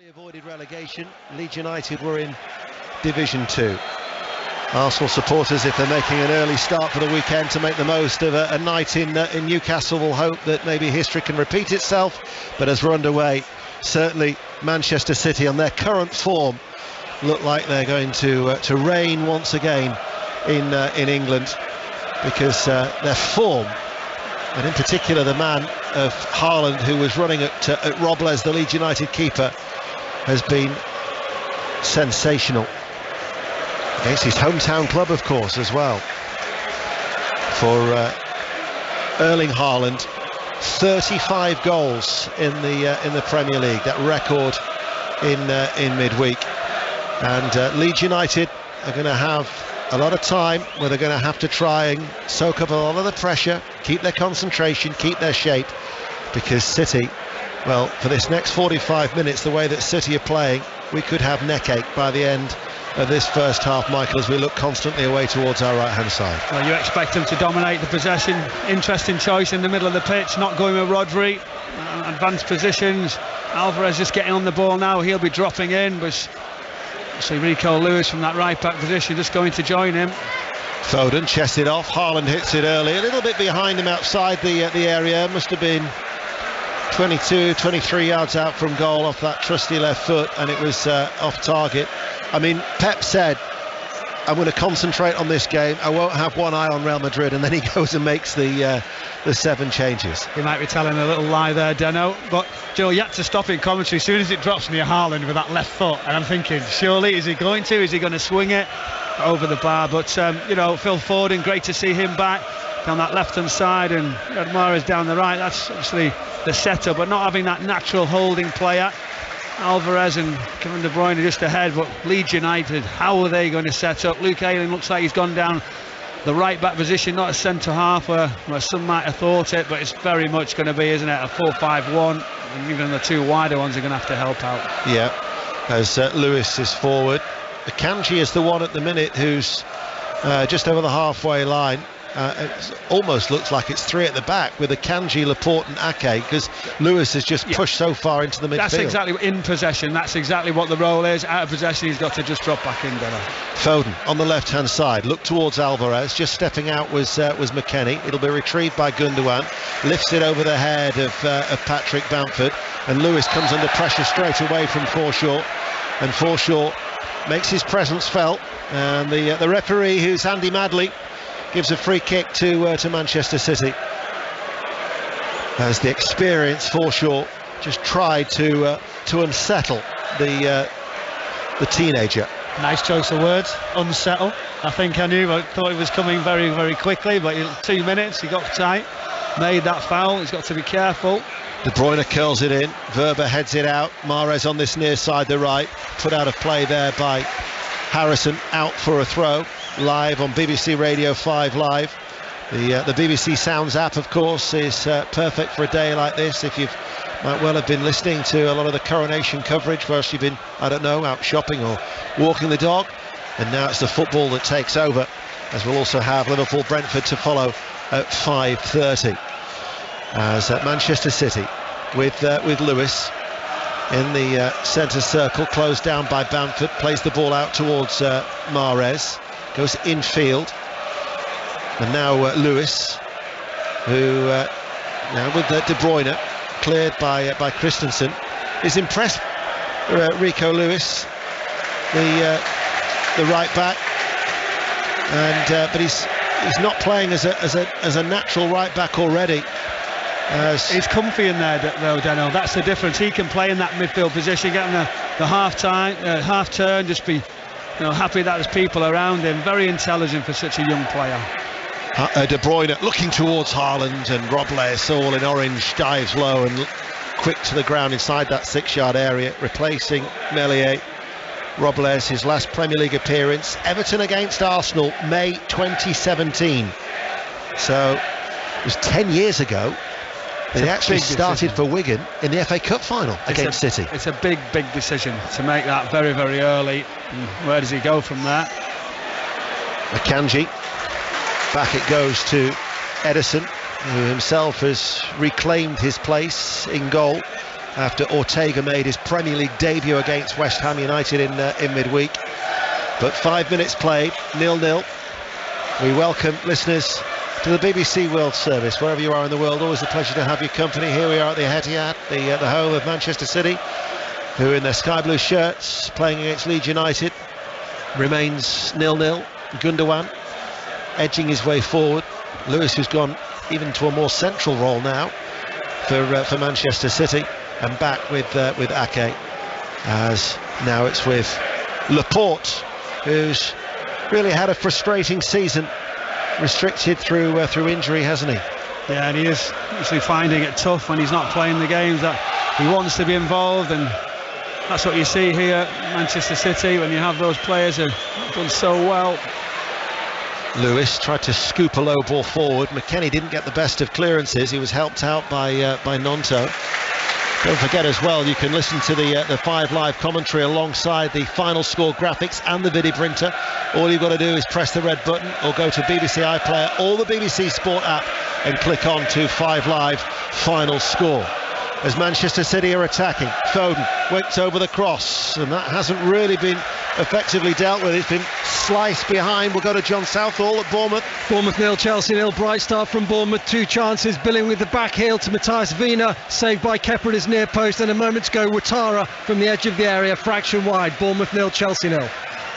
Avoided relegation. Leeds United were in Division 2. Arsenal supporters, if they're making an early start for the weekend to make the most of a night in Newcastle, will hope that maybe history can repeat itself. But as we're underway, certainly Manchester City on their current form look like they're going to reign once again in England, because their form, and in particular the man of Haaland, who was running at Robles, the Leeds United keeper, has been sensational against his hometown club, of course, as well. For Erling Haaland, 35 goals in the Premier League, that record in midweek. And Leeds United are going to have a lot of time where they're going to have to try and soak up a lot of the pressure, keep their concentration, keep their shape, because City, well, for this next 45 minutes, the way that City are playing, we could have neckache by the end of this first half, Michael, as we look constantly away towards our right-hand side. Well, you expect them to dominate the possession. Interesting choice in the middle of the pitch, not going with Rodri. Advanced positions. Alvarez just getting on the ball now. He'll be dropping in, but see Rico Lewis from that right-back position just going to join him. Foden chests it off. Haaland hits it early, a little bit behind him outside the area. Must have been 22, 23 yards out from goal off that trusty left foot, and it was off target. I mean, Pep said, I'm going to concentrate on this game, I won't have one eye on Real Madrid, and then he goes and makes the 7 changes. He might be telling a little lie there, Deno, but Joe, you had to stop in commentary as soon as it drops near Haaland with that left foot, and I'm thinking, surely, is he going to swing it over the bar? But you know, Phil Foden, great to see him back down that left hand side, and Mahrez down the right. That's obviously the setup, but not having that natural holding player. Alvarez and Kevin De Bruyne just ahead, but Leeds United, how are they going to set up? Luke Ayling looks like he's gone down the right back position, not a centre half where some might have thought it, but it's very much going to be, isn't it, a 4-5-1, and even the two wider ones are going to have to help out. Yeah, as Lewis is forward. Akanji is the one at the minute who's just over the halfway line. It almost looks like it's 3 at the back with Akanji, Laporte and Ake, because Lewis has just pushed so far into the midfield. That's exactly in possession. That's exactly what the role is. Out of possession, he's got to just drop back in, Deno. Foden on the left-hand side, look towards Alvarez. Just stepping out was McKennie. It'll be retrieved by Gundogan. Lifts it over the head of Patrick Bamford, and Lewis comes under pressure straight away from Forshaw, and Forshaw makes his presence felt. And the referee, who's Andy Madley, gives a free kick to Manchester City, as the experienced Forshaw just tried to unsettle the teenager. Nice choice of words, unsettle. I think I thought it was coming very, very quickly, but 2 minutes, he got tight, made that foul. He's got to be careful. De Bruyne curls it in, Verba heads it out. Mahrez on this near side, the right, put out of play there by Harrison, out for a throw. Live on BBC Radio 5 Live. The BBC Sounds app, of course, is perfect for a day like this. If you've might well have been listening to a lot of the coronation coverage whilst you've been, I don't know, out shopping or walking the dog, and now it's the football that takes over, as we'll also have Liverpool-Brentford to follow at 5:30, as Manchester City with Lewis in the centre circle, closed down by Bamford, plays the ball out towards Mahrez, goes infield, and now Lewis, who now with De Bruyne, cleared by Christensen, is impressed. Rico Lewis, the right back, and but he's not playing as a natural right back already. He's comfy in there, though, Deno. That's the difference. He can play in that midfield position, getting the half turn, just be happy that there's people around him. Very intelligent for such a young player. De Bruyne looking towards Haaland, and Robles, all in orange, dives low and quick to the ground inside that 6-yard area, replacing Meslier. Robles, his last Premier League appearance, Everton against Arsenal, May 2017. So it was 10 years ago. They actually started for Wigan in the FA Cup final against City. It's a big decision to make that very, very early. And where does he go from there? Akanji, back it goes to Ederson, who himself has reclaimed his place in goal after Ortega made his Premier League debut against West Ham United in midweek. But 5 minutes played, 0-0. We welcome listeners to the BBC World Service, wherever you are in the world. Always a pleasure to have your company. Here we are at the Etihad, the home of Manchester City, who in their sky blue shirts, playing against Leeds United, remains 0-0. Gundogan edging his way forward. Lewis, who's gone even to a more central role now for Manchester City, and back with Ake, as now it's with Laporte, who's really had a frustrating season, restricted through injury, hasn't he? Yeah, and he is usually finding it tough when he's not playing the games, that he wants to be involved, and that's what you see here at Manchester City when you have those players who have done so well. Lewis tried to scoop a low ball forward. McKennie didn't get the best of clearances. He was helped out by Nonto. Don't forget as well, you can listen to the 5 Live commentary alongside the final score graphics and the video printer. All you've got to do is press the red button or go to BBC iPlayer or the BBC Sport app and click on to 5 Live final score. As Manchester City are attacking, Foden waits over the cross, and that hasn't really been effectively dealt with. It's been sliced behind. We'll go to John Southall at Bournemouth. Bournemouth 0, Chelsea 0. Bright start from Bournemouth. 2 chances. Billing with the back heel to Matthias Wiener, saved by Kepa at his near post, and a moment to go, Ouattara from the edge of the area, fraction wide. Bournemouth 0, Chelsea 0.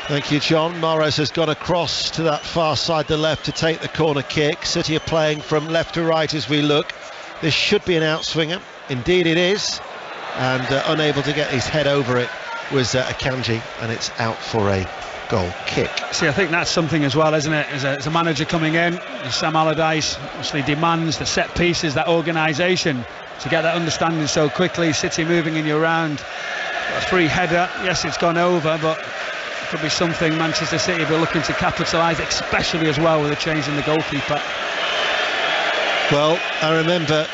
Thank you, John. Mahrez has gone across to that far side, the left, to take the corner kick. City are playing from left to right as we look. This should be an outswinger. Indeed it is, and unable to get his head over it was Akanji, and it's out for a goal kick. See, I think that's something as well, isn't it? As a manager coming in, Sam Allardyce obviously demands the set pieces, that organisation, to get that understanding so quickly. City moving in you around, a free header, yes, it's gone over, but it could be something Manchester City will be looking to capitalise, especially as well with a change in the goalkeeper. Well, I remember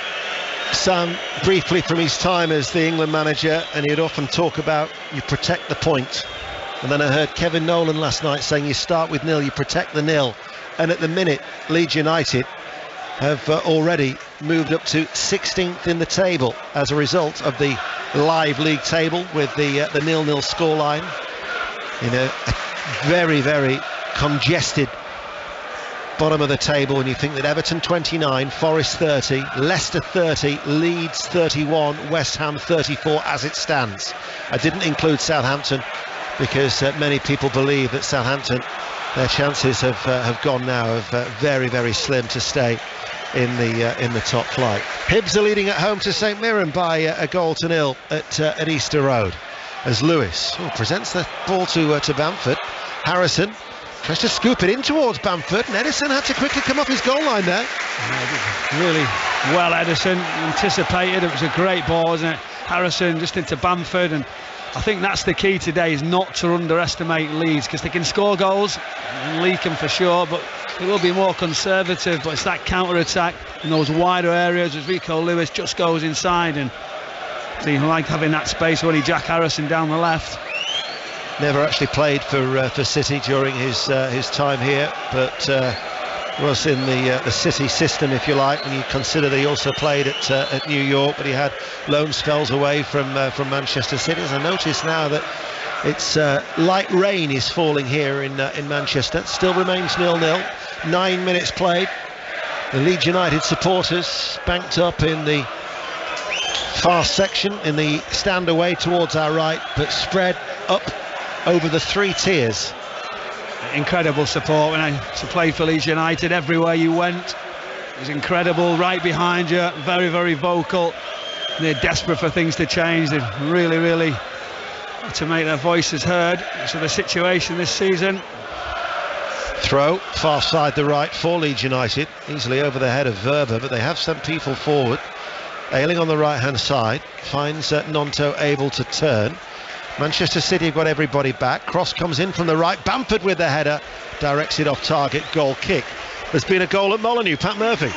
Sam briefly from his time as the England manager, and he'd often talk about you protect the point. And then I heard Kevin Nolan last night saying you start with nil, you protect the nil. And at the minute, Leeds United have already moved up to 16th in the table as a result of the live league table with the 0-0 scoreline in a very, very congested bottom of the table. When you think that Everton 29, Forest 30, Leicester 30, Leeds 31, West Ham 34 as it stands. I didn't include Southampton because many people believe that Southampton, their chances have gone now, of very, very slim to stay in the top flight. Hibs are leading at home to St Mirren by a 1-0 at Easter Road, as Lewis presents the ball to Bamford. Harrison tries to scoop it in towards Bamford, and Edison had to quickly come off his goal line there. Really well, Edison anticipated. It was a great ball, wasn't it? Harrison just into Bamford, and I think that's the key today, is not to underestimate Leeds, because they can score goals and leak them for sure, but it will be more conservative. But it's that counter-attack in those wider areas as Rico Lewis just goes inside, and so you like having that space when he Jack Harrison down the left. Never actually played for City during his time here, but was in the City system, if you like, when you consider that he also played at New York, but he had loan spells away from Manchester City. As I notice now that it's light rain is falling here in Manchester. It still remains 0-0. 9 minutes played. The Leeds United supporters banked up in the far section in the stand away towards our right, but spread up over the 3 tiers. Incredible support when I played for Leeds United. Everywhere you went, it was incredible. Right behind you, very, very vocal. They're desperate for things to change. They really, really had to make their voices heard. So the situation this season. Throw far side the right for Leeds United, easily over the head of Verba, but they have sent people forward. Ailing on the right hand side finds Nonto able to turn. Manchester City have got everybody back. Cross comes in from the right. Bamford with the header, directs it off target. Goal kick. There's been a goal at Molineux. Pat Murphy.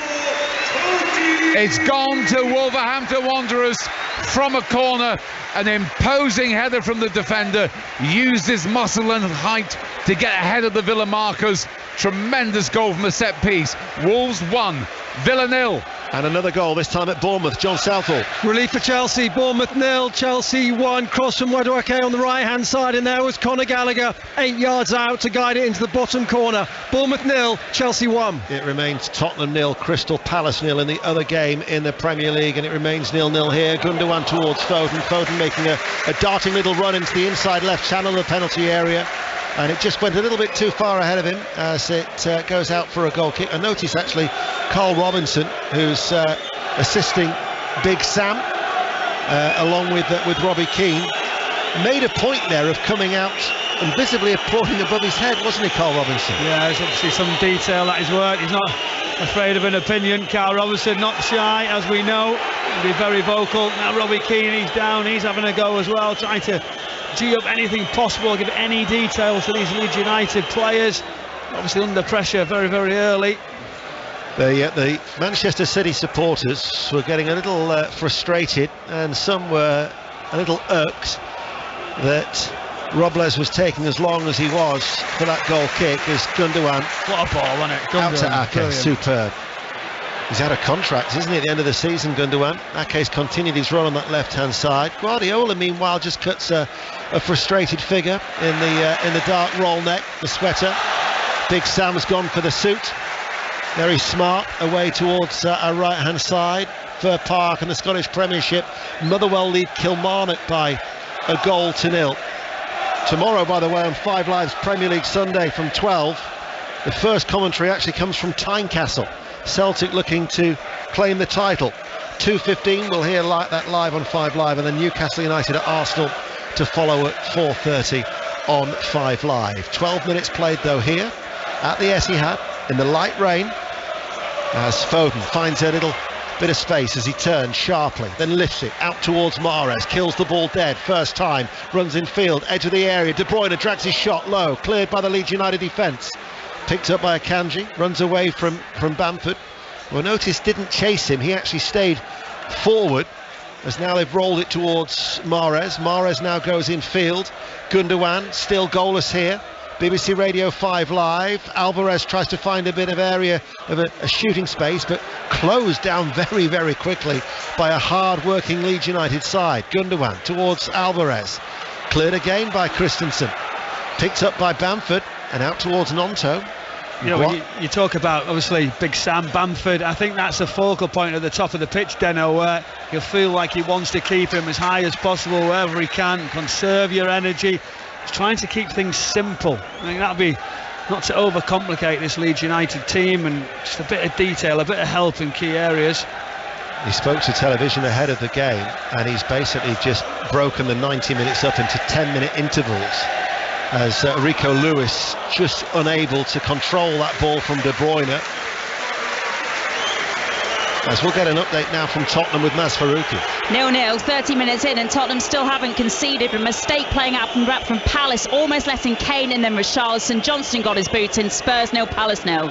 It's gone to Wolverhampton Wanderers from a corner. An imposing header from the defender. Used his muscle and height to get ahead of the Villa markers. Tremendous goal from a set piece. Wolves 1, Villa 0. And another goal, this time at Bournemouth. John Southall. Relief for Chelsea. Bournemouth 0, Chelsea 1. Cross from Madueke on the right hand side, and there was Conor Gallagher 8 yards out to guide it into the bottom corner. Bournemouth 0, Chelsea 1. It remains Tottenham 0, Crystal Palace 0 in the other game in the Premier League, and it remains 0-0 here. Gundogan towards Foden. Foden making a darting little run into the inside left channel of the penalty area, and it just went a little bit too far ahead of him as it goes out for a goal kick. I noticed actually Carl Robinson, who's assisting Big Sam along with Robbie Keane, made a point there of coming out and visibly applauding above his head, wasn't he, Carl Robinson? Yeah, there's obviously some detail at his work. He's not afraid of an opinion. Carl Robinson, not shy, as we know. He'll be very vocal. Now Robbie Keane, he's down, he's having a go as well, trying to G up anything possible, give any details to these Leeds United players. Obviously under pressure very, very early. The Manchester City supporters were getting a little frustrated, and some were a little irked that Robles was taking as long as he was for that goal kick, as Gundogan, What a ball, wasn't it? out to Ake, brilliant. superb. He's had a contract, isn't he, at the end of the season, Gundogan? Ake's continued his run on that left-hand side. Guardiola, meanwhile, just cuts a frustrated figure in the dark roll neck, the sweater. Big Sam's gone for the suit. Very smart, away towards our right-hand side. Fir Park and the Scottish Premiership. Motherwell lead Kilmarnock by 1-0. Tomorrow, by the way, on 5 Live's Premier League Sunday from 12, the first commentary actually comes from Tynecastle. Celtic looking to claim the title. 2:15, we'll hear that live on 5 Live, and then Newcastle United at Arsenal to follow at 4:30 on 5 Live. 12 minutes played though here at the Etihad in the light rain, as Foden finds a little bit of space as he turns sharply, then lifts it out towards Mahrez, kills the ball dead first time, runs in field, edge of the area. De Bruyne drags his shot low, cleared by the Leeds United defence, picked up by Akanji, runs away from Bamford. Well, notice didn't chase him, he actually stayed forward, as now they've rolled it towards Mahrez. Mahrez now goes in field. Gundogan still goalless here. BBC Radio 5 Live. Alvarez tries to find a bit of area of a shooting space, but closed down very, very quickly by a hard-working Leeds United side. Gundogan towards Alvarez. Cleared again by Christensen. Picked up by Bamford and out towards Nonto. You know, when you talk about, obviously, Big Sam, Bamford, I think that's a focal point at the top of the pitch, Deno, where you'll feel like he wants to keep him as high as possible wherever he can, conserve your energy. He's trying to keep things simple. I think that'd be not to overcomplicate this Leeds United team, and just a bit of detail, a bit of help in key areas. He spoke to television ahead of the game, and he's basically just broken the 90 minutes up into 10-minute intervals, as Rico Lewis just unable to control that ball from De Bruyne. As we'll get an update now from Tottenham with Maz Faruqi. 0-0, 30 minutes in, and Tottenham still haven't conceded. A mistake playing out from Palace, almost letting Kane in, then Richarlison. Johnston got his boot in. Spurs 0, Palace 0.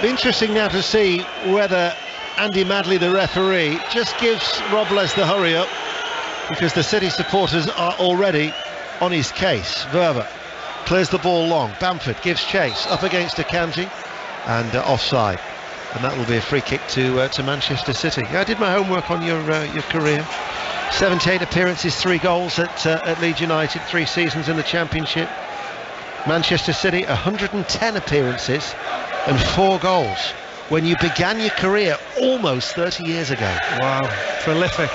Be interesting now to see whether Andy Madley, the referee, just gives Robles the hurry up, because the City supporters are already on his case. Verba clears the ball long. Bamford gives chase up against Akanji and offside, and that will be a free kick to Manchester City. Yeah, I did my homework on your career. 78 appearances, 3 goals at Leeds United, 3 seasons in the Championship. Manchester City 110 appearances and 4 goals when you began your career almost 30 years ago. Wow, prolific.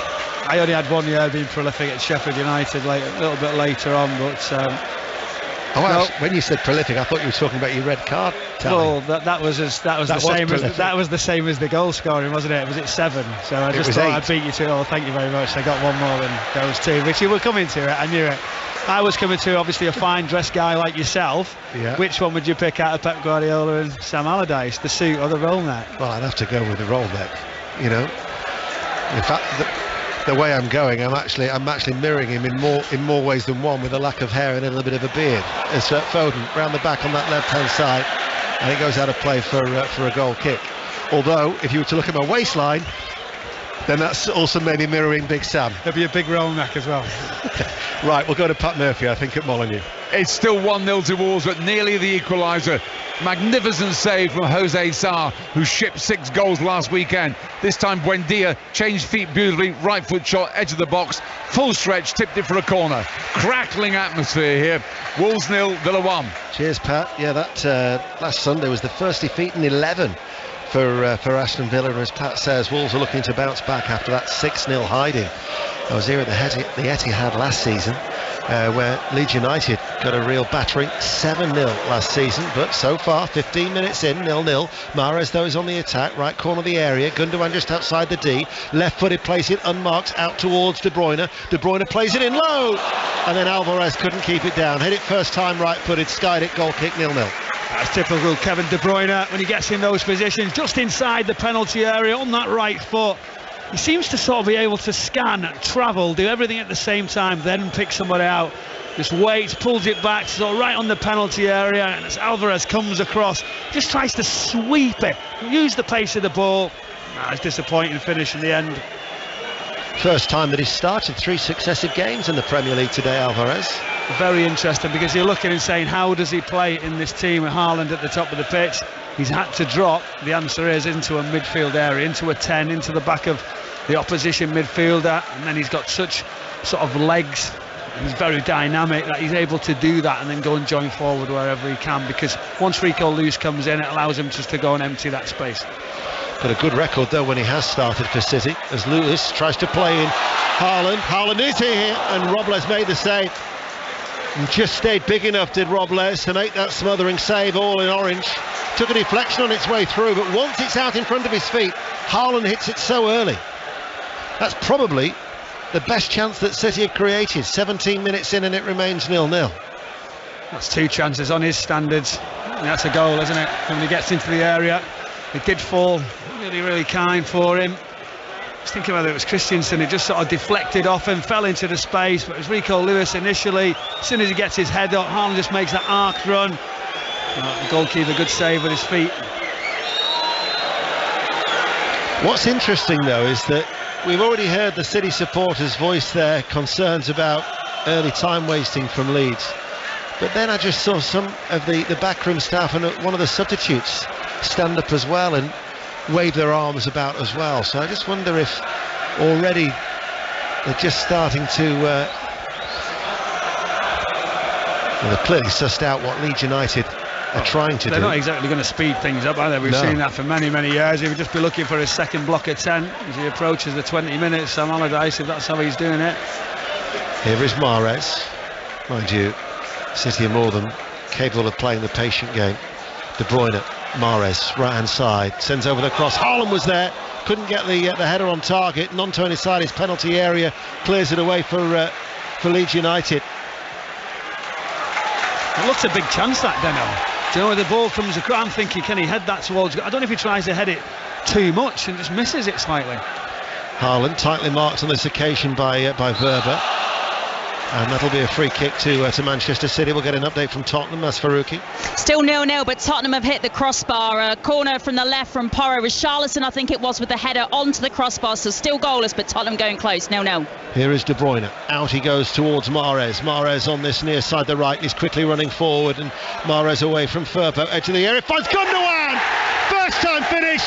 I only had 1 year being prolific at Sheffield United, a little bit later on, but when you said prolific, I thought you were talking about your red card tally. well, that was the same as the goal scoring, wasn't it? Was it 7? So I just thought 8. I'd beat you to it. Oh, thank you very much. I got 1 more than those 2, which you were coming to it. I knew it. I was coming to, obviously, a fine dressed guy like yourself. Yeah. Which one would you pick out of Pep Guardiola and Sam Allardyce, the suit or the roll neck? Well, I'd have to go with the roll neck. You know, in fact, the way I'm going, I'm actually mirroring him in more ways than one, with a lack of hair and a little bit of a beard. It's Foden round the back on that left-hand side, and it goes out of play for a goal kick. Although, if you were to look at my waistline, then that's also maybe mirroring Big Sam. There'll be a big roll neck as well. Right, we'll go to Pat Murphy, I think, at Molineux. It's still 1-0 to Wolves, but nearly the equaliser. Magnificent save from Jose Sarr, who shipped 6 goals last weekend. This time Buendia changed feet beautifully, right foot shot, edge of the box, full stretch, tipped it for a corner. Crackling atmosphere here. Wolves 0, Villa 1. Cheers, Pat. Yeah, that last Sunday was the first defeat in 11 for Aston Villa, and as Pat says, Wolves are looking to bounce back after that 6-0 hiding. I was here at the Etihad last season, where Leeds United got a real battering, 7-0 last season, but so far 15 minutes in, 0-0. Mahrez though is on the attack, right corner of the area. Gundogan just outside the D, left-footed, plays it unmarked out towards De Bruyne. De Bruyne plays it in low, and then Alvarez couldn't keep it down. Hit it first time, right-footed, skied it, goal kick, 0-0. That's typical Kevin De Bruyne when he gets in those positions, just inside the penalty area on that right foot. He seems to sort of be able to scan, travel, do everything at the same time, then pick somebody out. Just waits, pulls it back, so right on the penalty area, and as Alvarez comes across, just tries to sweep it, use the pace of the ball. It's disappointing finish in the end. First time that he's started 3 successive games in the Premier League today, Alvarez. Very interesting, because you're looking and saying, how does he play in this team with Haaland at the top of the pitch? He's had to drop, the answer is, into a midfield area, into a 10, into the back of the opposition midfielder, and then he's got such sort of legs, and he's very dynamic that he's able to do that and then go and join forward wherever he can, because once Rico Lewis comes in, it allows him just to go and empty that space. Got a good record though when he has started for City, as Lewis tries to play in Haaland. Haaland is here, and Robles made the save. And just stayed big enough, did Robles, to make that smothering save, all in orange. Took a deflection on its way through, but once it's out in front of his feet, Haaland hits it so early. That's probably the best chance that City have created. 17 minutes in and it remains 0-0. That's 2 chances on his standards. And that's a goal, isn't it? When he gets into the area, it did fall really, really kind for him. I was thinking whether it was Christensen, it just sort of deflected off and fell into the space, but it was Rico Lewis initially. As soon as he gets his head up, Haaland just makes that arc run. The goalkeeper, good save with his feet. What's interesting though is that we've already heard the City supporters voice their concerns about early time wasting from Leeds, but then I just saw some of the backroom staff and one of the substitutes stand up as well and wave their arms about as well. So I just wonder if already they're just starting to they've clearly sussed out what Leeds United are trying to do. They're not exactly going to speed things up, are they? We've seen that for many, many years. He would just be looking for his second block of 10 as he approaches the 20 minutes. Sam Allardyce, if that's how he's doing it. Here is Mahrez. Mind you, City are more than capable of playing the patient game. De Bruyne, Mahrez, right hand side, sends over the cross. Haaland was there, couldn't get the header on target. Nonto inside his penalty area, clears it away for Leeds United. It looks a big chance, that, Deno. Do you know, where the ball comes across, I'm thinking, can he head that towards... I don't know if he tries to head it too much and just misses it slightly. Haaland tightly marked on this occasion by Verba, and that'll be a free kick to Manchester City. We'll get an update from Tottenham. That's Faruqi. Still 0-0, but Tottenham have hit the crossbar. A corner from the left from Porro. Richarlison, I think it was, with the header onto the crossbar, so still goalless, but Tottenham going close. 0-0. Here is De Bruyne. Out he goes towards Mahrez. Mahrez on this near side, the right. He's quickly running forward, and Mahrez away from Firpo. Edge of the area. Finds Gundogan. First time finish.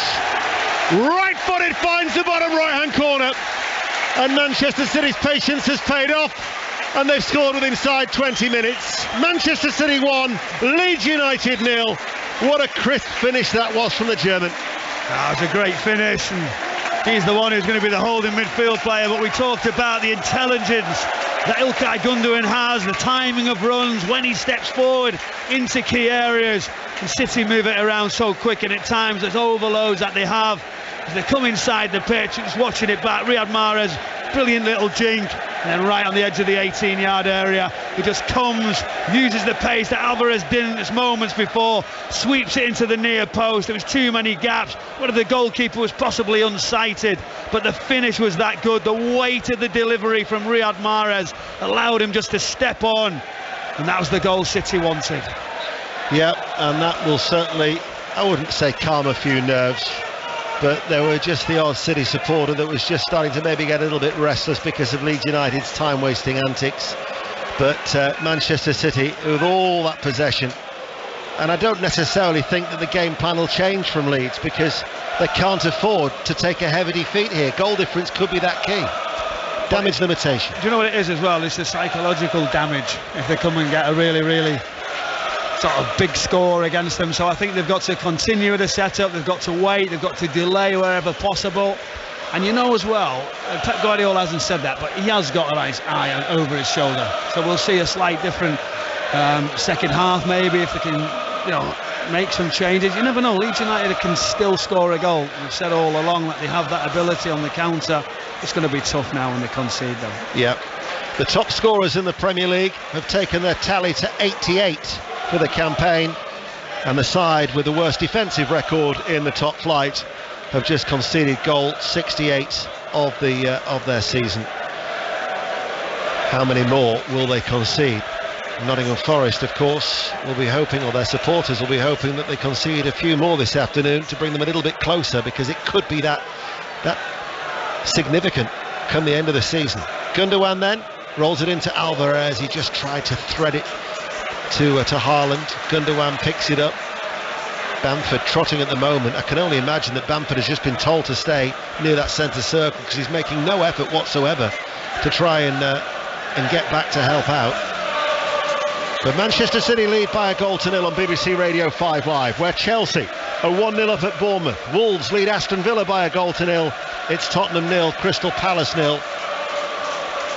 Right footed, finds the bottom right hand corner. And Manchester City's patience has paid off, and they've scored within inside 20 minutes. Manchester City 1, Leeds United 0. What a crisp finish that was from the German. That was a great finish, and he's the one who's going to be the holding midfield player. But we talked about the intelligence that İlkay Gundogan has, the timing of runs, when he steps forward into key areas. And City move it around so quick, and at times there's overloads that they have as they come inside the pitch. Just watching it back, Riyad Mahrez, brilliant little jink, and then right on the edge of the 18-yard area, he just comes, uses the pace that Alvarez didn't just moments before, sweeps it into the near post. There was too many gaps. Whether the goalkeeper was possibly unsighted, but the finish was that good. The weight of the delivery from Riyad Mahrez allowed him just to step on, and that was the goal City wanted. Yep, and that will certainly, I wouldn't say calm a few nerves, but there were just the odd City supporter that was just starting to maybe get a little bit restless because of Leeds United's time-wasting antics. But Manchester City, with all that possession, and I don't necessarily think that the game plan will change from Leeds, because they can't afford to take a heavy defeat here. Goal difference could be that key. Damage limitation. Do you know what it is as well? It's the psychological damage if they come and get a really, really sort of big score against them. So I think they've got to continue with the setup, they've got to wait, they've got to delay wherever possible. And you know as well, Pep Guardiola hasn't said that, but he has got a nice eye over his shoulder. So we'll see a slight different second half maybe, if they can, you know, make some changes. You never know, Leeds United can still score a goal. We've said all along that they have that ability on the counter. It's going to be tough now when they concede though. Yeah. The top scorers in the Premier League have taken their tally to 88 for the campaign, and the side with the worst defensive record in the top flight have just conceded goal 68 of their season. How many more will they concede? Nottingham Forest, of course, will be hoping, or their supporters will be hoping, that they concede a few more this afternoon to bring them a little bit closer, because it could be that significant come the end of the season. Gundogan then rolls it into Alvarez. He just tried to thread it to Haaland. Gundogan picks it up. Bamford trotting at the moment. I can only imagine that Bamford has just been told to stay near that centre circle, because he's making no effort whatsoever to try and get back to help out. But Manchester City lead by a goal to nil on BBC Radio 5 Live, where Chelsea are 1-0 up at Bournemouth. Wolves lead Aston Villa by a goal to nil. It's Tottenham 0, Crystal Palace 0.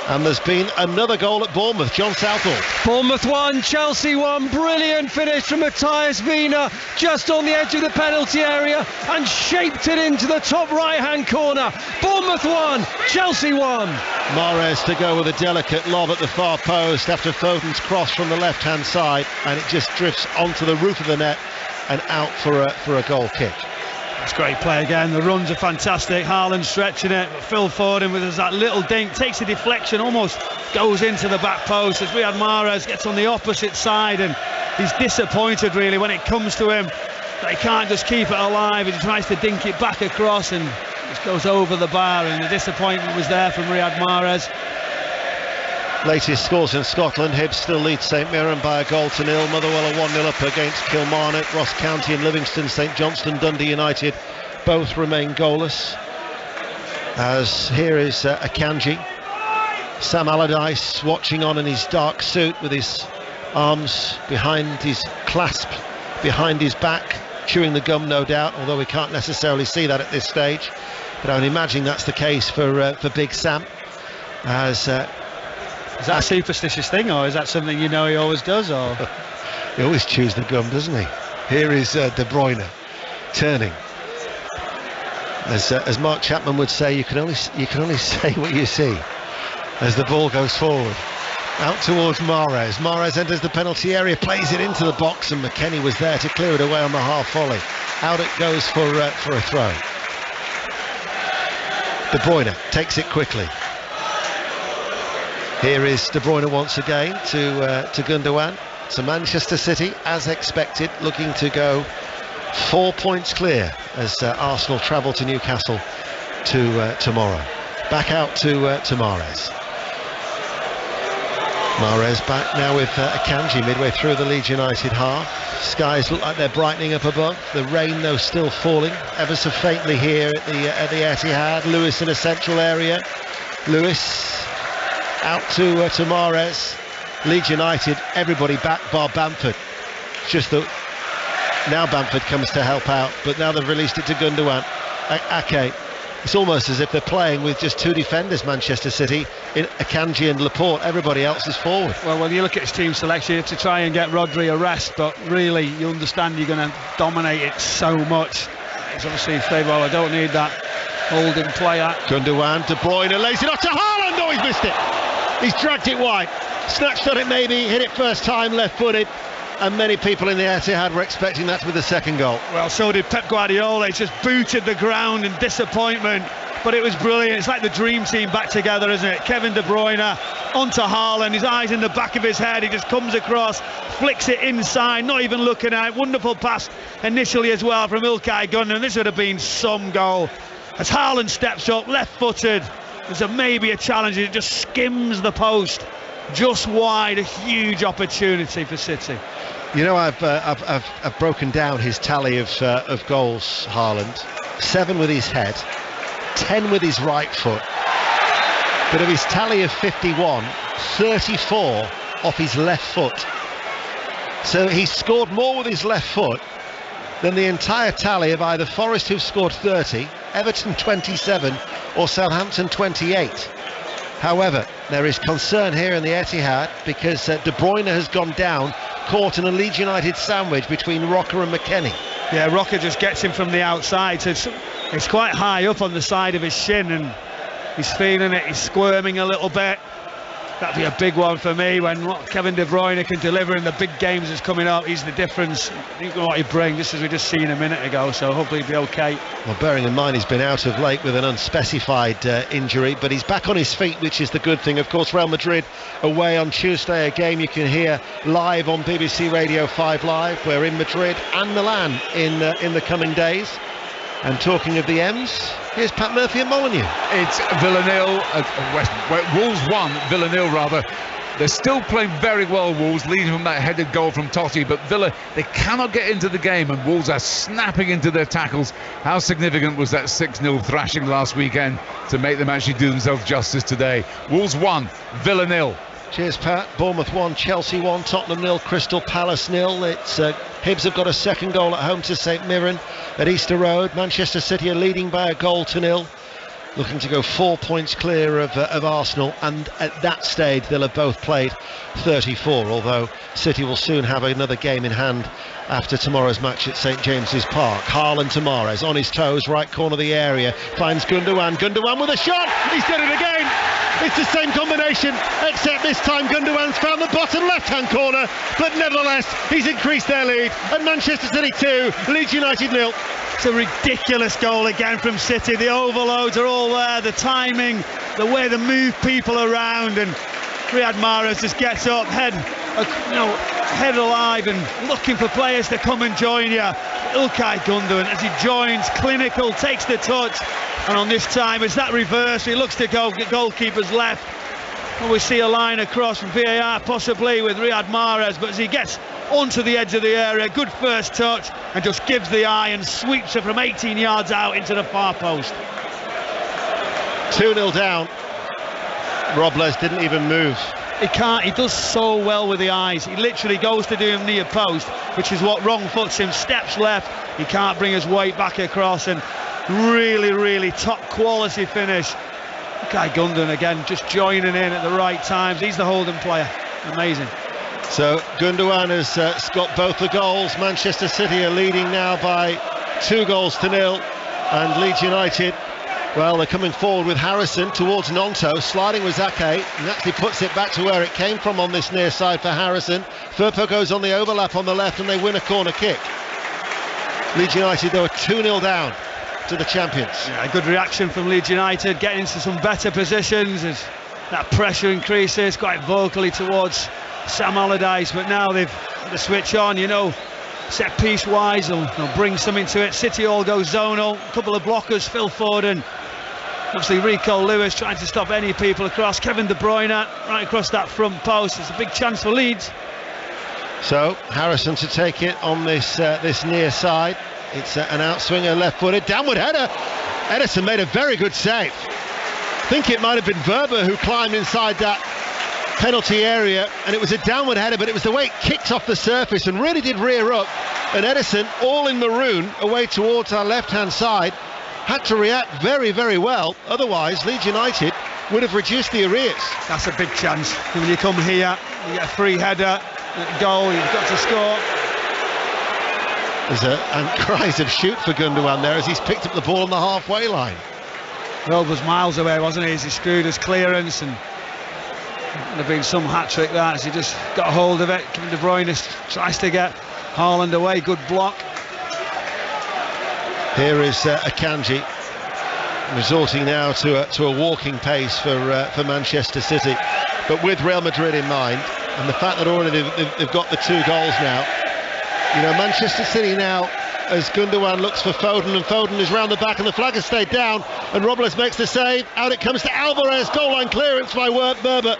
And there's been another goal at Bournemouth. John Southall. Bournemouth 1, Chelsea 1. Brilliant finish from Matthias Wiener, just on the edge of the penalty area, and shaped it into the top right-hand corner. Bournemouth 1, Chelsea 1. Mahrez to go with a delicate lob at the far post after Foden's cross from the left-hand side, and it just drifts onto the roof of the net and out for a goal kick. It's great play again. The runs are fantastic. Haaland stretching it. Phil Foden with that little dink, takes a deflection, almost goes into the back post as Riyad Mahrez gets on the opposite side, and he's disappointed really when it comes to him that he can't just keep it alive. He tries to dink it back across and just goes over the bar, and the disappointment was there from Riyad Mahrez. Latest scores in Scotland. Hibs still lead St Mirren by a goal to nil. Motherwell are 1-0 up against Kilmarnock. Ross County and Livingston St Johnstone, Dundee United both remain goalless. As here is Akanji. Sam Allardyce watching on in his dark suit with his arms behind his clasp behind his back, chewing the gum no doubt, although we can't necessarily see that at this stage. But I would imagine that's the case for Big Sam. As is that a superstitious thing, or is that something you know he always does? Or he always chews the gum, doesn't he? Here is De Bruyne turning. As Mark Chapman would say, you can only say what you see. As the ball goes forward, out towards Mahrez. Mahrez enters the penalty area, plays it into the box, and McKennie was there to clear it away on the half volley. Out it goes for a throw. De Bruyne takes it quickly. Here is De Bruyne once again to Gundogan. So Manchester City, as expected, looking to go 4 points clear as Arsenal travel to Newcastle tomorrow. Back out to Mahrez. Mahrez back now with Akanji midway through the Leeds United half. Skies look like they're brightening up above. The rain, though, still falling ever so faintly here at the Etihad. Lewis in a central area. Lewis out to Mahrez. Leeds United, everybody back bar Bamford. It's just that now Bamford comes to help out, but now they've released it to Gundogan. Ake. It's almost as if they're playing with just two defenders, Manchester City, in Akanji and Laporte. Everybody else is forward. Well, when you look at his team selection, you have to try and get Rodri a rest, but really you understand you're going to dominate it so much. It's obviously saying, well, I don't need that holding player. Gundogan, De Bruyne lays it off to Haaland. Oh, he's missed it. He's dragged it wide. Snatched on it maybe, hit it first time, left-footed. And many people in the Etihad were expecting that to be the second goal. Well, so did Pep Guardiola. He just booted the ground in disappointment, but it was brilliant. It's like the dream team back together, isn't it? Kevin De Bruyne onto Haaland, his eyes in the back of his head. He just comes across, flicks it inside, not even looking at it. Wonderful pass initially as well from Ilkay Gundogan. This would have been some goal. As Haaland steps up, left-footed, there's maybe a challenge. It just skims the post. just wide, a huge opportunity for City. You know, I've broken down his tally of goals, Haaland. 7 with his head, 10 with his right foot. But of his tally of 51, 34 off his left foot. So he scored more with his left foot than the entire tally of either Forest, who've scored 30, Everton 27, or Southampton 28. However, there is concern here in the Etihad because De Bruyne has gone down, caught in a Leeds United sandwich between Rocker and McKennie. Yeah, Rocker just gets him from the outside, so it's quite high up on the side of his shin, and he's feeling it, he's squirming a little bit. That'd be a big one for me when what Kevin De Bruyne can deliver in the big games is coming out. He's the difference. Think what he brings, just as we just seen a minute ago, so hopefully he'll be okay. Well, bearing in mind he's been out of late with an unspecified injury, but he's back on his feet, which is the good thing. Of course, Real Madrid away on Tuesday, a game you can hear live on BBC Radio 5 Live. We're in Madrid and Milan in the coming days. And talking of the M's, here's Pat Murphy at Molineux. It's Villa 0, Wolves 1, Villa 0 rather. They're still playing very well, Wolves, leading from that headed goal from Totti, but Villa, they cannot get into the game, and Wolves are snapping into their tackles. How significant was that 6-0 thrashing last weekend to make them actually do themselves justice today? Wolves 1, Villa 0. Cheers, Pat. Bournemouth 1, Chelsea 1, Tottenham 0, Crystal Palace 0. It's Hibs have got a second goal at home to St Mirren at Easter Road. Manchester City are leading by a goal to 0, looking to go 4 points clear of Arsenal, and at that stage they'll have both played 34, although City will soon have another game in hand after tomorrow's match at St James's Park. Haaland to Mahrez, on his toes, right corner of the area, finds Gundogan with a shot, he's done it again. It's the same combination, except this time Gundogan's found the bottom left-hand corner, but nevertheless he's increased their lead at Manchester City 2, Leeds United 0. It's a ridiculous goal again from City. The overloads are all there, the timing, the way they move people around, and Riyad Mahrez just gets up, head alive, and looking for players to come and join you. Ilkay Gundogan, as he joins, clinical, takes the touch, and on this time it's that reverse. He looks to go goalkeeper's left, and we see a line across from VAR possibly with Riyad Mahrez, but as he gets onto the edge of the area, good first touch, and just gives the eye and sweeps it from 18 yards out into the far post. 2-0 down. Robles didn't even move. He can't, he does so well with the eyes. He literally goes to do him near post, which is what wrong foots him, steps left, he can't bring his weight back across, and really top quality finish. Ilkay Gundogan again, just joining in at the right times. He's the holding player, amazing. So Gundogan has got both the goals. Manchester City are leading now by 2 goals to 0, and Leeds United, well, they're coming forward with Harrison towards Nonto, sliding with Zake, and actually puts it back to where it came from on this near side for Harrison. Firpo goes on the overlap on the left, and they win a corner kick. Leeds United, though, are 2-0 down to the champions. Yeah, good reaction from Leeds United, getting into some better positions as that pressure increases quite vocally towards Sam Allardyce, but now they've got the switch on, set piece wise, they'll bring something to it. City all go zonal, a couple of blockers, Phil Foden, obviously Rico Lewis trying to stop any people across, Kevin De Bruyne right across that front post. It's a big chance for Leeds. So Harrison to take it on this near side. It's an outswinger, left-footed, downward header. Ederson made a very good save. I think it might have been Verber who climbed inside that penalty area, and it was a downward header, but it was the way it kicked off the surface and really did rear up, and Ederson, all in maroon, away towards our left-hand side, had to react very well, otherwise Leeds United would have reduced the arrears. That's a big chance. When you come here, you get a free header, goal, you've got to score. And cries of shoot for Gundogan there as he's picked up the ball on the halfway line. Well, was miles away, wasn't he, as he screwed his clearance, and would have been some hat-trick that, as he just got a hold of it. Kevin De Bruyne tries to get Haaland away, good block. Here is Akanji resorting now to a walking pace for Manchester City, but with Real Madrid in mind, and the fact that already they've got the 2 goals now. Manchester City now, as Gundogan looks for Foden, and Foden is round the back, and the flag has stayed down, and Robles makes the save. Out it comes to Alvarez, goal line clearance by Berber.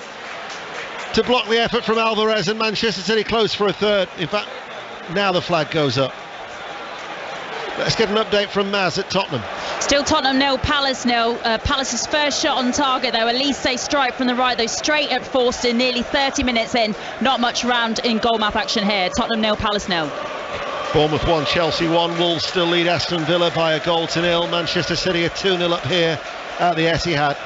to block the effort from Alvarez, and Manchester City close for a third. In fact, now the flag goes up. Let's get an update from Maz at Tottenham. Still Tottenham 0, Palace 0. Palace's first shot on target though, Elise strike from the right though, straight at Forster, nearly 30 minutes in. Not much round in goal mouth action here. Tottenham 0, Palace 0. Bournemouth 1, Chelsea 1. Wolves still lead Aston Villa by a goal to nil. Manchester City are 2-0 up here at the Etihad.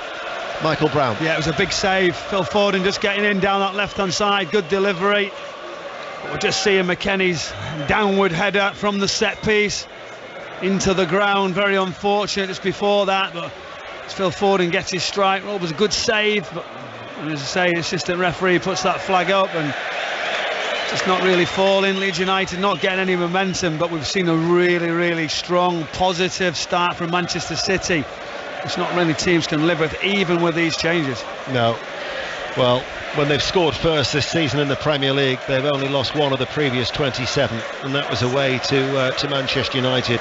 Michael Brown. Yeah, it was a big save. Phil Foden just getting in down that left-hand side. Good delivery. We're just seeing McKennie's downward header from the set piece into the ground. Very unfortunate just before that, but as Phil Foden gets his strike, well, it was a good save, but as I say, the assistant referee puts that flag up and just not really falling. Leeds United not getting any momentum, but we've seen a really strong positive start from Manchester City. It's not many teams can live with, even with these changes. No. Well, when they've scored first this season in the Premier League, they've only lost one of the previous 27, and that was away to Manchester United.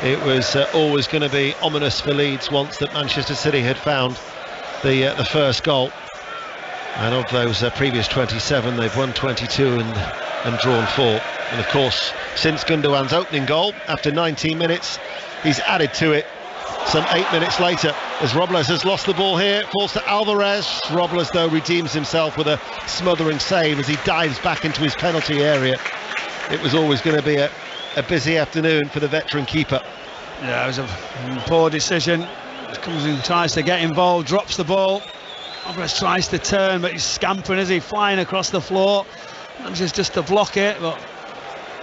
It was always going to be ominous for Leeds once that Manchester City had found the first goal. And of those previous 27, they've won 22 and drawn 4. And of course, since Gundogan's opening goal, after 19 minutes, he's added to it some 8 minutes later, as Robles has lost the ball here. Falls to Alvarez. Robles, though, redeems himself with a smothering save as he dives back into his penalty area. It was always going to be a busy afternoon for the veteran keeper. Yeah, it was a poor decision. Comes and tries to get involved, drops the ball. Alvarez tries to turn, but he's scampering as he flying across the floor. Manages just to block it, but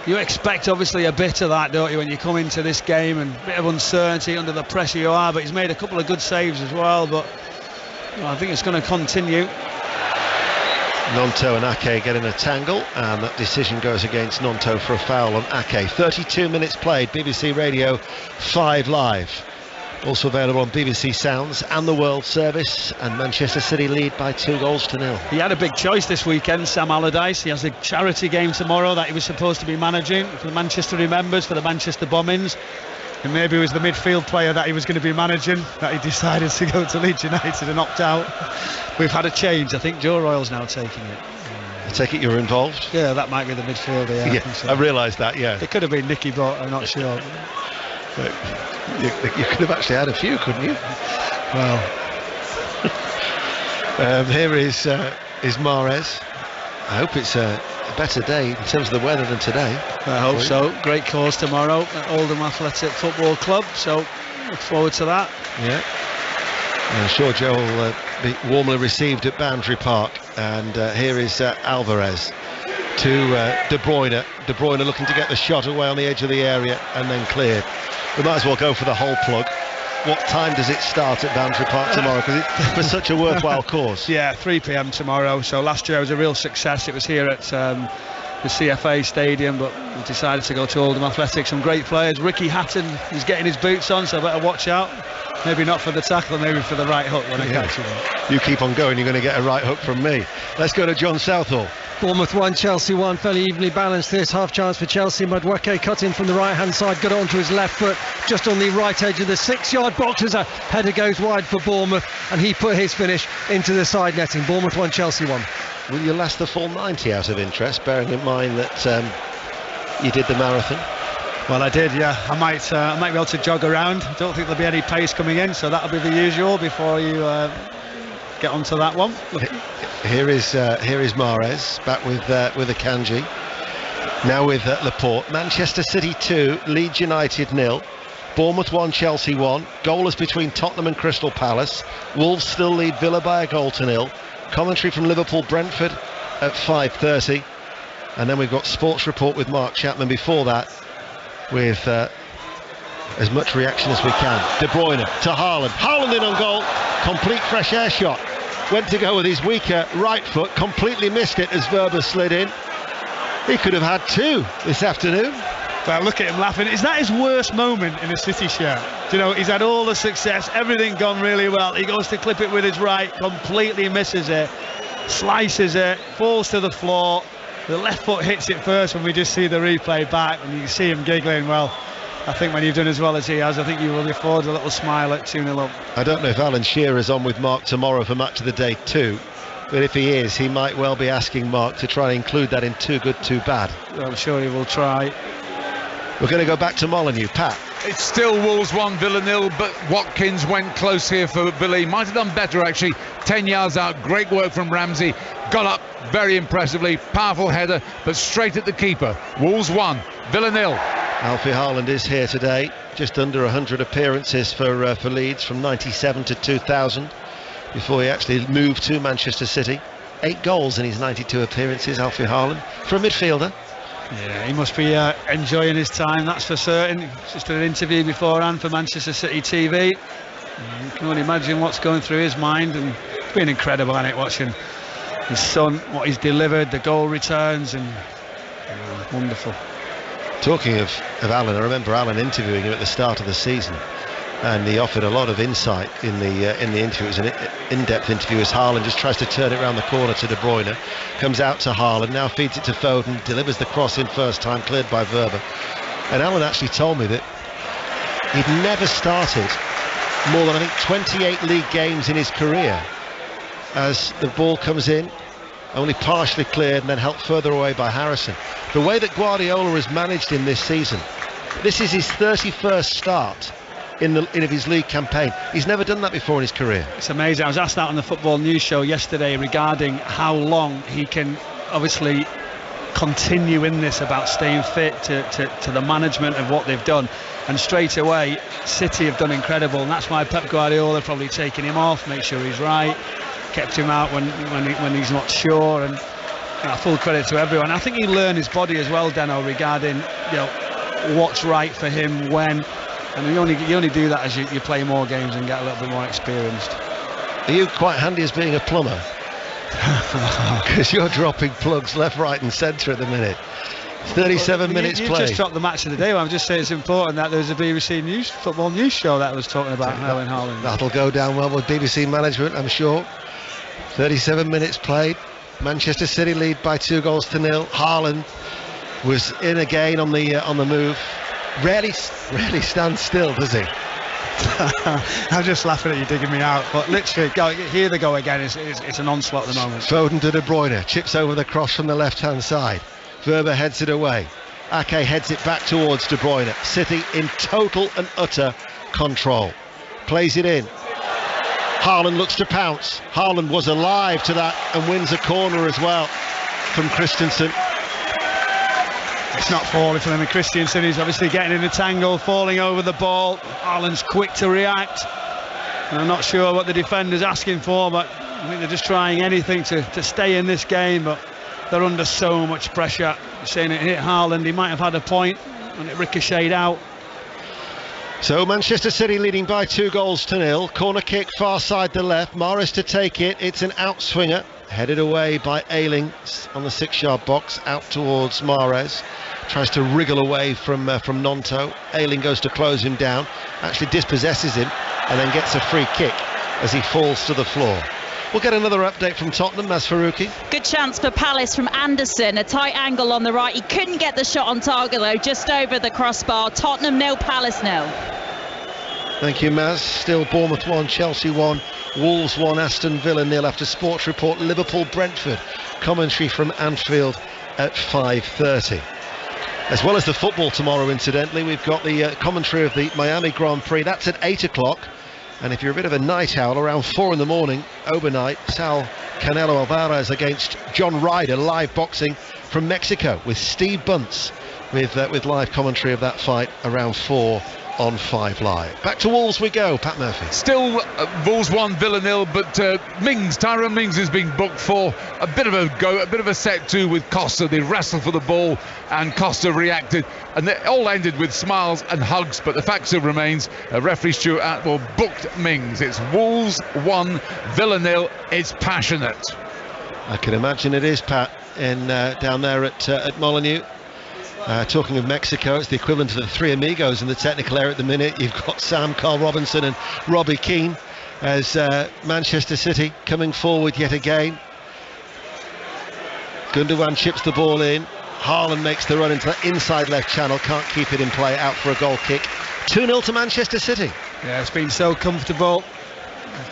you expect obviously a bit of that, don't you, when you come into this game, and a bit of uncertainty under the pressure you are. But he's made a couple of good saves as well, but I think it's going to continue. Nonto and Ake get in a tangle, and that decision goes against Nonto for a foul on Ake. 32 minutes played, BBC Radio 5 Live. Also available on BBC Sounds and the World Service, and Manchester City lead by 2-0. He had a big choice this weekend, Sam Allardyce. He has a charity game tomorrow that he was supposed to be managing for the Manchester Remembers, for the Manchester Bombings, and maybe it was the midfield player that he was going to be managing that he decided to go to Leeds United and opt out. We've had a change. I think Joe Royle's now taking it. I take it you're involved? Yeah, that might be the midfielder. Yeah, I think so. I realised that. Yeah, it could have been Nicky, but I'm not sure. But you could have actually had a few, couldn't you? Well, here is Mahrez. I hope it's a better day in terms of the weather than today. I hope so. Great cause tomorrow at Oldham Athletic Football Club, so look forward to that. Yeah, I'm sure Joe will be warmly received at Boundary Park. And here is Alvarez to De Bruyne. De Bruyne looking to get the shot away on the edge of the area and then cleared. We might as well go for the whole plug. What time does it start at Boundary Park tomorrow? Because it's for such a worthwhile cause. Yeah, 3 p.m. tomorrow. So last year it was a real success. It was here at the CFA Stadium, but we decided to go to Oldham Athletic. Some great players. Ricky Hatton is getting his boots on, so better watch out. Maybe not for the tackle, maybe for the right hook when I catch him. You keep on going, you're going to get a right hook from me. Let's go to John Southall. Bournemouth 1, Chelsea 1, fairly evenly balanced this. Half chance for Chelsea. Madueke cut in from the right hand side, got onto his left foot just on the right edge of the 6-yard box as a header goes wide for Bournemouth, and he put his finish into the side netting. Bournemouth 1, Chelsea 1. Will you last the full 90 out of interest, bearing in mind that you did the marathon? Well, I did, yeah. I might be able to jog around. I don't think there'll be any pace coming in, so that'll be the usual before you get onto that one. Here is Mahrez back with Akanji. Now with Laporte. Manchester City 2, Leeds United 0. Bournemouth 1, Chelsea 1. Goalless between Tottenham and Crystal Palace. Wolves still lead Villa by a 0. Commentary from Liverpool Brentford at 5:30, and then we've got Sports Report with Mark Chapman before that, with as much reaction as we can. De Bruyne to Haaland. Haaland in on goal. Complete fresh air shot. Went to go with his weaker right foot. Completely missed it as Verba slid in. He could have had 2 this afternoon. Well, look at him laughing. Is that his worst moment in a City shirt? Do you know, he's had all the success, everything gone really well. He goes to clip it with his right, completely misses it, slices it, falls to the floor. The left foot hits it first when we just see the replay back, and you can see him giggling. Well, I think when you've done as well as he has, I think you will afford a little smile at 2-0 up. I don't know if Alan Shearer's on with Mark tomorrow for Match of the Day 2, But if he is, he might well be asking Mark to try and include that in Too Good, Too Bad. I'm sure he will try. We're going to go back to Molineux. Pat. It's still Wolves 1, Villa 0, but Watkins went close here for Villa. Might have done better, actually. 10 yards out, great work from Ramsey. Got up very impressively, powerful header, but straight at the keeper. Wolves 1, Villa 0. Alfie Haaland is here today. Just under 100 appearances for Leeds from 97 to 2000 before he actually moved to Manchester City. 8 goals in his 92 appearances, Alfie Haaland, for a midfielder. Yeah, he must be enjoying his time, that's for certain. Just did an interview beforehand for Manchester City TV. You can only imagine what's going through his mind, and it's been incredible, hasn't it, watching his son, what he's delivered, the goal returns, and wonderful. Talking of Alan, I remember Alan interviewing him at the start of the season, and he offered a lot of insight in the interview. It was an in-depth interview as Haaland just tries to turn it around the corner to De Bruyne, comes out to Haaland, now feeds it to Foden, delivers the cross in first time, cleared by Verba. And Alan actually told me that he'd never started more than, I think, 28 league games in his career as the ball comes in, only partially cleared and then helped further away by Harrison. The way that Guardiola has managed him this season, this is his 31st start in his league campaign. He's never done that before in his career. It's amazing. I was asked that on the Football News Show yesterday regarding how long he can obviously continue in this, about staying fit, to the management of what they've done. And straight away, City have done incredible, and that's why Pep Guardiola probably taken him off, make sure he's right, kept him out when he's not sure, and full credit to everyone. I think he learned his body as well, Deno, regarding what's right for him when. And you only do that as you play more games and get a little bit more experienced. Are you quite handy as being a plumber? Because you're dropping plugs left, right and centre at the minute. 37 minutes you played. Just dropped the match of the day. I'm just saying it's important that there's a BBC Football News Show that was talking about Erling Haaland. That'll go down well with BBC management, I'm sure. 37 minutes played. Manchester City lead by 2-0. Haaland was in again on the move. Rarely stands still, does he? I'm just laughing at you digging me out, but literally, here they go again. It's an onslaught at the moment. Foden to De Bruyne, chips over the cross from the left-hand side. Verba heads it away. Ake heads it back towards De Bruyne. City in total and utter control. Plays it in. Haaland looks to pounce. Haaland was alive to that and wins a corner as well from Christensen. It's not falling for them, and Christensen is obviously getting in a tangle, falling over the ball. Haaland's quick to react, and I'm not sure what the defender's asking for, but I think they're just trying anything to stay in this game, but they're under so much pressure. You're saying it hit Haaland, he might have had a point and it ricocheted out. So Manchester City leading by 2-0. Corner kick far side the left, Mahrez to take it. It's an outswinger, headed away by Ayling on the 6-yard box, out towards Mahrez. Tries to wriggle away from Nonto. Ayling goes to close him down, actually dispossesses him, and then gets a free kick as he falls to the floor. We'll get another update from Tottenham, Maz Faruqi. Good chance for Palace from Anderson, a tight angle on the right. He couldn't get the shot on target though, just over the crossbar. Tottenham 0, Palace 0. Thank you, Maz. Still Bournemouth 1, Chelsea 1, Wolves 1, Aston Villa 0 after Sports Report Liverpool-Brentford. Commentary from Anfield at 5:30. As well as the football tomorrow, incidentally, we've got the commentary of the Miami Grand Prix. That's at 8 o'clock. And if you're a bit of a night owl, around 4 in the morning, overnight, Sal Canelo Alvarez against John Ryder, live boxing from Mexico with Steve Bunce with live commentary of that fight around 4 on 5 Live. Back to Wolves we go, Pat Murphy. Still Wolves 1, Villa 0, but Tyrone Mings has been booked for a bit of a go, a bit of a set to with Costa. They wrestled for the ball and Costa reacted, and it all ended with smiles and hugs, but the fact still remains, referee Stuart Atwell booked Mings. It's Wolves 1, Villa 0. It's passionate. I can imagine it is, Pat, in down there at Molineux. Talking of Mexico, it's the equivalent of the Three Amigos in the technical area at the minute. You've got Sam, Carl Robinson and Robbie Keane as Manchester City coming forward yet again. Gundogan chips the ball in. Haaland makes the run into the inside left channel, can't keep it in play, out for a goal kick. 2-0 to Manchester City. Yeah, it's been so comfortable.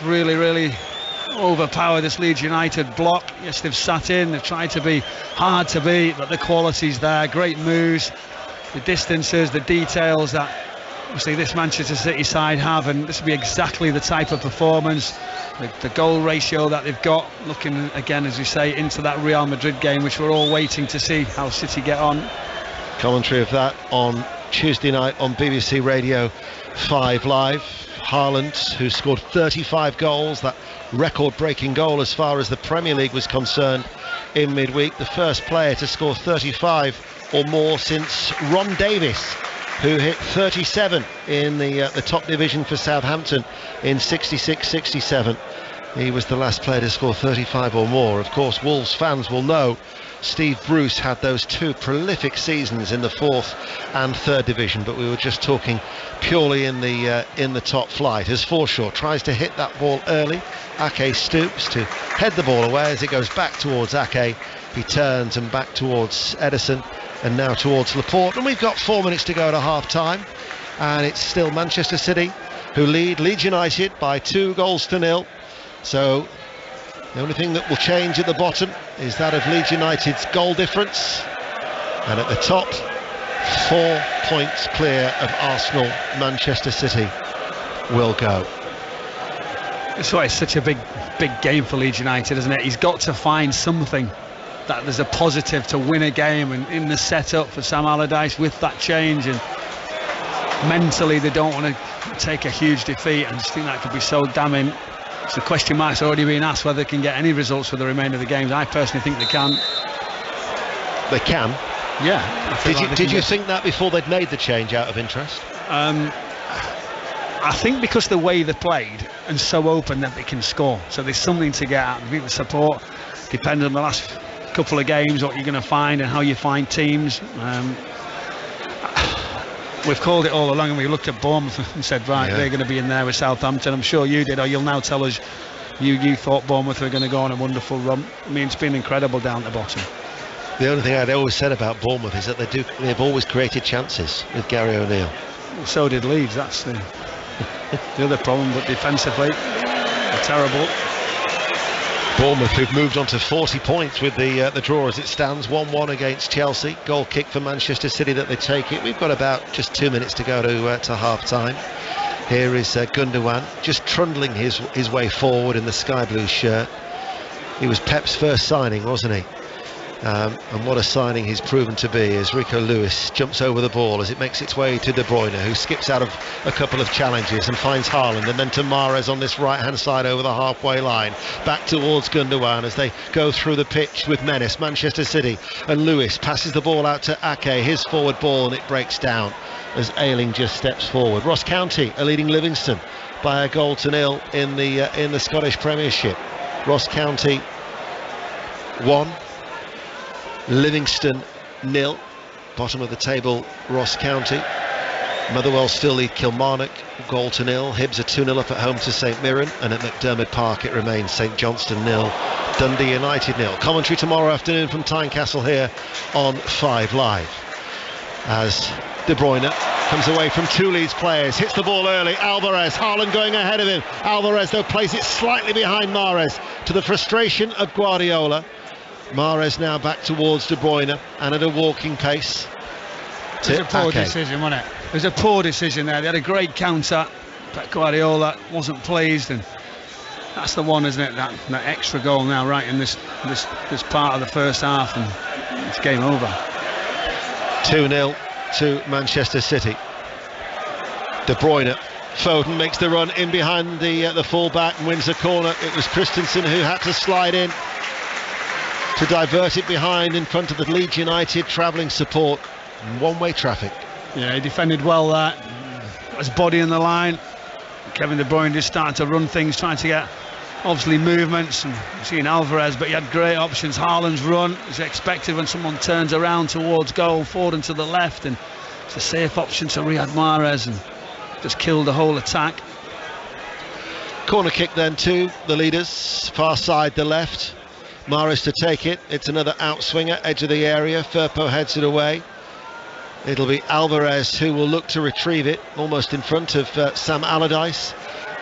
Really overpower this Leeds United block. Yes, they've sat in, they've tried to be hard to beat, but the quality's there. Great moves, the distances, the details that obviously this Manchester City side have, and this will be exactly the type of performance. The goal ratio that they've got, looking again, as you say, into that Real Madrid game, which we're all waiting to see how City get on. Commentary of that on Tuesday night on BBC Radio 5 Live. Haaland, who scored 35 goals, that record-breaking goal as far as the Premier League was concerned in midweek, the first player to score 35 or more since Ron Davis, who hit 37 in the top division for Southampton in 66-67. He was the last player to score 35 or more. Of course, Wolves fans will know Steve Bruce had those two prolific seasons in the 4th and 3rd division, but we were just talking purely in the top flight. As Forshaw tries to hit that ball early, Ake stoops to head the ball away. As it goes back towards Ake, he turns and back towards Ederson, and now towards Laporte. And we've got 4 minutes to go to half time, and it's still Manchester City who lead Leeds United by 2-0. So the only thing that will change at the bottom is that of Leeds United's goal difference, and at the top, 4 points clear of Arsenal. Manchester City will go. That's why it's such a big game for Leeds United, isn't it? He's got to find something that there's a positive to win a game, and in the setup for Sam Allardyce with that change, and mentally they don't want to take a huge defeat. I just think that could be so damning. So the question mark's already been asked whether they can get any results for the remainder of the games. I personally think they can. They can? Yeah. Did you think that before they'd made the change, out of interest? I think because the way they played and so open that they can score. So there's something to get out of the support. Depending on the last couple of games, what you're going to find and how you find teams. We've called it all along, and we looked at Bournemouth and said, right, they're going to be in there with Southampton. I'm sure you did, or you'll now tell us you thought Bournemouth were going to go on a wonderful run. I mean, it's been incredible down the bottom. The only thing I'd always said about Bournemouth is that they've always created chances with Gary O'Neill. Well, so did Leeds, that's the other problem, but defensively, they're terrible. Bournemouth, who've moved on to 40 points with the draw as it stands, 1-1 against Chelsea. Goal kick for Manchester City that they take it. We've got about just 2 minutes to go to half time. Here is Gundogan just trundling his way forward in the sky blue shirt. He was Pep's first signing, wasn't he? And what a signing he's proven to be, as Rico Lewis jumps over the ball as it makes its way to De Bruyne, who skips out of a couple of challenges and finds Haaland, and then to Mahrez on this right hand side over the halfway line, back towards Gundogan as they go through the pitch with menace. Manchester City, and Lewis passes the ball out to Ake, his forward ball, and it breaks down as Ayling just steps forward. Ross County are leading Livingston by 1-0 in the Scottish Premiership. Ross County 1, Livingston 0. Bottom of the table, Ross County. Motherwell still lead Kilmarnock 0-0. Hibs are 2-0 up at home to St Mirren, and at McDermott Park it remains St Johnstone 0, Dundee United 0. Commentary tomorrow afternoon from Tynecastle here on 5 Live. As De Bruyne comes away from 2 Leeds players, hits the ball early. Alvarez, Haaland going ahead of him. Alvarez though plays it slightly behind Mahrez, to the frustration of Guardiola. Mahrez now back towards De Bruyne, and at a walking pace. It was a poor decision, wasn't it? It was a poor decision there. They had a great counter, but Guardiola wasn't pleased, and that's the one, isn't it? That extra goal now, right in this part of the first half, and it's game over. 2-0 to Manchester City. De Bruyne, Foden makes the run in behind the full-back and wins the corner. It was Christensen who had to slide in to divert it behind in front of the Leeds United travelling support. One-way traffic. Yeah, he defended well there. His body in the line. Kevin De Bruyne just started to run things, trying to get obviously movements, and seeing Alvarez, but he had great options. Haaland's run is expected when someone turns around towards goal, forward and to the left, and it's a safe option to Riyad Mahrez, and just killed the whole attack. Corner kick then to the leaders, far side the left. Mahrez to take it. It's another outswinger, edge of the area. Firpo heads it away. It'll be Alvarez who will look to retrieve it, almost in front of Sam Allardyce.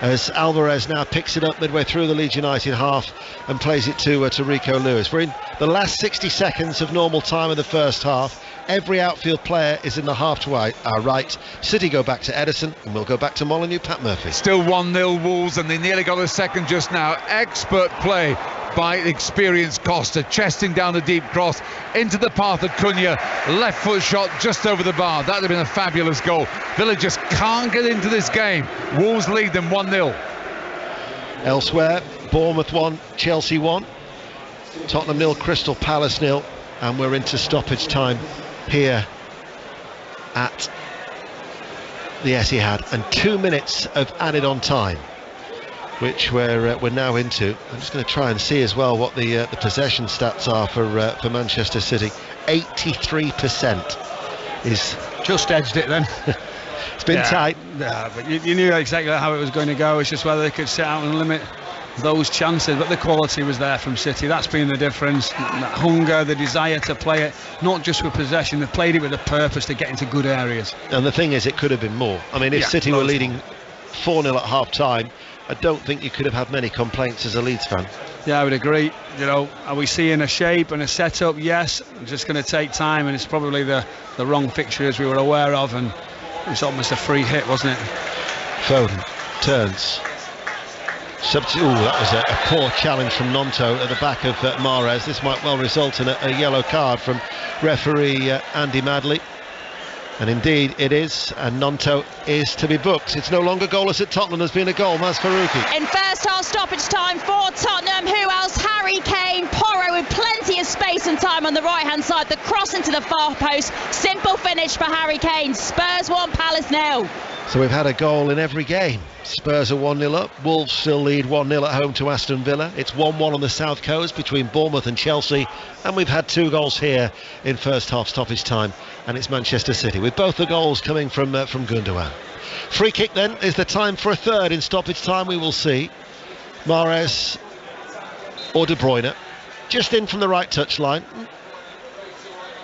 as Alvarez now picks it up midway through the Leeds United half and plays it to Rico Lewis. We're in the last 60 seconds of normal time in the first half. Every outfield player is in the half to our right. City go back to Edison, and we'll go back to Molineux. Pat Murphy. Still 1-0 Wolves, and they nearly got a second just now. Expert play by experienced Costa, chesting down the deep cross into the path of Cunha. Left foot shot just over the bar. That would have been a fabulous goal. Villa just can't get into this game. Wolves lead them 1-0. Elsewhere, Bournemouth 1, Chelsea 1, Tottenham 0, Crystal Palace 0, and we're into stoppage time here at the Etihad, and 2 minutes of added on time, which we're now into. I'm just going to try and see as well what the possession stats are for Manchester City. 83% is just edged it then. It's been tight. Yeah, but you knew exactly how it was going to go. It's just whether they could sit out and limit those chances, but the quality was there from City. That's been the difference. That hunger, the desire to play it, not just with possession, they played it with a purpose to get into good areas. And the thing is, it could have been more. I mean, if City were leading 4-0 at half time, I don't think you could have had many complaints as a Leeds fan. Yeah, I would agree. You know, are we seeing a shape and a setup? Yes. It's just going to take time, and it's probably the wrong fixture as we were aware of, and it's almost a free hit, wasn't it? Foden turns. That was a poor challenge from Nonto at the back of Mahrez. This might well result in a yellow card from referee Andy Madley. And indeed it is, and Nonto is to be booked. It's no longer goalless at Tottenham. There's been a goal. Maz Faruqi. In first half stoppage time for Tottenham, who else? Harry Kane. Porro with plenty of space and time on the right hand side. The cross into the far post. Simple finish for Harry Kane. Spurs 1, Palace 0. So we've had a goal in every game. Spurs are 1-0 up. Wolves still lead 1-0 at home to Aston Villa. It's 1-1 on the south coast between Bournemouth and Chelsea, and we've had 2 goals here in first half stoppage time, and it's Manchester City, with both the goals coming from Gundogan. Free kick then is the time for a third in stoppage time. We will see Mahrez or De Bruyne just in from the right touchline,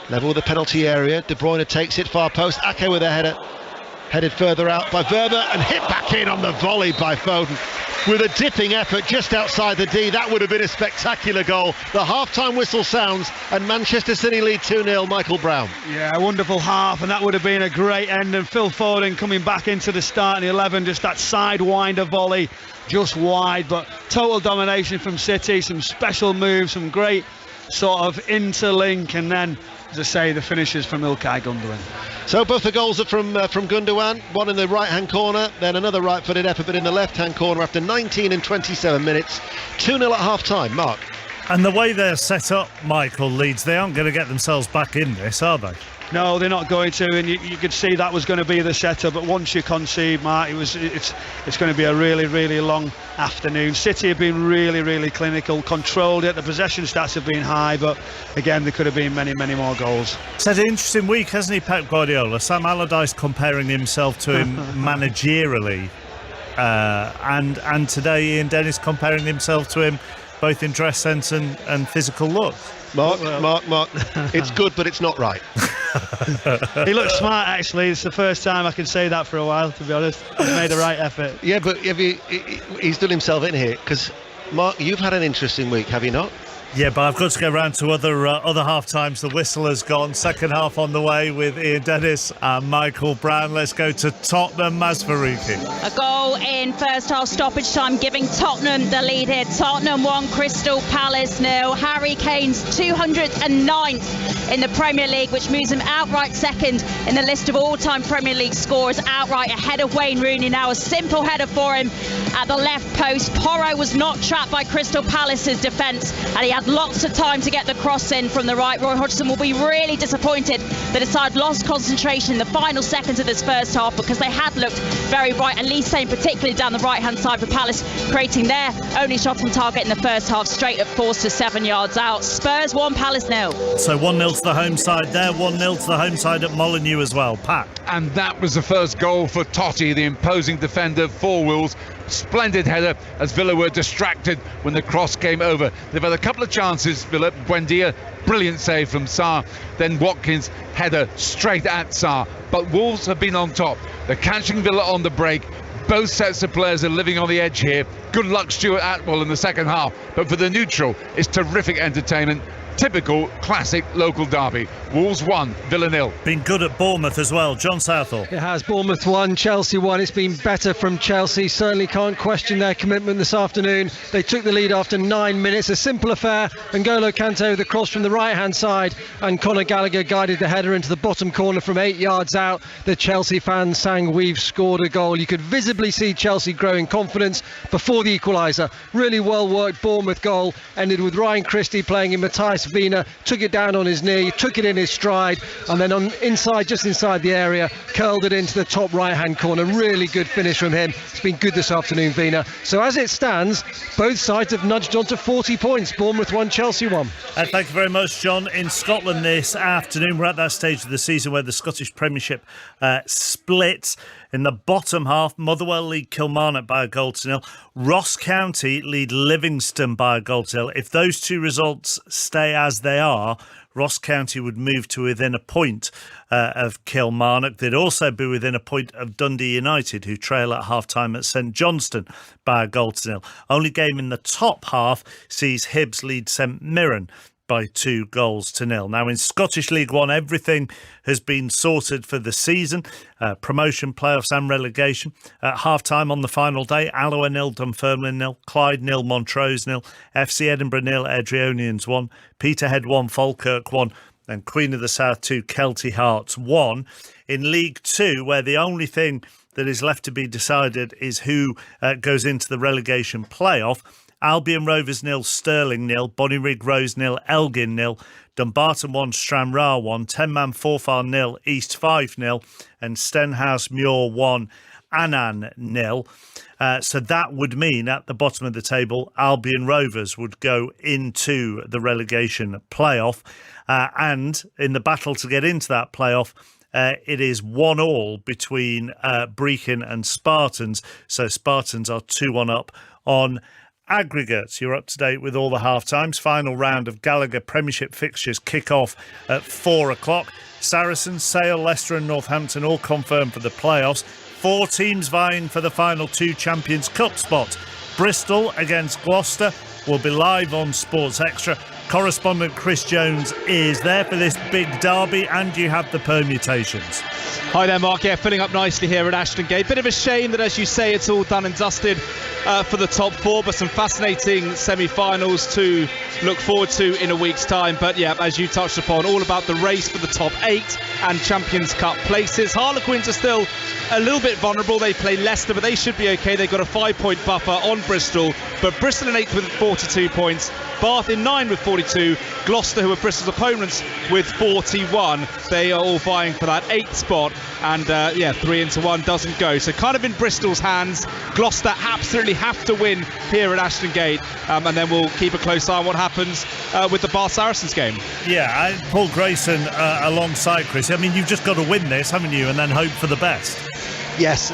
level with the penalty area. De Bruyne takes it far post. Ake with a header. Headed further out by Verba and hit back in on the volley by Foden with a dipping effort just outside the D. That would have been a spectacular goal. The half-time whistle sounds and Manchester City lead 2-0. Michael Brown. Yeah, a wonderful half, and that would have been a great end. And Phil Foden coming back into the starting 11, just that sidewinder volley, just wide, but total domination from City. Some special moves, some great sort of interlink, and then, as I say, the finishes from Ilkay Gundogan. So both the goals are from Gundogan, one in the right-hand corner, then another right-footed effort but in the left-hand corner after 19 and 27 minutes. 2-0 at half-time. Mark. And the way they're set up, Michael, Leeds, they aren't going to get themselves back in this, are they? No, they're not going to, and you could see that was going to be the setup, but once you concede, Mark, it's going to be a really, really long afternoon. City have been really, really clinical, controlled it, the possession stats have been high, but again, there could have been many, many more goals. It's had an interesting week, hasn't he, Pep Guardiola? Sam Allardyce comparing himself to him managerially, and today Ian Dennis comparing himself to him both in dress sense and physical look. Mark, it's good, but it's not right. He looks smart, actually. It's the first time I can say that for a while, to be honest. He's made the right effort. Yeah, but he's done himself in here, because, Mark, you've had an interesting week, have you not? Yeah, but I've got to go round to other half times. The whistle has gone. Second half on the way with Ian Dennis and Michael Brown. Let's go to Tottenham. Maz Faruqi. A goal in first half stoppage time, giving Tottenham the lead here. Tottenham 1, Crystal Palace 0. Harry Kane's 209th in the Premier League, which moves him outright second in the list of all-time Premier League scorers, outright ahead of Wayne Rooney. Now a simple header for him at the left post. Porro was not trapped by Crystal Palace's defence, and he had lots of time to get the cross in from the right. Roy Hodgson will be really disappointed that his side lost concentration in the final seconds of this first half, because they had looked very bright, and Lee Sane particularly down the right hand side for Palace, creating their only shot on target in the first half, straight at Forster 7 yards out. Spurs 1, Palace 0. So 1-0 to the home side there, 1-0 to the home side at Molineux as well. Pat. And that was the first goal for Totti, the imposing defender for Wolves. Splendid header as Villa were distracted when the cross came over. They've had a couple of chances, Villa. Buendia, brilliant save from Sarr. Then Watkins, header straight at Sarr. But Wolves have been on top. They're catching Villa on the break. Both sets of players are living on the edge here. Good luck, Stuart Atwell, in the second half. But for the neutral, it's terrific entertainment. Typical classic local derby. Wolves 1, Villa 0. Been good at Bournemouth as well. John Southall. It has. Bournemouth 1, Chelsea 1. It's been better from Chelsea. Certainly can't question their commitment this afternoon. They took the lead after 9 minutes. A simple affair. N'Golo Kante with a cross from the right-hand side, and Conor Gallagher guided the header into the bottom corner from 8 yards out. The Chelsea fans sang, "We've scored a goal." You could visibly see Chelsea growing confidence before the equaliser. Really well-worked Bournemouth goal. Ended with Ryan Christie playing in Matthias Wiener, took it down on his knee, took it in his stride, and then just inside the area, curled it into the top right-hand corner. Really good finish from him. It's been good this afternoon, Wiener. So as it stands, both sides have nudged on to 40 points. Bournemouth 1, Chelsea 1. Thank you very much, John. In Scotland this afternoon, we're at that stage of the season where the Scottish Premiership splits. In the bottom half, Motherwell lead Kilmarnock by a goal to 0. Ross County lead Livingston by a goal to 0. If those two results stay as they are, Ross County would move to within a point of Kilmarnock. They'd also be within a point of Dundee United, who trail at half-time at St Johnstone by a goal to 0. Only game in the top half sees Hibs lead St Mirren by 2 goals to 0. Now in Scottish League One, everything has been sorted for the season. Promotion, playoffs and relegation. At half-time on the final day, Alloa 0, Dunfermline 0, Clyde 0, Montrose 0, FC Edinburgh 0, Airdrieonians 1, Peterhead 1, Falkirk 1, and Queen of the South 2, Kelty Hearts 1. In League 2, where the only thing that is left to be decided is who goes into the relegation playoff, Albion Rovers 0, Stirling 0, Bonnyrigg Rose 0, Elgin 0, Dumbarton 1, Stranraer 1, 10-man Forfar 0, East 5 0, and Stenhouse Muir 1, Annan 0. So that would mean at the bottom of the table, Albion Rovers would go into the relegation playoff. And in the battle to get into that playoff, it is 1-1 between Brechin and Spartans. So Spartans are 2-1 up on aggregates. You're up to date with all the half-times. Final round of Gallagher Premiership fixtures kick off at 4 o'clock. Saracens, Sale, Leicester and Northampton all confirmed for the playoffs. 4 teams vying for the final 2 Champions Cup spots. Bristol against Gloucester will be live on Sports Extra. Correspondent Chris Jones is there for this big derby, and you have the permutations. Hi there, Mark. Yeah, filling up nicely here at Ashton Gate. Bit of a shame that, as you say, it's all done and dusted for the top 4, but some fascinating semi-finals to look forward to in a week's time. But yeah, as you touched upon, all about the race for the top 8 and Champions Cup places. Harlequins are still a little bit vulnerable. They play Leicester, but they should be okay. They've got a 5-point buffer on Bristol, but Bristol in 8th with 42 points. Bath in 9 with 42. Gloucester, who are Bristol's opponents, with 41. They are all vying for that 8th spot, and 3-1 doesn't go. So kind of in Bristol's hands. Gloucester absolutely have to win here at Ashton Gate, and then we'll keep a close eye on what happens with the Bath Saracens game. Yeah, Paul Grayson alongside Chris. I mean, you've just got to win this, haven't you, and then hope for the best. Yes,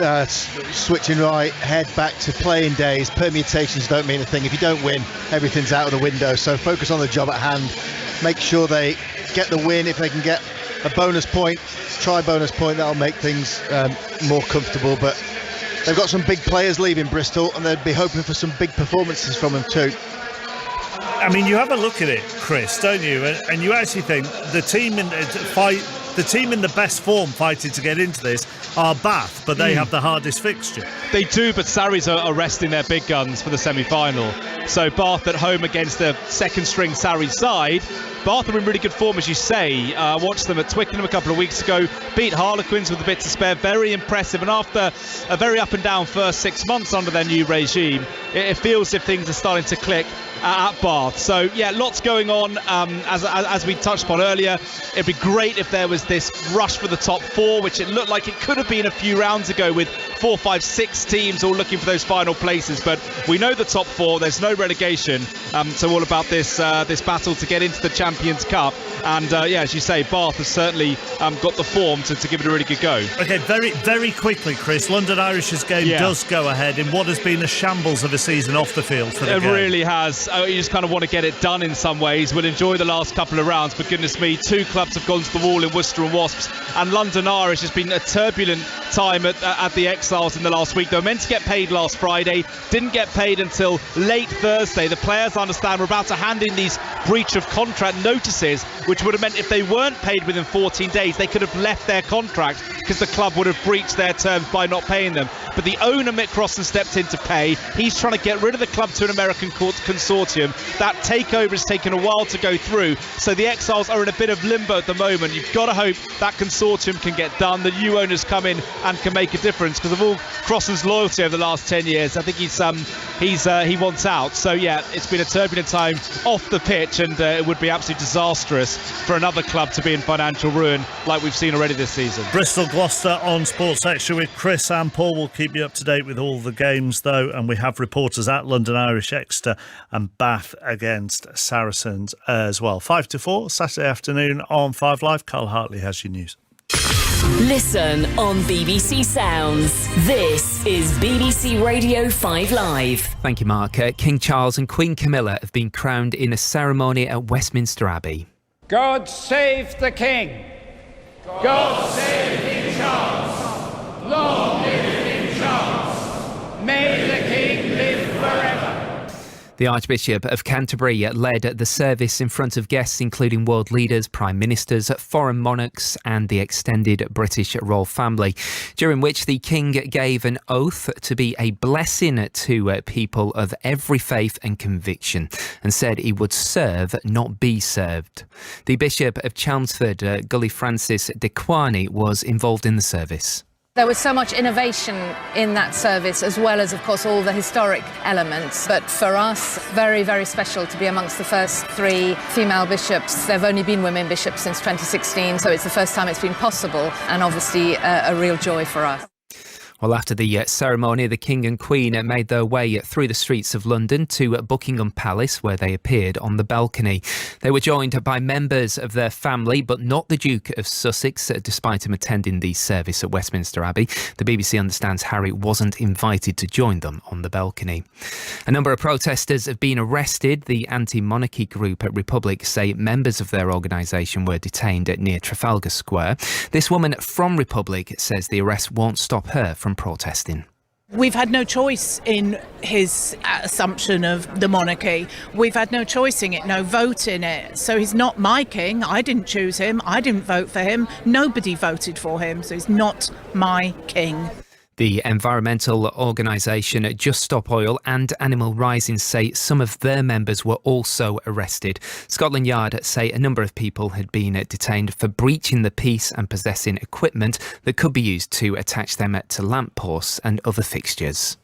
switching right, head back to playing days. Permutations don't mean a thing. If you don't win, everything's out of the window. So focus on the job at hand. Make sure they get the win. If they can get a bonus point, try bonus point. That'll make things more comfortable. But they've got some big players leaving Bristol, and they'd be hoping for some big performances from them too. I mean, you have a look at it, Chris, don't you? And you actually think the team in the best form fighting to get into this are Bath, but they have the hardest fixture. They do, but Sarries are resting their big guns for the semi-final. So Bath at home against the second-string Sarries side. Bath are in really good form, as you say. Watched them at Twickenham a couple of weeks ago. Beat Harlequins with a bit to spare. Very impressive. And after a very up-and-down first 6 months under their new regime, it feels as if things are starting to click at Bath. So yeah, lots going on. As we touched upon earlier, it'd be great if there was this rush for the top 4, which it looked like it could have been a few rounds ago, with 4, 5, 6 teams all looking for those final places. But we know the top 4, there's no relegation, so all about this battle to get into the Champions Cup. And as you say, Bath has certainly got the form to give it a really good go. Okay, very, very quickly, Chris, London Irish's game does go ahead in what has been a shambles of a season off the field for the game. It really has. You just kind of want to get it done in some ways. We'll enjoy the last couple of rounds, but goodness me, 2 clubs have gone to the wall in Worcester and Wasps, and London Irish has been a turbulent time at the Exiles in the last week. They were meant to get paid last Friday, didn't get paid until late Thursday. The players, I understand, were about to hand in these breach of contract notices, which would have meant if they weren't paid within 14 days, they could have left their contract because the club would have breached their terms by not paying them. But the owner, Mick Crossan, stepped in to pay. He's trying to get rid of the club to an American consortium. That takeover has taken a while to go through, so the Exiles are in a bit of limbo at the moment. You've got to hope that consortium can get done, the new owners come in and can make a difference, because of all Crossan's loyalty over the last 10 years, I think he wants out. So yeah, it's been a turbulent time off the pitch, and it would be absolutely disastrous for another club to be in financial ruin like we've seen already this season. Bristol Gloucester on Sports Extra with Chris and Paul. We'll keep you up to date with all the games though, and we have reporters at London Irish, Exeter and Bath against Saracens as well. 5 to 4 Saturday afternoon on 5 Live. Carl Hartley has your news. Listen on BBC Sounds. This is BBC Radio 5 Live. Thank you, Mark. King Charles and Queen Camilla have been crowned in a ceremony at Westminster Abbey. God save the King. God save King Charles. Long live King Charles. May the King live forever. The Archbishop of Canterbury led the service in front of guests including world leaders, prime ministers, foreign monarchs and the extended British royal family, during which the King gave an oath to be a blessing to people of every faith and conviction, and said he would serve, not be served. The Bishop of Chelmsford, Gully Francis de Quani, was involved in the service. There was so much innovation in that service, as well as, of course, all the historic elements. But for us, very, very special to be amongst the first 3 female bishops. There have only been women bishops since 2016, so it's the first time it's been possible, and obviously a real joy for us. Well, after the ceremony, the King and Queen made their way through the streets of London to Buckingham Palace, where they appeared on the balcony. They were joined by members of their family, but not the Duke of Sussex, despite him attending the service at Westminster Abbey. The BBC understands Harry wasn't invited to join them on the balcony. A number of protesters have been arrested. The anti-monarchy group at Republic say members of their organisation were detained near Trafalgar Square. This woman from Republic says the arrest won't stop her from protesting. We've had no choice in his assumption of the monarchy. We've had no choice in it, no vote in it. So he's not my king. I didn't choose him. I didn't vote for him. Nobody voted for him. So he's not my king. The environmental organisation Just Stop Oil and Animal Rising say some of their members were also arrested. Scotland Yard say a number of people had been detained for breaching the peace and possessing equipment that could be used to attach them to lampposts and other fixtures.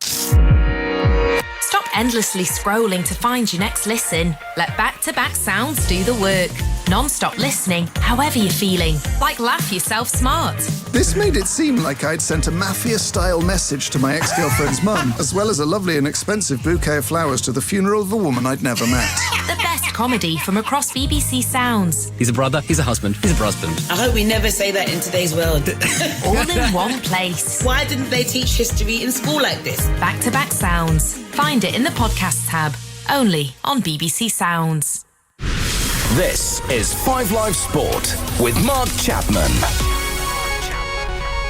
Stop endlessly scrolling to find your next listen. Let back-to-back sounds do the work. Non-stop listening, however you're feeling. Like Laugh Yourself Smart. This made it seem like I'd sent a mafia-style message to my ex-girlfriend's mum, as well as a lovely and expensive bouquet of flowers to the funeral of a woman I'd never met. The best comedy from across BBC Sounds. He's a brother, he's a husband, he's a husband. I hope we never say that in today's world. All in one place. Why didn't they teach history in school like this? Back-to-back sounds. Find it in the podcast tab. Only on BBC Sounds. This is 5 Live Sport with Mark Chapman.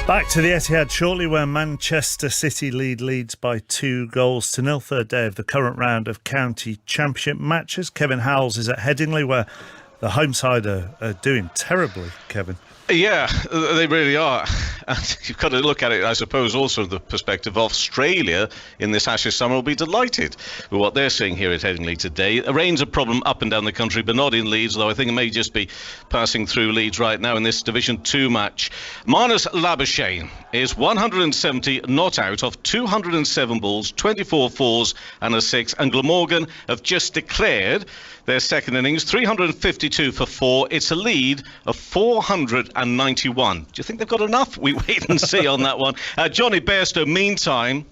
Back to the Etihad shortly, where Manchester City lead Leeds by 2-0. Third day of the current round of county championship matches. Kevin Howells is at Headingley, where the home side are doing terribly, Kevin. Yeah, they really are. And you've got to look at it, I suppose, also the perspective of Australia in this Ashes summer will be delighted with what they're seeing here at Headingley today. The rain's a problem up and down the country, but not in Leeds, though I think it may just be passing through Leeds right now in this Division 2 match. Marnus Labuschagne is 170 not out of 207 balls, 24 fours and a 6. And Glamorgan have just declared their second innings, 352 for 4. It's a lead of 491. Do you think they've got enough? We wait and see on that one. Johnny Bairstow, meantime,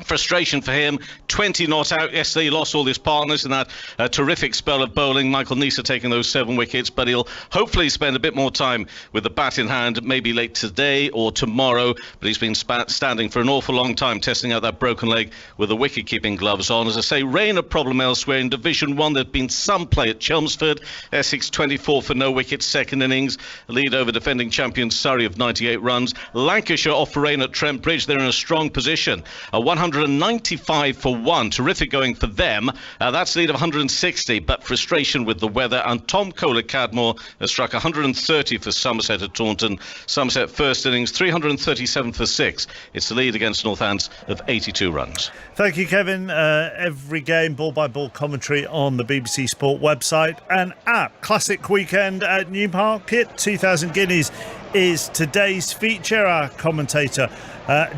Frustration for him, 20 not out. Yesterday he lost all his partners in that terrific spell of bowling. Michael Neser taking those 7 wickets, but he'll hopefully spend a bit more time with the bat in hand, maybe late today or tomorrow. But he's been standing for an awful long time, testing out that broken leg with the wicket-keeping gloves on. As I say, rain a problem elsewhere. In Division 1, there's been some play at Chelmsford. Essex 24 for no wickets, second innings. Lead over defending champion Surrey of 98 runs. Lancashire off for rain at Trent Bridge. They're in a strong position. 195 for 1. Terrific going for them. That's a lead of 160, but frustration with the weather. And Tom Cole at Cadmore has struck 130 for Somerset at Taunton. Somerset first innings, 337 for 6. It's the lead against Northants of 82 runs. Thank you, Kevin. Every game, ball-by-ball commentary on the BBC Sport website and app. Classic weekend at Newmarket. 2,000 guineas is today's feature. Our commentator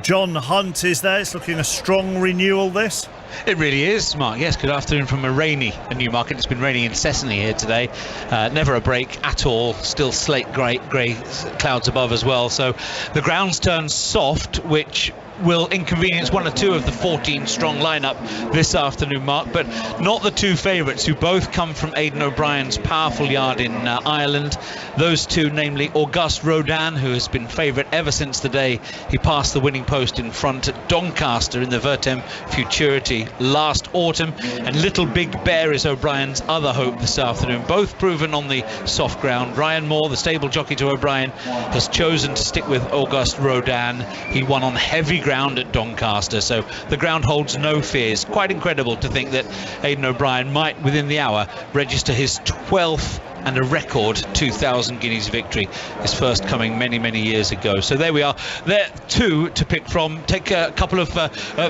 John Hunt is there. It's looking a strong renewal, this. It really is, Mark. Yes, good afternoon from a rainy Newmarket. It's been raining incessantly here today. Never a break at all. Still slate grey clouds above as well. So the ground's turned soft, which will inconvenience one or two of the 14-strong lineup this afternoon, Mark, but not the two favourites, who both come from Aidan O'Brien's powerful yard in Ireland. Those two, namely Auguste Rodin, who has been favourite ever since the day he passed the winning post in front at Doncaster in the Vertem Futurity last autumn, and Little Big Bear is O'Brien's other hope this afternoon, both proven on the soft ground. Ryan Moore, the stable jockey to O'Brien, has chosen to stick with Auguste Rodin. He won on heavy ground at Doncaster, so the ground holds no fears. Quite incredible to think that Aidan O'Brien might within the hour register his 12th and a record 2,000 guineas victory, his first coming many years ago. So there we are. There are two to pick from. Take a couple of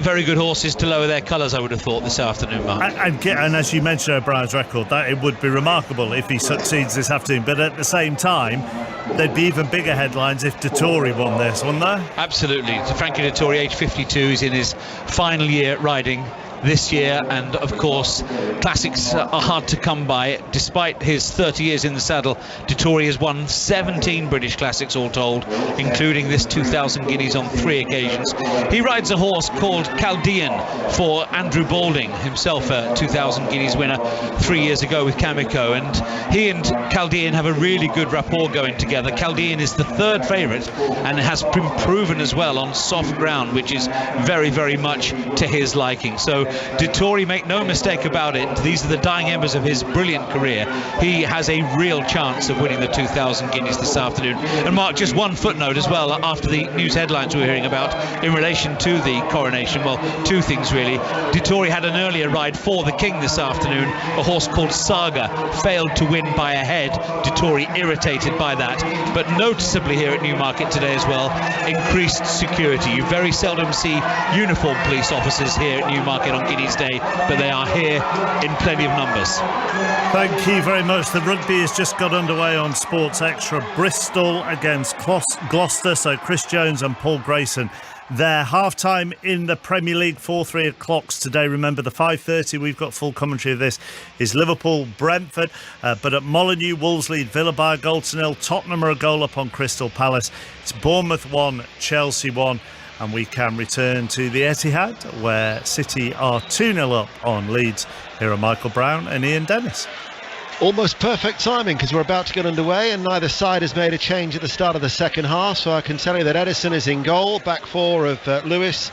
very good horses to lower their colours, I would have thought, this afternoon, Mark. And as you mentioned, O'Brien's record, that it would be remarkable if he succeeds this afternoon, but at the same time there'd be even bigger headlines if Dettori won this, wouldn't there? Absolutely. Frankie Dettori, age 52, is in his final year riding this year, and of course classics are hard to come by. Despite his 30 years in the saddle, Dettori has won 17 British classics all told, including this 2,000 guineas on 3 occasions. He rides a horse called Chaldean for Andrew Balding, himself a 2,000 guineas winner 3 years ago with Kamiko, and he and Chaldean have a really good rapport going together. Chaldean is the third favourite and has been proven as well on soft ground, which is very much to his liking. So Dettori, make no mistake about it, these are the dying embers of his brilliant career. He has a real chance of winning the 2,000 guineas this afternoon. And Mark, just one footnote as well, after the news headlines we were hearing about in relation to the coronation. Well, two things really. Dettori had an earlier ride for the King this afternoon. A horse called Saga failed to win by a head. Dettori irritated by that. But noticeably here at Newmarket today as well, increased security. You very seldom see uniformed police officers here at Newmarket on Guineas Day, but they are here in plenty of numbers. Thank you very much. The rugby has just got underway on Sports Extra. Bristol against Gloucester, so Chris Jones and Paul Grayson. Their half-time in the Premier League, 4-3 o'clocks today. Remember, the 5:30, we've got full commentary of this, is Liverpool-Brentford. But at Molineux, Wolves lead Villa by a goal to nil. Tottenham are a goal up on Crystal Palace. It's Bournemouth 1, Chelsea 1. And we can return to the Etihad, where City are 2-0 up on Leeds. Here are Michael Brown and Ian Dennis. Almost perfect timing, because we're about to get underway and neither side has made a change at the start of the second half, so I can tell you that Edison is in goal, back four of Lewis,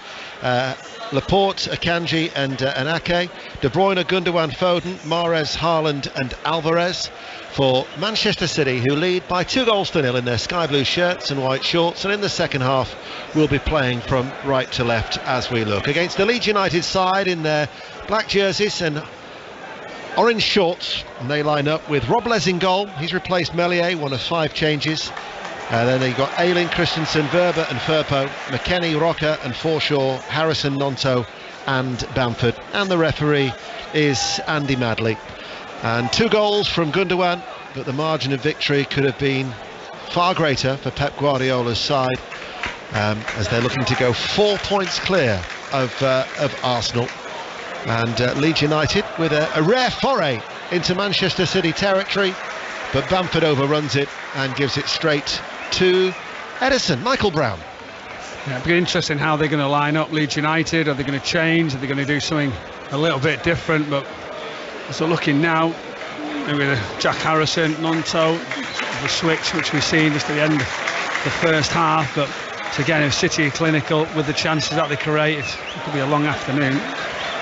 Laporte, Akanji and Ake, De Bruyne, Gundogan, Foden, Mahrez, Haaland and Alvarez. For Manchester City, who lead by 2-0 in their sky blue shirts and white shorts, and in the second half will be playing from right to left as we look against the Leeds United side in their black jerseys and orange shorts, and they line up with Robles in goal. He's replaced Meslier, one of 5 changes. Then they've got Ayling, Christensen, Verba and Firpo, McKennie, Rocker and Forshaw, Harrison, Nonto and Bamford, and the referee is Andy Madley. And 2 goals from Gundogan, but the margin of victory could have been far greater for Pep Guardiola's side, as they're looking to go 4 points clear of Arsenal. And Leeds United with a rare foray into Manchester City territory, but Bamford overruns it and gives it straight to Edison. Michael Brown. Yeah, it'll be interesting how they're going to line up Leeds United. Are they going to change? Are they going to do something a little bit different? But as we're looking now, maybe the Jack Harrison, Nonto, the switch which we've seen just at the end of the first half. But again, if City are clinical with the chances that they create, it could be a long afternoon.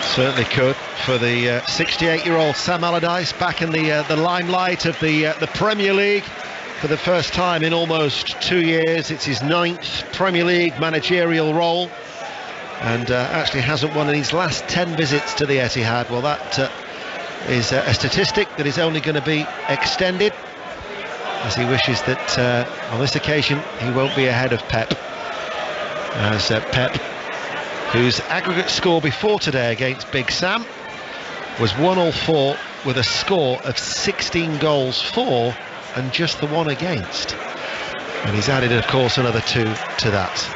Certainly could for the 68-year-old Sam Allardyce, back in the limelight of the Premier League for the first time in almost 2 years. It's his 9th Premier League managerial role, and actually hasn't won in his last 10 visits to the Etihad. Well, that is a statistic that is only going to be extended, as he wishes that on this occasion he won't be ahead of Pep, as Pep, whose aggregate score before today against Big Sam was 1-4 with a score of 16 goals for and just the one against, and he's added of course another 2 to that.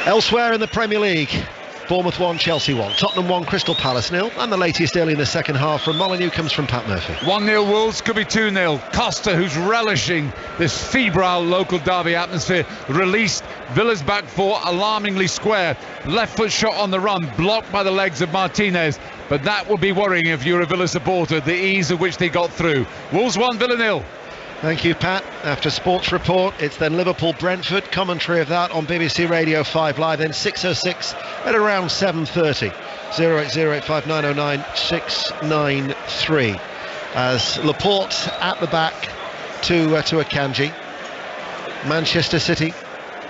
Elsewhere in the Premier League, Bournemouth 1, Chelsea 1, Tottenham 1, Crystal Palace 0, and the latest early in the second half from Molineux comes from Pat Murphy. 1-0 Wolves, could be 2-0. Costa, who's relishing this febrile local derby atmosphere, released. Villa's back four alarmingly square. Left foot shot on the run, blocked by the legs of Martinez, but that would be worrying if you're a Villa supporter, the ease of which they got through. Wolves 1, Villa 0. Thank you, Pat. After Sports Report, it's then Liverpool-Brentford, commentary of that on BBC Radio 5 Live, then 6:06 at around 7:30. 08085909693. As Laporte at the back to Akanji. Manchester City,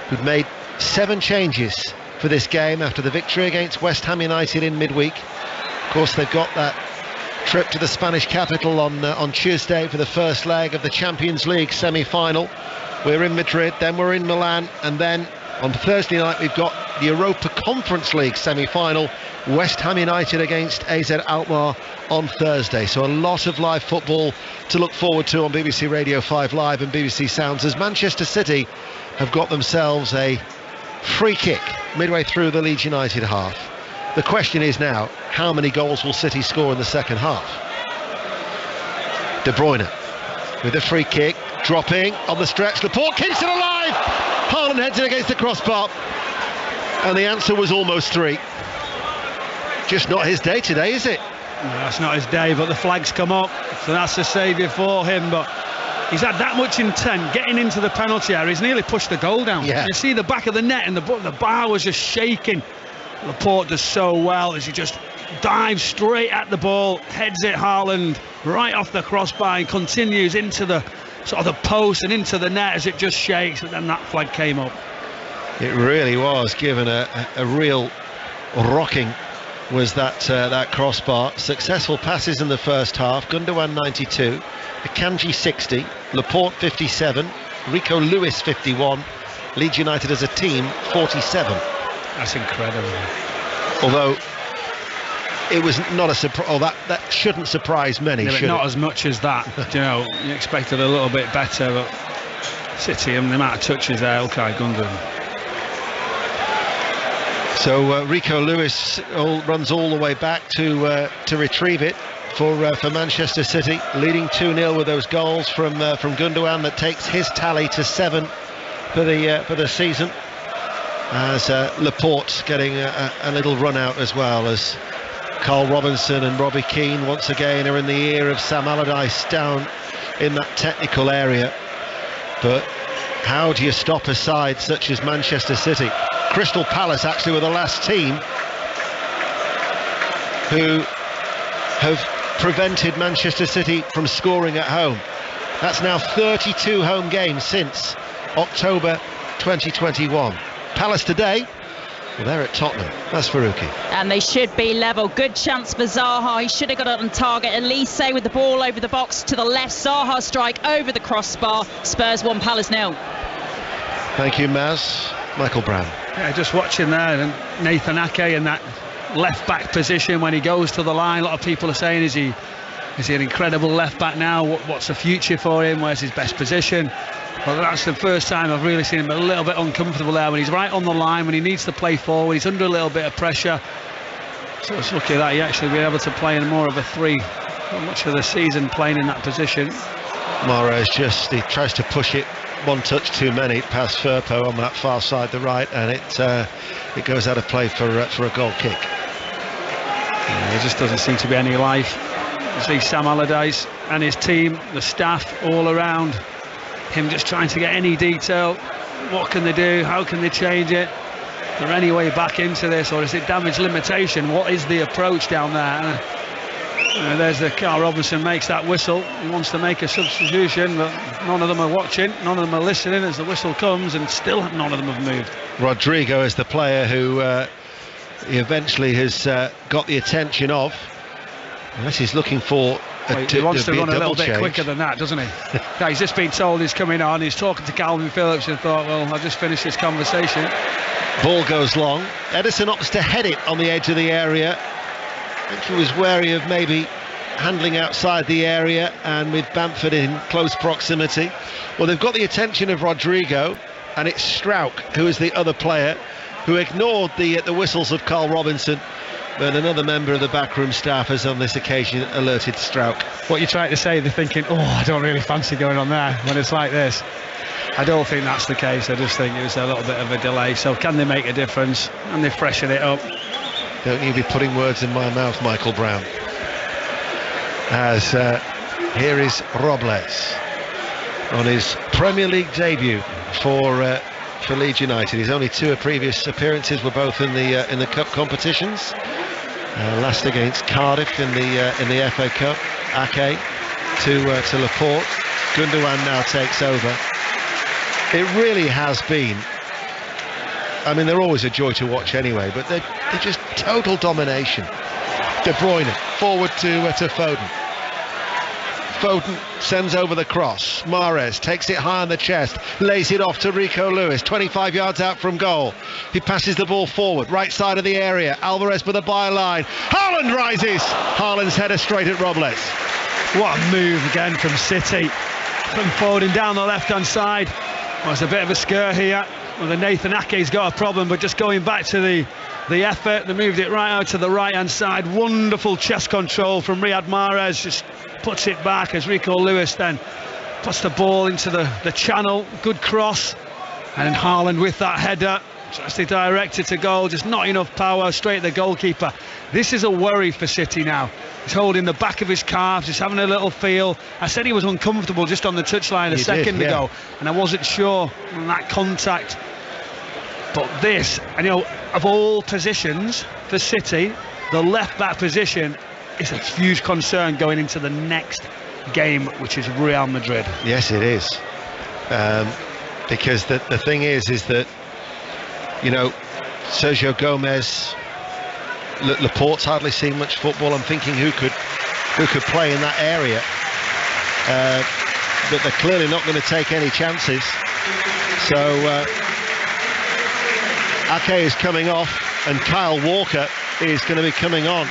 who'd made 7 changes for this game after the victory against West Ham United in midweek. Of course, they've got that trip to the Spanish capital on Tuesday for the first leg of the Champions League semi-final. We're in Madrid, then we're in Milan, and then on Thursday night we've got the Europa Conference League semi-final, West Ham United against AZ Alkmaar on Thursday. So a lot of live football to look forward to on BBC Radio 5 Live and BBC Sounds, as Manchester City have got themselves a free kick midway through the Leeds United half. The question is now, how many goals will City score in the second half? De Bruyne with a free kick, dropping on the stretch. Laporte keeps it alive. Haaland heads it against the crossbar, and the answer was almost 3. Just not his day today, is it? No, that's not his day, but the flag's come up, so that's a saviour for him. But he's had that much intent getting into the penalty area. He's nearly pushed the goal down. Yeah. You see the back of the net, and the bar was just shaking. Laporte does so well as he just dives straight at the ball, heads it Haaland right off the crossbar, and continues into the sort of the post and into the net as it just shakes. But then that flag came up. It really was given a real rocking, was that crossbar. Successful passes in the first half. Gundogan 92, Akanji 60, Laporte 57, Rico Lewis 51, Leeds United as a team 47. That's incredible. Although it was not a surprise, that shouldn't surprise many. Yeah, but not as much as that. You expected a little bit better, but City and the amount of touches there, Ilkay Gundogan. So Rico Lewis runs all the way back to retrieve it for Manchester City, leading 2-0 with those goals from Gundogan. That takes his tally to 7 for the season. As Laporte getting a little run out as well, as Carl Robinson and Robbie Keane once again are in the ear of Sam Allardyce down in that technical area. But how do you stop a side such as Manchester City? Crystal Palace actually were the last team who have prevented Manchester City from scoring at home. That's now 32 home games since October 2021. Palace today, well, they're at Tottenham. That's Faruqi. And they should be level. Good chance for Zaha. He should have got it on target. Elise with the ball over the box to the left. Zaha strike over the crossbar. Spurs 1, Palace 0. Thank you, Maz. Michael Brown. Yeah, just watching there, and Nathan Ake in that left back position when he goes to the line. A lot of people are saying, is he an incredible left back now? What's the future for him? Where's his best position? Well, that's the first time I've really seen him a little bit uncomfortable there when he's right on the line, when he needs to play forward. He's under a little bit of pressure. So it's lucky that he actually be able to play in more of a 3. Not much of the season playing in that position. Mahrez he tries to push it one touch too many past Firpo on that far side, the right, and it goes out of play for a goal kick. There just doesn't seem to be any life. You see Sam Allardyce and his team, the staff all around him, just trying to get any detail. What can they do? How can they change it? Is there any way back into this, or is it damage limitation? What is the approach down there? There's Carl Robinson makes that whistle. He wants to make a substitution, but none of them are watching, none of them are listening as the whistle comes, and still none of them have moved. Rodrigo is the player who he eventually has got the attention of, unless he's looking for he wants to run a little bit change. quicker than that, doesn't he? Yeah, he's just been told he's coming on. He's talking to Calvin Phillips and thought, well, I'll just finish this conversation. Ball goes long. Edison opts to head it on the edge of the area. I think he was wary of maybe handling outside the area, and with Bamford in close proximity. Well, they've got the attention of Rodrigo, and it's Strauch who is the other player who ignored the whistles of Carl Robinson. But another member of the backroom staff has on this occasion alerted Strauch. What you're trying to say, they're thinking, oh, I don't really fancy going on there when it's like this. I don't think that's the case. I just think it was a little bit of a delay. So can they make a difference? And they freshen it up. Don't you be putting words in my mouth, Michael Brown. As here is Robles on his Premier League debut for Leeds United. His only two previous appearances were both in the cup competitions. Last against Cardiff in the FA Cup. Ake to Laporte. Gundogan now takes over. It really has been. I mean, they're always a joy to watch anyway, but they're just total domination. De Bruyne forward to Foden. Foden sends over the cross. Mahrez takes it high on the chest, lays it off to Rico Lewis, 25 yards out from goal. He passes the ball forward, right side of the area. Alvarez with a byline. Haaland rises. Haaland's header straight at Robles. What a move again from City. From Foden down the left-hand side. Well, it's a bit of a scare here. Well, the Nathan Ake's got a problem, but just going back to the effort, they moved it right out to the right-hand side. Wonderful chest control from Riyad Mahrez, just puts it back as Rico Lewis then puts the ball into the channel. Good cross, and then Haaland with that header tries to direct it to goal, just not enough power, straight at the goalkeeper. This is a worry for City now. He's holding the back of his calves, he's having a little feel. I said he was uncomfortable just on the touchline a second ago, and I wasn't sure on that contact. But this, and you know, of all positions for City, the left back position is a huge concern going into the next game, which is Real Madrid. Yes, it is. Because the thing is that, you know, Sergio Gomez, Laporte's hardly seen much football. I'm thinking who could play in that area. But they're clearly not going to take any chances. So Ake is coming off, and Kyle Walker is going to be coming on.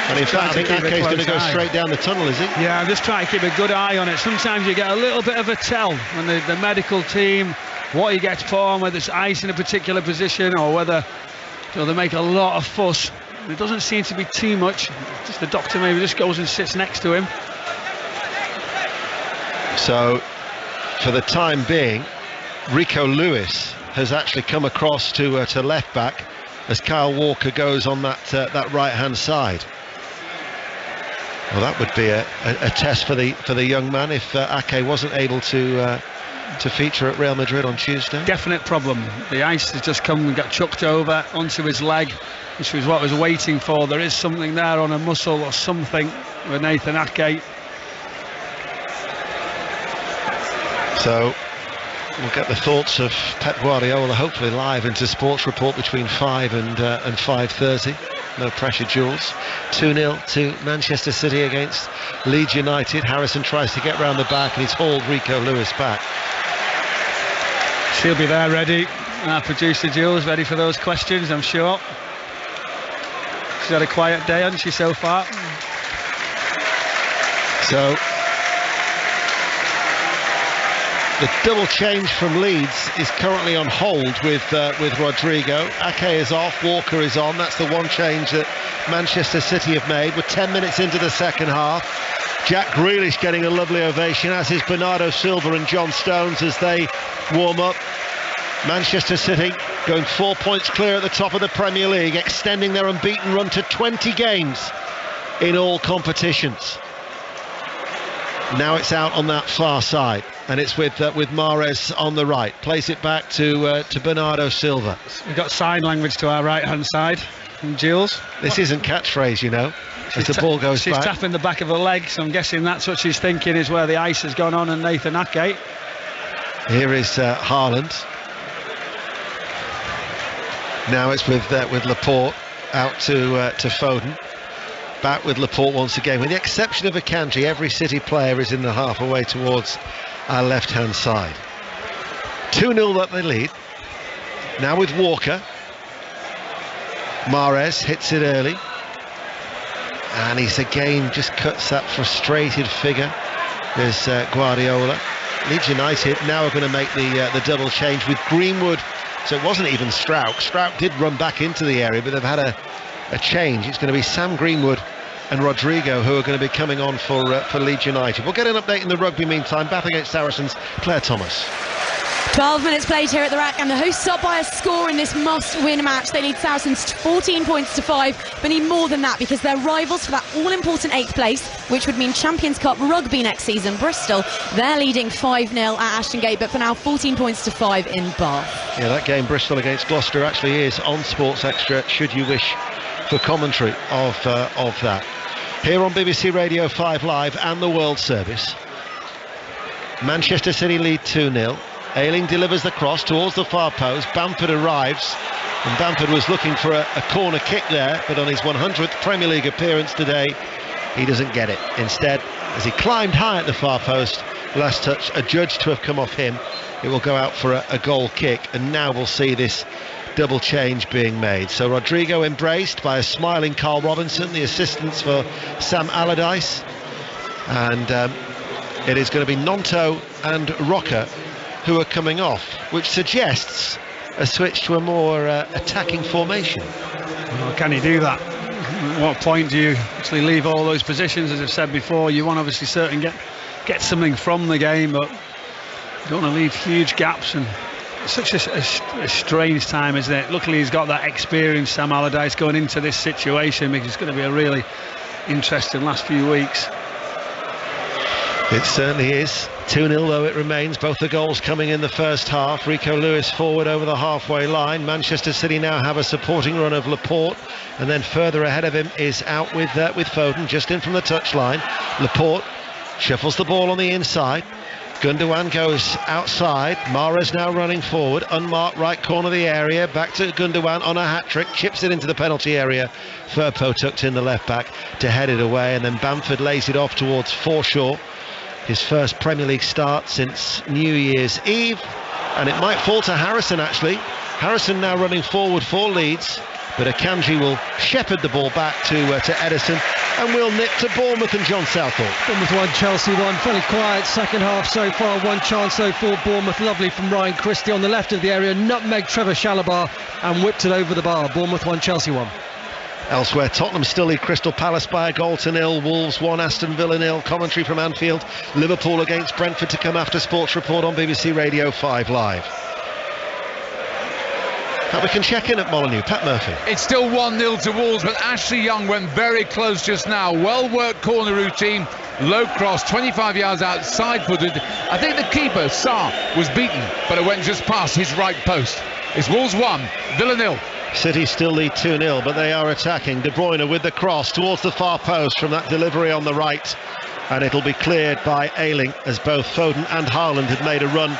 And in fact, I think Ake is going to go straight down the tunnel, is he? Yeah, I'm just trying to keep a good eye on it. Sometimes you get a little bit of a tell when the medical team, what he gets put on, whether it's ice in a particular position or whether they make a lot of fuss. It doesn't seem to be too much. Just the doctor maybe just goes and sits next to him. So, for the time being, Rico Lewis has actually come across to left back as Kyle Walker goes on that right hand side. Well, that would be a test for the young man if Ake wasn't able to feature at Real Madrid on Tuesday. Definite problem. The ice has just come and got chucked over onto his leg, which was what I was waiting for. There is something there on a muscle or something with Nathan Ake. So we'll get the thoughts of Pep Guardiola hopefully live into Sports Report between 5 and 5:30. No pressure, Jules. 2-0 to Manchester City against Leeds United. Harrison tries to get round the back and he's hauled Rico Lewis back. She'll be there ready. Our producer Jules ready for those questions, I'm sure. She's had a quiet day, hasn't she, so far? So the double change from Leeds is currently on hold with Rodrigo. Ake is off, Walker is on. That's the one change that Manchester City have made. We're 10 minutes into the second half. Jack Grealish getting a lovely ovation, as is Bernardo Silva and John Stones as they warm up. Manchester City going 4 points clear at the top of the Premier League, extending their unbeaten run to 20 games in all competitions. Now it's out on that far side, and it's with Mahrez on the right. Plays it back to Bernardo Silva. We've got sign language to our right-hand side from Jules. This isn't catchhaaland, you know, as the ball goes back. She's tapping the back of her leg, so I'm guessing that's what she's thinking is where the ice has gone on and Nathan Ake. Here is Haaland. Now it's with Laporte out to Foden. Back with Laporte once again. With the exception of Akanji, every City player is in the halfway towards our left-hand side. 2-0 that they lead. Now with Walker. Mahrez hits it early. And he's again just cuts that frustrated figure. There's Guardiola. Leeds United now are going to make the double change with Greenwood. So it wasn't even Strouk. Strouk did run back into the area, but they've had a change. It's going to be Sam Greenwood and Rodrigo who are going to be coming on for Leeds United. We'll get an update in the rugby meantime. Bath against Saracens, Claire Thomas. 12 minutes played here at the Rack, and the hosts up by a score in this must-win match. They need Saracens 14 points to 5, but need more than that because they're rivals for that all-important 8th place, which would mean Champions Cup rugby next season. Bristol, they're leading 5-0 at Ashton Gate, but for now 14 points to 5 in Bath. Yeah, that game Bristol against Gloucester actually is on Sports Extra, should you wish for commentary of that. Here on BBC Radio 5 Live and the World Service. Manchester City lead 2-0. Ayling delivers the cross towards the far post. Bamford arrives, and Bamford was looking for a corner kick there, but on his 100th Premier League appearance today, he doesn't get it. Instead, as he climbed high at the far post, last touch adjudged to have come off him, it will go out for a goal kick, and now we'll see this double change being made. So Rodrigo embraced by a smiling Carl Robinson, the assistants for Sam Allardyce, and it is going to be Nonto and Roca who are coming off, which suggests a switch to a more attacking formation. Well, can he do that? At what point do you actually leave all those positions? As I've said before, you want obviously certainly get something from the game, but you don't want to leave huge gaps, and it's such a strange time, isn't it? Luckily he's got that experience, Sam Allardyce, going into this situation, because it's going to be a really interesting last few weeks. It certainly is. 2-0 though it remains, both the goals coming in the first half. Rico Lewis forward over the halfway line. Manchester City now have a supporting run of Laporte, and then further ahead of him is out with Foden, just in from the touchline. Laporte shuffles the ball on the inside. Gundogan goes outside. Mahrez now running forward, unmarked right corner of the area, back to Gundogan on a hat-trick, chips it into the penalty area. Firpo tucked in the left back to head it away, and then Bamford lays it off towards Forshaw. His first Premier League start since New Year's Eve, and it might fall to Harrison actually. Harrison now running forward for Leeds, but Akanji will shepherd the ball back to Edison, and we'll nip to Bournemouth and John Southall. Bournemouth 1, Chelsea 1. Fairly quiet second half so far. One chance though for Bournemouth. Lovely from Ryan Christie on the left of the area. Nutmeg Trevor Shalabar and whipped it over the bar. Bournemouth 1, Chelsea 1. Elsewhere, Tottenham still lead Crystal Palace by a goal to 0. Wolves 1, Aston Villa 0. Commentary from Anfield. Liverpool against Brentford to come after Sports Report on BBC Radio 5 Live. Now we can check in at Molineux. Pat Murphy. It's still 1-0 to Wolves, but Ashley Young went very close just now. Well-worked corner routine. Low cross, 25 yards outside footed. I think the keeper, Sarr, was beaten, but it went just past his right post. It's Wolves 1, Villa 0. City still lead 2-0, but they are attacking. De Bruyne with the cross towards the far post from that delivery on the right, and it'll be cleared by Ayling, as both Foden and Haaland had made a run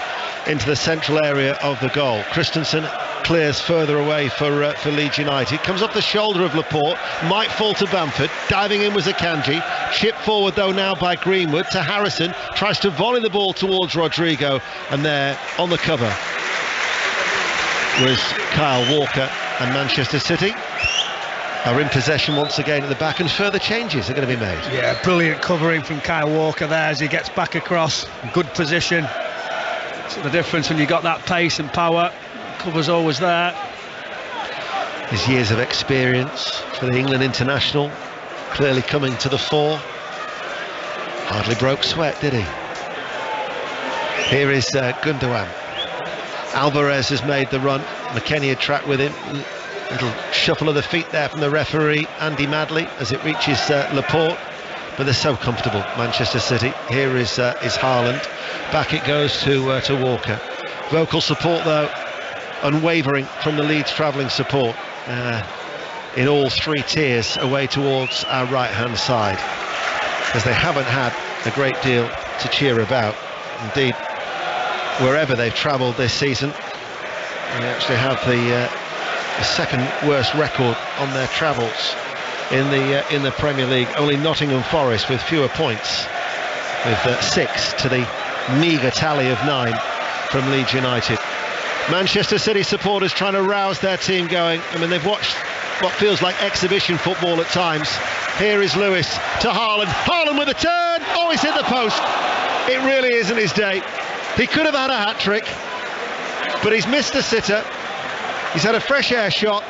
into the central area of the goal. Christensen clears further away for Leeds United. Comes up the shoulder of Laporte, might fall to Bamford. Diving in was Akanji. Chipped forward though now by Greenwood to Harrison. Tries to volley the ball towards Rodrigo, and there on the cover was Kyle Walker. And Manchester City are in possession once again at the back, and further changes are going to be made. Yeah, brilliant covering from Kyle Walker there as he gets back across. Good position. So the difference when you got that pace and power, cover's always there. His years of experience for the England international clearly coming to the fore. Hardly broke sweat, did he? Here is Gundogan. Alvarez has made the run. McKennie had tracked with him. Little shuffle of the feet there from the referee, Andy Madley, as it reaches Laporte. But they're so comfortable, Manchester City. Here is Haaland. Back it goes to Walker. Vocal support, though, unwavering from the Leeds travelling support in all three tiers away towards our right-hand side, as they haven't had a great deal to cheer about. Indeed, wherever they've travelled this season, they actually have the second worst record on their travels in the Premier League. Only Nottingham Forest with fewer points, with 6 to the meagre tally of 9 from Leeds United. Manchester City supporters trying to rouse their team going. I mean, they've watched what feels like exhibition football at times. Here is Lewis to Haaland. Haaland with a turn. Oh, he's hit the post. It really isn't his day. He could have had a hat-trick, but he's missed the sitter. He's had a fresh air shot.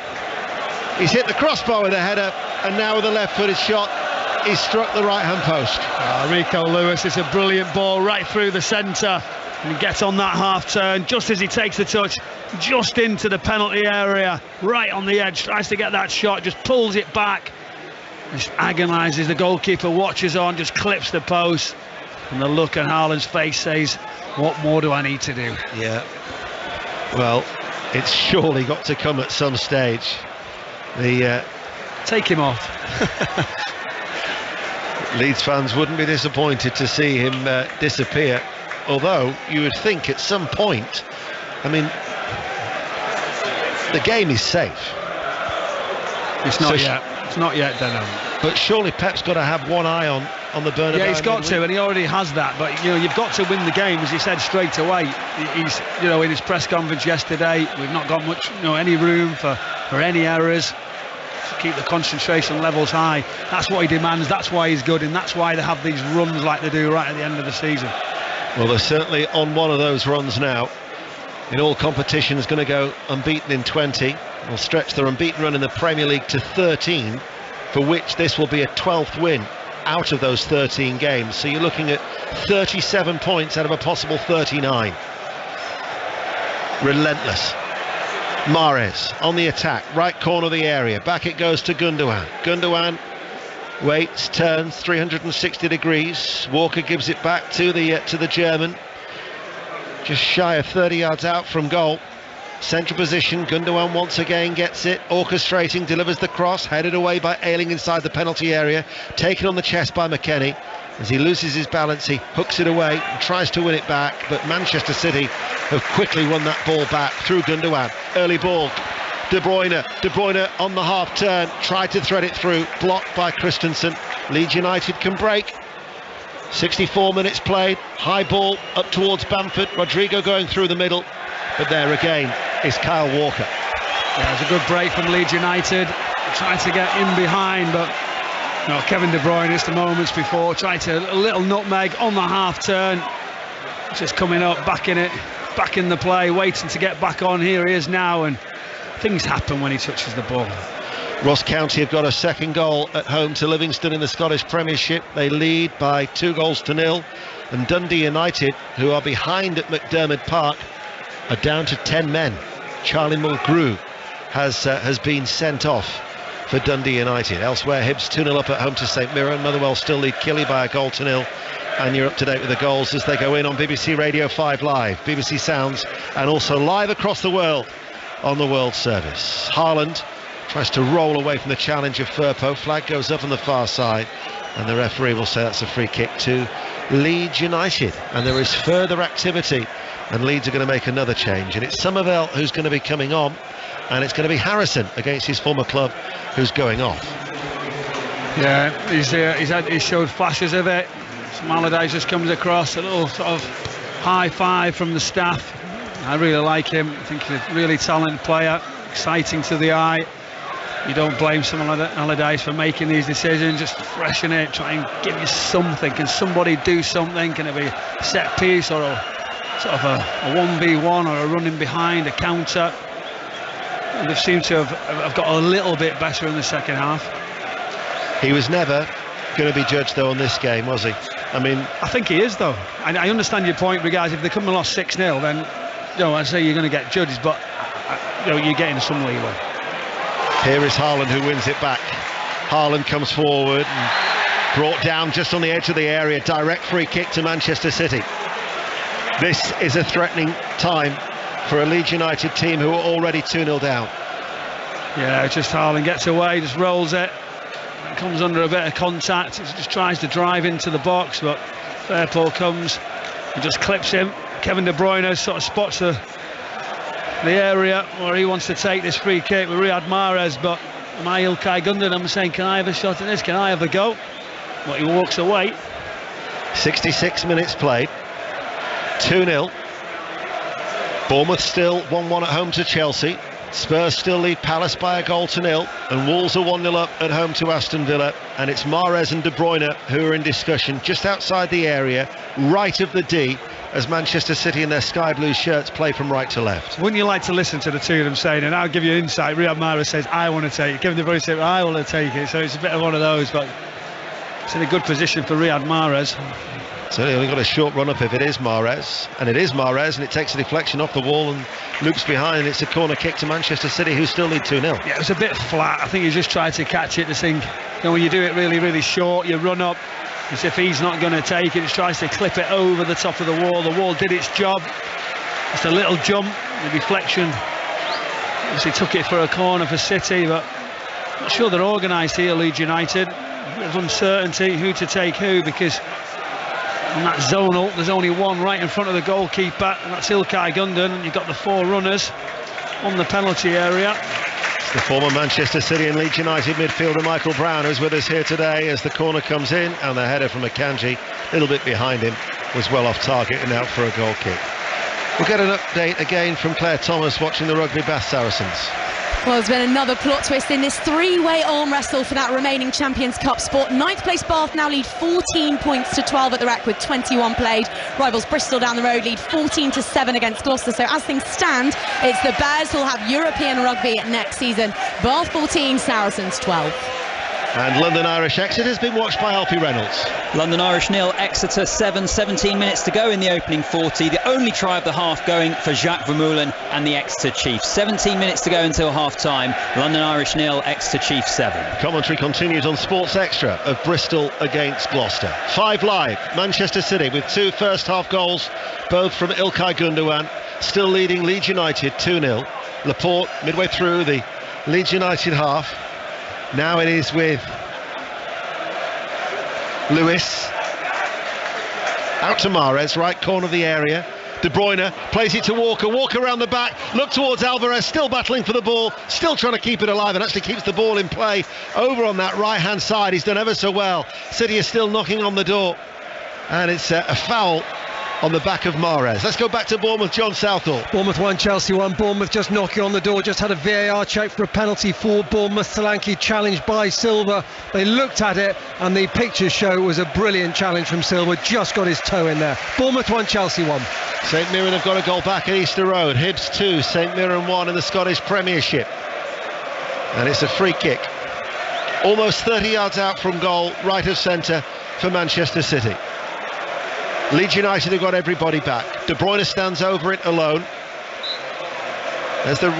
He's hit the crossbar with a header, and now with a left-footed shot, he's struck the right-hand post. Rico Lewis, it's a brilliant ball right through the centre. And he gets on that half turn just as he takes the touch, just into the penalty area, right on the edge, tries to get that shot, just pulls it back, just agonises. The goalkeeper watches on, just clips the post, and the look on Haaland's face says, what more do I need to do? Yeah, well, it's surely got to come at some stage. Take him off. Leeds fans wouldn't be disappointed to see him disappear. Although you would think at some point, I mean, the game is safe. It's not yet. It's not yet, Deno. But surely Pep's got to have one eye on the Bernabeu. Yeah, he's got to, and he already has that. But you've got to win the game, as he said straight away. He's, in his press conference yesterday, we've not got much, any room for any errors. To keep the concentration levels high. That's what he demands. That's why he's good, and that's why they have these runs like they do right at the end of the season. Well, they're certainly on one of those runs now. In all competitions, going to go unbeaten in 20. They'll stretch their unbeaten run in the Premier League to 13, for which this will be a 12th win out of those 13 games. So you're looking at 37 points out of a possible 39. Relentless. Mahrez on the attack, right corner of the area. Back it goes to Gundogan. Gundogan waits, turns 360 degrees. Walker gives it back to the German, just shy of 30 yards out from goal. Central position, Gundogan once again gets it, orchestrating, delivers the cross, headed away by Ayling inside the penalty area, taken on the chest by McKennie. As he loses his balance, he hooks it away and tries to win it back, but Manchester City have quickly won that ball back through Gundogan. Early ball, De Bruyne on the half turn, tried to thread it through, blocked by Christensen. Leeds United can break. 64 minutes played, high ball up towards Bamford, Rodrigo going through the middle, but there again is Kyle Walker. Yeah, it's a good break from Leeds United, trying to get in behind, but Kevin De Bruyne just moments before tried to a little nutmeg on the half turn, just coming up, back in the play, waiting to get back on. Here he is now, and things happen when he touches the ball. Ross County have got a second goal at home to Livingston in the Scottish Premiership. They lead by 2-0, and Dundee United, who are behind at McDermott Park, are down to 10 men. Charlie Mulgrew has been sent off for Dundee United. Elsewhere, Hibs 2-0 up at home to St Mirren. Motherwell still lead Killy by a 0-0. And you're up to date with the goals as they go in on BBC Radio 5 Live, BBC Sounds, and also live across the world on the World Service. Haaland tries to roll away from the challenge of Firpo. Flag goes up on the far side, and the referee will say that's a free kick to Leeds United. And there is further activity, and Leeds are going to make another change, and it's Somerville who's going to be coming on, and it's going to be Harrison against his former club who's going off. Yeah, he's showed flashes of it. Sam Allardyce just comes across, a little sort of high five from the staff. I really like him. I think he's a really talented player, exciting to the eye. You don't blame Sam Allardyce for making these decisions, just freshen it, try and give you something. Can somebody do something? Can it be a set piece or a sort of a 1v1 or a running behind, a counter? And they seem to have got a little bit better in the second half. He was never going to be judged though on this game, was he? I mean, I think he is, though. And I understand your point, guys. If they come and lost 6-0, then I'd say you're going to get judged, but you're getting some leeway. Here is Haaland who wins it back. Haaland comes forward and brought down just on the edge of the area. Direct free kick to Manchester City. This is a threatening time for a Leeds United team who are already 2-0 down. Yeah, just Haaland gets away, just rolls it, comes under a bit of contact, just tries to drive into the box, but Fairpole comes and just clips him. Kevin De Bruyne sort of spots the area where he wants to take this free kick with Riyad Mahrez, but my Ilkay Gundogan, I'm saying, can I have a shot at this? Can I have a go? Well, he walks away. 66 minutes played. 2-0. Bournemouth still 1-1 at home to Chelsea. Spurs still lead Palace by 1-0, and Wolves are 1-0 up at home to Aston Villa. And it's Mahrez and De Bruyne who are in discussion just outside the area, right of the D, as Manchester City in their sky blue shirts play from right to left. Wouldn't you like to listen to the two of them saying, and I'll give you insight, Riyad Mahrez says, I want to take it. Kevin De Bruyne says, I want to take it. So it's a bit of one of those, but it's in a good position for Riyad Mahrez. So he only got a short run up if it is Mahrez, and it is Mahrez, and it takes a deflection off the wall and loops behind, and it's a corner kick to Manchester City, who still lead 2-0. Yeah, it was a bit flat. I think he just tried to catch it. To think, when you do it really, really short, you run up as if he's not going to take it. He tries to clip it over the top of the wall. The wall did its job. Just a little jump, the deflection. He took it for a corner for City, but I'm not sure they're organised here, Leeds United. A bit of uncertainty who to take who, because on that zonal, there's only one right in front of the goalkeeper, and that's Ilkay Gundogan, and you've got the four runners on the penalty area. It's the former Manchester City and Leeds United midfielder Michael Brown who's with us here today as the corner comes in, and the header from Akanji, a little bit behind him, was well off target and out for a goal kick. We'll get an update again from Claire Thomas watching the Rugby Bath Saracens. Well, there's been another plot twist in this three-way arm wrestle for that remaining Champions Cup spot. Ninth place Bath now lead 14 points to 12 at the rack with 21 played. Rivals Bristol down the road lead 14-7 against Gloucester. So as things stand, it's the Bears who'll have European rugby next season. Bath 14, Saracens 12. And London Irish Exeter has been watched by Alfie Reynolds. London Irish 0, Exeter 7, 17 minutes to go in the opening 40. The only try of the half going for Jacques Vermeulen and the Exeter Chiefs. 17 minutes to go until half time. London Irish 0, Exeter Chiefs 7. Commentary continues on Sports Extra of Bristol against Gloucester. 5 Live, Manchester City with 2 first half goals, both from Ilkay Gundogan, still leading Leeds United 2-0. Laporte midway through the Leeds United half. Now it is with Lewis. Out to Mahrez, right corner of the area. De Bruyne plays it to Walker. Walker around the back. Look towards Alvarez, still battling for the ball. Still trying to keep it alive and actually keeps the ball in play over on that right-hand side. He's done ever so well. City is still knocking on the door. And it's a foul on the back of Mahrez. Let's go back to Bournemouth, John Southall. Bournemouth 1, Chelsea 1. Bournemouth just knocking on the door, just had a VAR check for a penalty for Bournemouth. Solanke challenged by Silva. They looked at it and the pictures show it was a brilliant challenge from Silva, just got his toe in there. Bournemouth 1, Chelsea 1. St Mirren have got a goal back at Easter Road. Hibs 2, St Mirren 1 in the Scottish Premiership. And it's a free kick. Almost 30 yards out from goal, right of centre for Manchester City. Leeds United have got everybody back. De Bruyne stands over it alone. There's the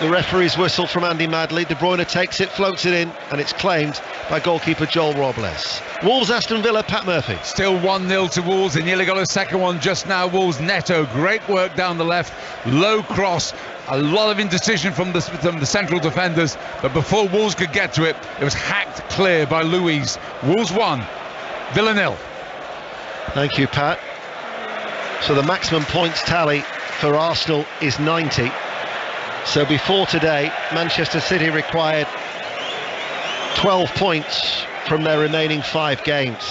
referee's whistle from Andy Madley. De Bruyne takes it, floats it in, and it's claimed by goalkeeper Joel Robles. Wolves, Aston Villa, Pat Murphy. Still 1-0 to Wolves. They nearly got a second one just now. Wolves, Neto, great work down the left. Low cross. A lot of indecision from the central defenders. But before Wolves could get to it, it was hacked clear by Louise. Wolves 1, Villa 0. Thank you, Pat. So the maximum points tally for Arsenal is 90. So before today, Manchester City required 12 points from their remaining 5 games.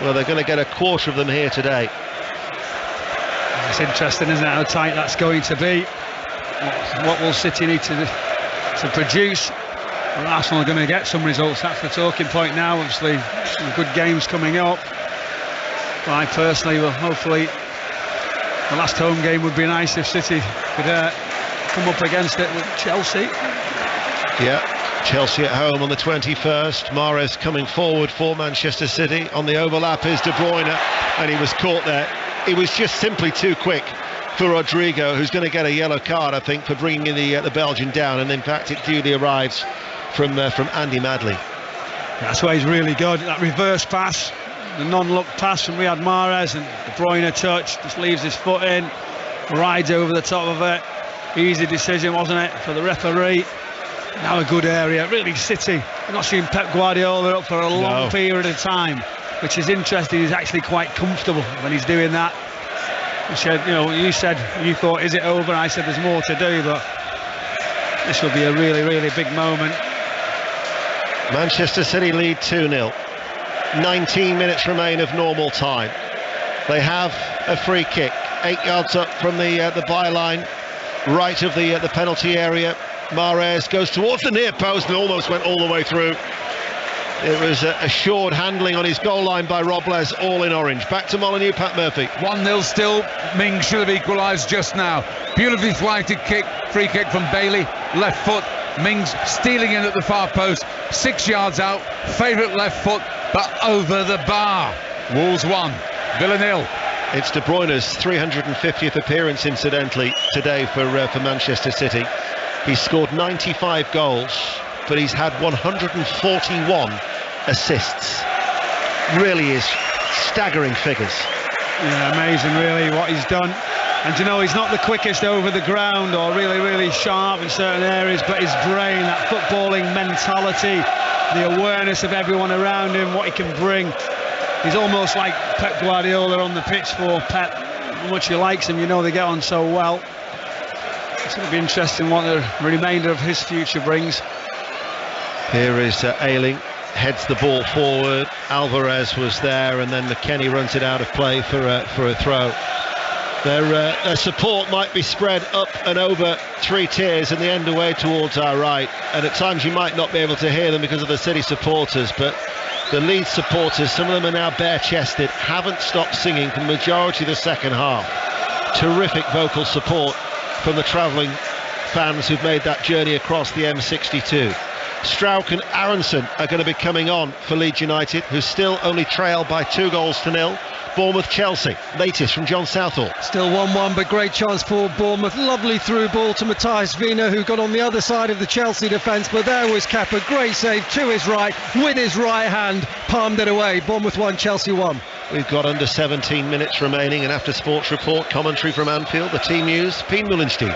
Well, they're going to get a quarter of them here today. It's interesting, isn't it, how tight that's going to be. What will City need to produce? Well, Arsenal are going to get some results. That's the talking point now. Obviously, some good games coming up. I personally will hopefully, the last home game would be nice if City could come up against it with Chelsea. Yeah, Chelsea at home on the 21st. Mahrez coming forward for Manchester City. On the overlap is De Bruyne, and he was caught there. He was just simply too quick for Rodrigo, who's going to get a yellow card, I think, for bringing the Belgian down. And in fact, it duly arrives from Andy Madley. That's why he's really good. That reverse pass, the non-look pass from Riyad Mahrez, and De Bruyne touch, just leaves his foot in, rides over the top of it. Easy decision, wasn't it, for the referee. Now a good area. Really, City, I've not seen Pep Guardiola up for a long period of time, which is interesting. He's actually quite comfortable when he's doing that. You said you thought, is it over? I said there's more to do, but this will be a really, really big moment. Manchester City lead 2-0. 19 minutes remain of normal time. They have a free kick 8 yards up from the byline, right of the penalty area. Mahrez goes towards the near post and almost went all the way through. It was assured handling on his goal line by Robles, all in orange. Back to Molineux, Pat Murphy. 1-0 still. Mings should have equalised just now. Beautifully flighted kick, free kick from Bailey, left foot. Mings stealing in at the far post, 6 yards out, favourite left foot, but over the bar. Wolves 1, Villa 0. It's De Bruyne's 350th appearance, incidentally, today for Manchester City. He's scored 95 goals, but he's had 141 assists. Really is staggering figures. Yeah, amazing, really, what he's done. And he's not the quickest over the ground or really, really sharp in certain areas, but his brain, that footballing mentality, the awareness of everyone around him, what he can bring. He's almost like Pep Guardiola on the pitch for Pep. How much he likes him, they get on so well. It's going to be interesting what the remainder of his future brings. Here is Ayling, heads the ball forward. Alvarez was there, and then McKennie runs it out of play for a throw. Their support might be spread up and over 3 tiers in the end away towards our right, and at times you might not be able to hear them because of the City supporters, but the Leeds supporters, some of them are now bare-chested, haven't stopped singing for the majority of the second half. Terrific vocal support from the travelling fans who've made that journey across the M62. Strauch and Aronson are going to be coming on for Leeds United, who still only trail by 2-0. Bournemouth-Chelsea, latest from John Southall. Still 1-1, but great chance for Bournemouth. Lovely through ball to Matthias Wiener, who got on the other side of the Chelsea defence, but there was Kepa, great save to his right, with his right hand, palmed it away. Bournemouth 1, Chelsea 1. We've got under 17 minutes remaining, and after Sports Report, commentary from Anfield, the team news, Pien Mullenstein.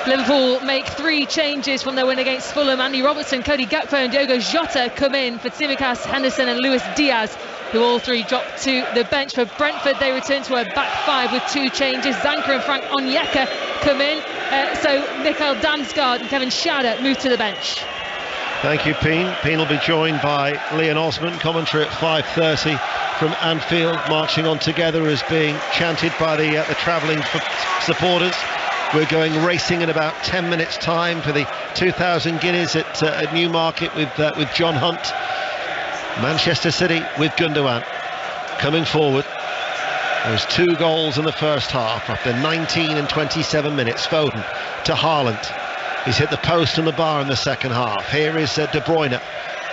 Liverpool make 3 changes from their win against Fulham. Andy Robertson, Cody Gakpo and Diogo Jota come in for Tsimikas, Henderson and Luis Diaz, who all 3 dropped to the bench. For Brentford, they return to a back 5 with 2 changes. Zanka and Frank Onyeka come in, so Mikael Damsgaard and Kevin Schade move to the bench. Thank you, Pien. Pien will be joined by Leon Osman. Commentary at 5:30 from Anfield. Marching on together is being chanted by the travelling supporters. We're going racing in about 10 minutes' time for the 2,000 guineas at Newmarket with John Hunt. Manchester City with Gundogan coming forward. There's 2 goals in the first half after 19 and 27 minutes. Foden to Haaland. He's hit the post and the bar in the second half. Here is De Bruyne,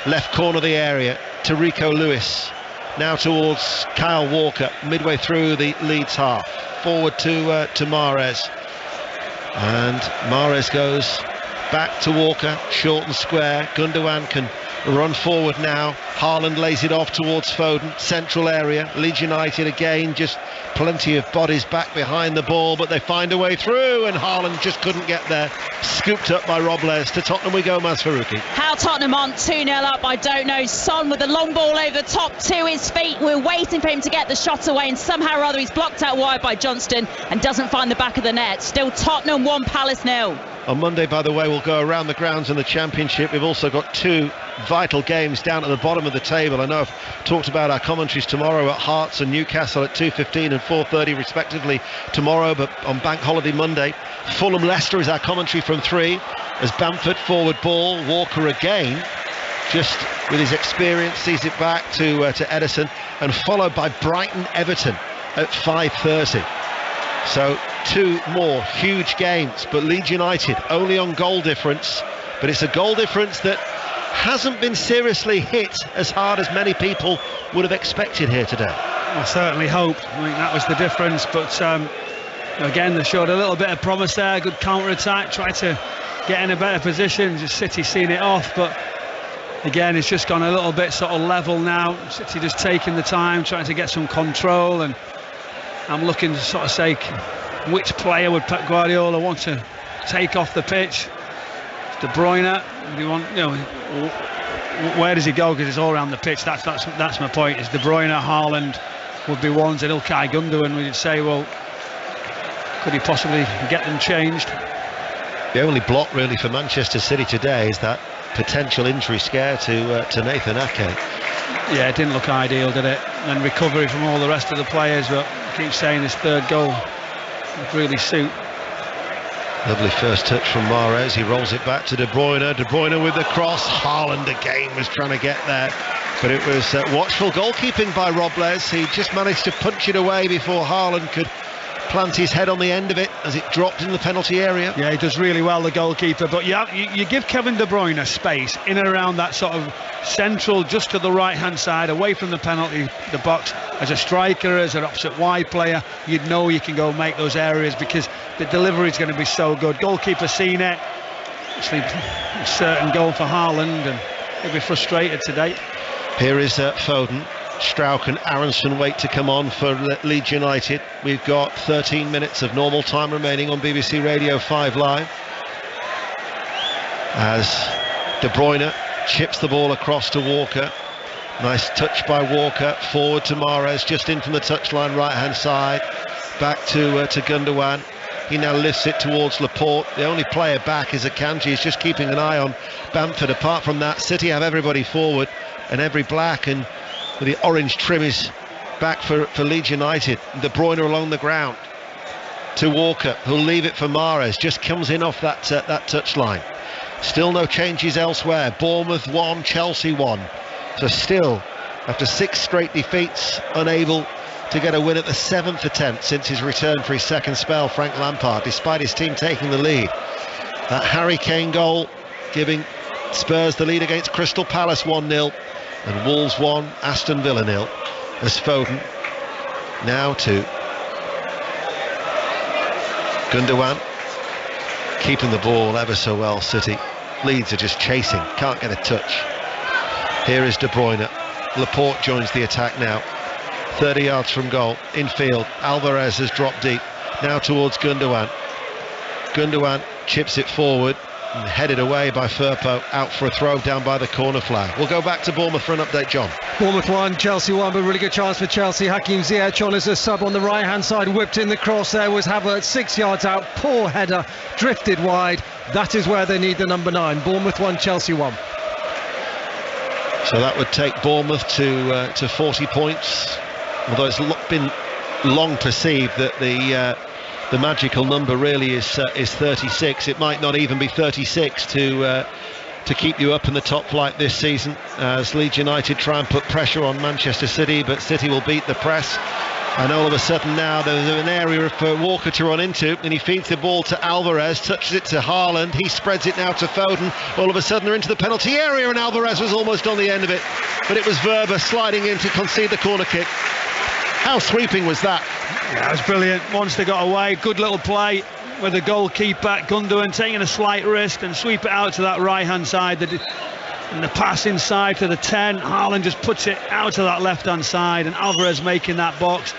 left corner of the area to Rico Lewis. Now towards Kyle Walker, midway through the Leeds half. Forward to Mahrez. And Mahrez goes back to Walker, short and square. Gundogan can run forward now. Haaland lays it off towards Foden, central area. Leeds United again, just plenty of bodies back behind the ball, but they find a way through, and Haaland just couldn't get there. Scooped up by Robles. To Tottenham we go, Maz Faruqi. How Tottenham aren't 2-0 up, I don't know. Son with the long ball over the top to his feet. We're waiting for him to get the shot away, and somehow or other he's blocked out wide by Johnston and doesn't find the back of the net. Still Tottenham 1, Palace 0. On Monday, by the way, we'll go around the grounds in the Championship. We've also got 2 vital games down at the bottom of the table. I know I've talked about our commentaries tomorrow at Hearts and Newcastle at 2:15 and 4:30 respectively tomorrow, but on Bank Holiday Monday, Fulham-Leicester is our commentary from 3 as Bamford forward ball. Walker again, just with his experience, sees it back to Edison, and followed by Brighton-Everton at 5:30. So 2 more huge games, but Leeds United only on goal difference, but it's a goal difference that hasn't been seriously hit as hard as many people would have expected here today. I certainly hope. I think that was the difference, but again, they showed a little bit of promise there. Good counter-attack, tried to get in a better position. Just City seen it off, but again, it's just gone a little bit sort of level now. City just taking the time, trying to get some control, and I'm looking to sort of say, which player would Pep Guardiola want to take off the pitch? De Bruyne, do you want, where does he go? Because it's all around the pitch. That's my point. Is De Bruyne, Haaland would be ones, and Ilkay Gundogan. We'd say, well, could he possibly get them changed? The only block really for Manchester City today is that potential injury scare to Nathan Ake. Yeah, it didn't look ideal, did it? And recovery from all the rest of the players, but I keep saying this third goal would really suit. Lovely first touch from Mahrez. He rolls it back to De Bruyne. De Bruyne with the cross. Haaland again was trying to get there, but it was watchful goalkeeping by Robles. He just managed to punch it away before Haaland could plant his head on the end of it as it dropped in the penalty area. Yeah, he does really well, the goalkeeper, but you give Kevin De Bruyne space in and around that sort of central, just to the right hand side, away from the box. As a striker, as an opposite wide player, you'd know you can go make those areas because the delivery is going to be so good. Goalkeeper seen it. Actually, a certain goal for Haaland, and he'll be frustrated today. Here is Foden. Strauch and Aronson wait to come on for Leeds United. We've got 13 minutes of normal time remaining on BBC Radio 5 Live. As De Bruyne chips the ball across to Walker. Nice touch by Walker, forward to Mahrez, just in from the touchline, right hand side, back to Gundogan. He now lifts it towards Laporte. The only player back is Akanji. He's just keeping an eye on Bamford. Apart from that, City have everybody forward, and every black and the orange trim is back for Leeds United. De Bruyne along the ground to Walker, who'll leave it for Mahrez. Just comes in off that touchline. Still no changes elsewhere. Bournemouth 1, Chelsea 1. So still, after 6 straight defeats, unable to get a win at the 7th attempt since his return for his second spell, Frank Lampard, despite his team taking the lead. That Harry Kane goal giving Spurs the lead against Crystal Palace 1-0, and Wolves 1, Aston Villa 0, as Foden now to Gundogan, keeping the ball ever so well. City, Leeds are just chasing, can't get a touch. Here is De Bruyne. Laporte joins the attack now. 30 yards from goal, infield. Alvarez has dropped deep. Now towards Gundogan. Gundogan chips it forward and headed away by Firpo, out for a throw down by the corner flag. We'll go back to Bournemouth for an update, John. Bournemouth 1, Chelsea 1, but really good chance for Chelsea. Hakim Ziyech on as a sub on the right hand side, whipped in the cross. There was Havertz, 6 yards out, poor header, drifted wide. That is where they need the number 9. Bournemouth 1, Chelsea 1. So that would take Bournemouth to 40 points, although it's been long perceived that the magical number really is 36. It might not even be 36 to keep you up in the top flight this season, as Leeds United try and put pressure on Manchester City, but City will beat the press. And all of a sudden now there's an area for Walker to run into, and he feeds the ball to Alvarez, touches it to Haaland, he spreads it now to Foden. All of a sudden they're into the penalty area, and Alvarez was almost on the end of it, but it was Verba sliding in to concede the corner kick. How sweeping was that? Yeah, it was brilliant. Once they got away, good little play with the goalkeeper Gundogan taking a slight risk and sweep it out to that right hand side. And the pass inside to the 10, Haaland just puts it out to that left hand side, and Alvarez making that box.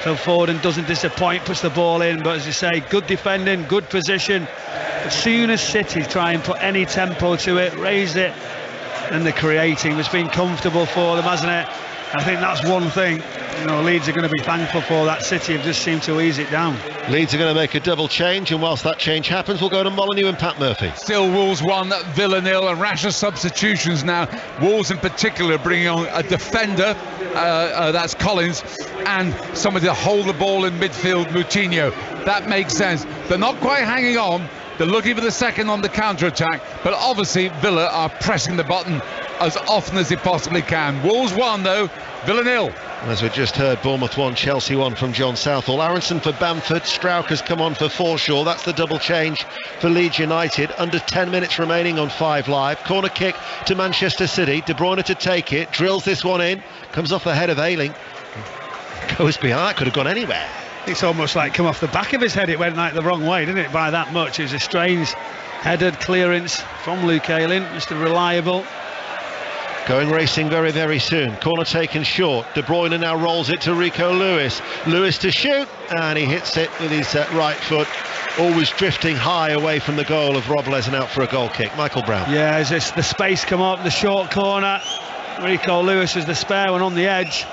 So Foden doesn't disappoint, puts the ball in, but as you say, good defending, good position. As soon as City try and put any tempo to it, raise it, and the creating, it's been comfortable for them, hasn't it? I think that's one thing, Leeds are going to be thankful for. That City have just seemed to ease it down. Leeds are going to make a double change, and whilst that change happens, we'll go to Molineux and Pat Murphy. Still Wolves 1, Villa 0, and rasher substitutions now. Wolves in particular bringing on a defender, that's Collins, and somebody to hold the ball in midfield, Moutinho. That makes sense. They're not quite hanging on. They're looking for the second on the counter-attack, but obviously Villa are pressing the button as often as they possibly can. Wolves 1 though, Villa 0. As we just heard, Bournemouth 1, Chelsea 1 from John Southall. Aronson for Bamford, Strauch has come on for Forshaw. That's the double change for Leeds United. Under 10 minutes remaining on 5 Live. Corner kick to Manchester City. De Bruyne to take it, drills this one in, comes off the head of Ayling, goes behind, could have gone anywhere. It's almost like come off the back of his head. It went like the wrong way, didn't it, by that much. It was a strange headed clearance from Luke Ayling, just a reliable. Going racing very, very soon. Corner taken short. De Bruyne now rolls it to Rico Lewis. Lewis to shoot, and he hits it with his right foot. Always drifting high away from the goal of Robles and out for a goal kick. Michael Brown. Yeah, as it's the space come up, the short corner. Rico Lewis was the spare one on the edge.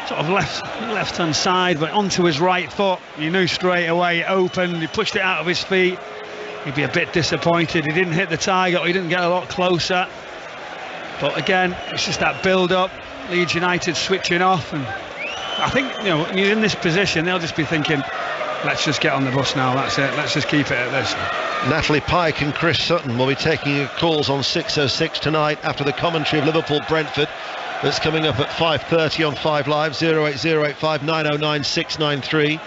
Sort of left-hand side, but onto his right foot. You knew straight away it opened. He pushed it out of his feet. He'd be a bit disappointed. He didn't hit the target, or he didn't get a lot closer. But again, it's just that build-up. Leeds United switching off, and I think, you know, when you're in this position, they'll just be thinking, let's just get on the bus now. That's it. Let's just keep it at this. Natalie Pike and Chris Sutton will be taking calls on 6:06 tonight after the commentary of Liverpool-Brentford. That's coming up at 5:30 on 5 Live. 08085 909 693.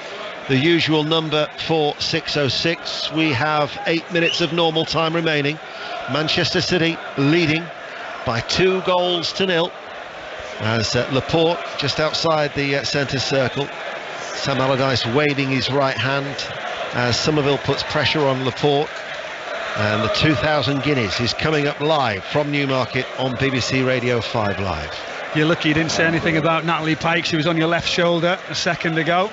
The usual number for 6:06. We have 8 minutes of normal time remaining. Manchester City leading by 2-0 as Laporte just outside the centre circle. Sam Allardyce waving his right hand as Somerville puts pressure on Laporte. And the 2,000 guineas is coming up live from Newmarket on BBC Radio 5 Live. You're lucky you didn't say anything about Natalie Pike. She was on your left shoulder a second ago.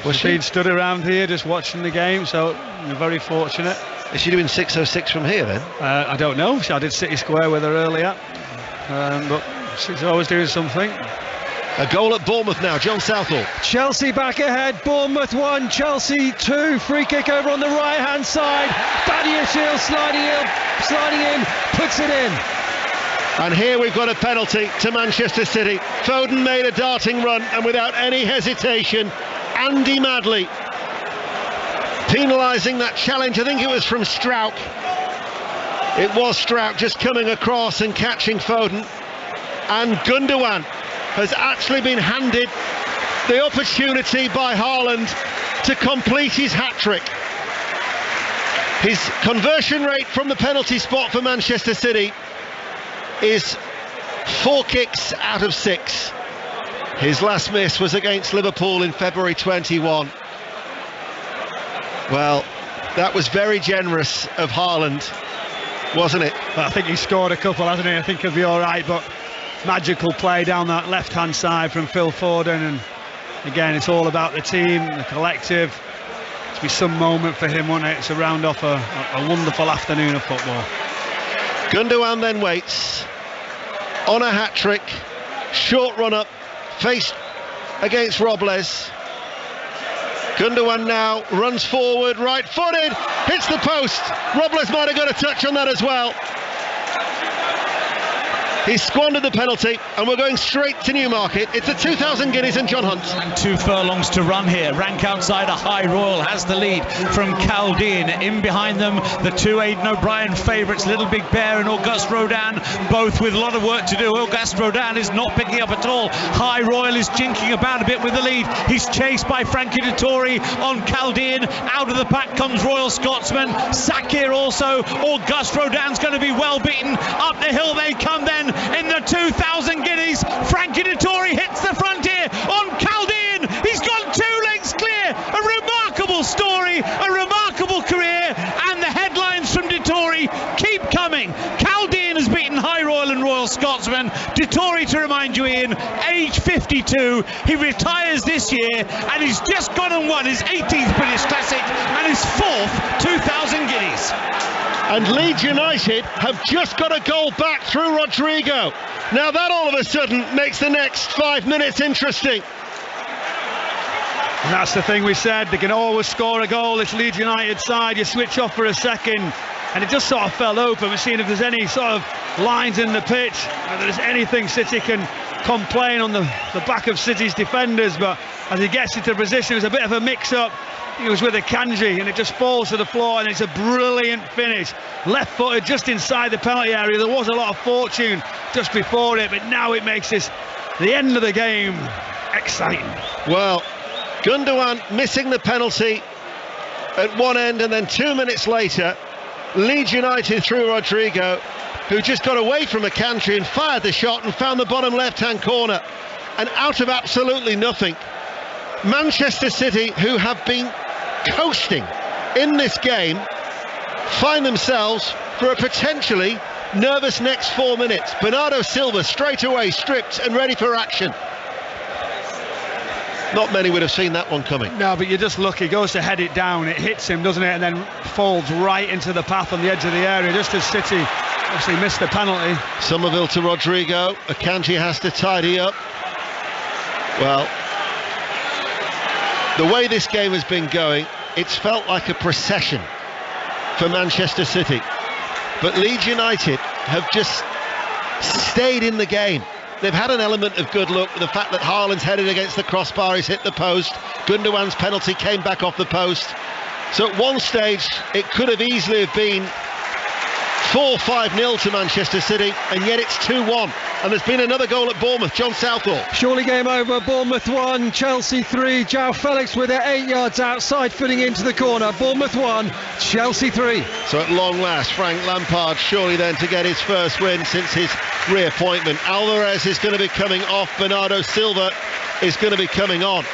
Was she? She'd stood around here just watching the game, so you're very fortunate. Is she doing 6:06 from here then? I don't know. I did City Square with her earlier, but she's always doing something. A goal at Bournemouth now, John Southall. Chelsea back ahead, Bournemouth 1, Chelsea 2. Free kick over on the right hand side. Badiashile sliding in, puts it in. And here we've got a penalty to Manchester City. Foden made a darting run, and without any hesitation, Andy Madley penalising that challenge. I think it was from Strauch. It was Strauch just coming across and catching Foden. And Gundogan has actually been handed the opportunity by Haaland to complete his hat-trick. His conversion rate from the penalty spot for Manchester City is 4 kicks out of 6. His last miss was against Liverpool in February 21. Well, that was very generous of Haaland, wasn't it? I think he scored a couple, hasn't he? I think he'll be all right, but magical play down that left-hand side from Phil Foden, and again, it's all about the team, the collective. It'll be some moment for him, won't it, to round off a wonderful afternoon of football. Gundogan then waits on a hat-trick, short run-up, faced against Robles. Gundogan now runs forward, right-footed, hits the post. Robles might have got a touch on that as well. He squandered the penalty, and we're going straight to Newmarket. It's the 2,000 guineas and John Hunt. 2 furlongs to run here. Rank outside, a High Royal has the lead from Chaldean. In behind them, the 2 Aidan O'Brien favourites, Little Big Bear and Auguste Rodin, both with a lot of work to do. Auguste Rodin is not picking up at all. High Royal is jinking about a bit with the lead. He's chased by Frankie Dettori on Chaldean. Out of the pack comes Royal Scotsman. Sakir also. Auguste Rodin's going to be well beaten. Up the hill they come then. In the 2,000 guineas, Frankie Dettori hits the frontier on Chaldean. He's got 2 lengths clear. A remarkable story, a remarkable career, and the headlines from Dettori keep coming. Chaldean has beaten High Royal and Royal Scotsman. Dettori, to remind you, Ian, age 52. He retires this year, and he's just gone and won his 18th British Classic and his 4th 2,000 guineas. And Leeds United have just got a goal back through Rodrigo. Now that all of a sudden makes the next 5 minutes interesting. And that's the thing we said, they can always score a goal, this Leeds United side. You switch off for a second and it just sort of fell open. We're seeing if there's any sort of lines in the pitch, whether there's anything City can complain on the back of City's defenders, but as he gets into position, it was a bit of a mix-up. He was with a Kanji and it just falls to the floor, and it's a brilliant finish. Left-footed just inside the penalty area. There was a lot of fortune just before it, but now it makes this the end of the game. Exciting. Well, Gundogan missing the penalty at one end, and then 2 minutes later, Leeds United through Rodrigo, who just got away from Akanji and fired the shot and found the bottom left-hand corner. And out of absolutely nothing, Manchester City, who have been coasting in this game, find themselves for a potentially nervous next 4 minutes. Bernardo Silva straight away stripped and ready for action. Not many would have seen that one coming. No, but you're just lucky. He goes to head it down, it hits him, doesn't it, and then falls right into the path on the edge of the area, just as City obviously missed the penalty. Somerville to Rodrigo. Akanji has to tidy up. Well, the way this game has been going, it's felt like a procession for Manchester City. But Leeds United have just stayed in the game. They've had an element of good luck with the fact that Haaland's headed against the crossbar, he's hit the post. Gundogan's penalty came back off the post. So at one stage, it could have easily have been 4-5-0 to Manchester City, and yet it's 2-1. And there's been another goal at Bournemouth. John Southall. Surely game over. Bournemouth 1, Chelsea 3. João Felix with it 8 yards outside, fitting into the corner. Bournemouth 1, Chelsea 3. So at long last, Frank Lampard surely then to get his first win since his reappointment. Alvarez is going to be coming off. Bernardo Silva is going to be coming on.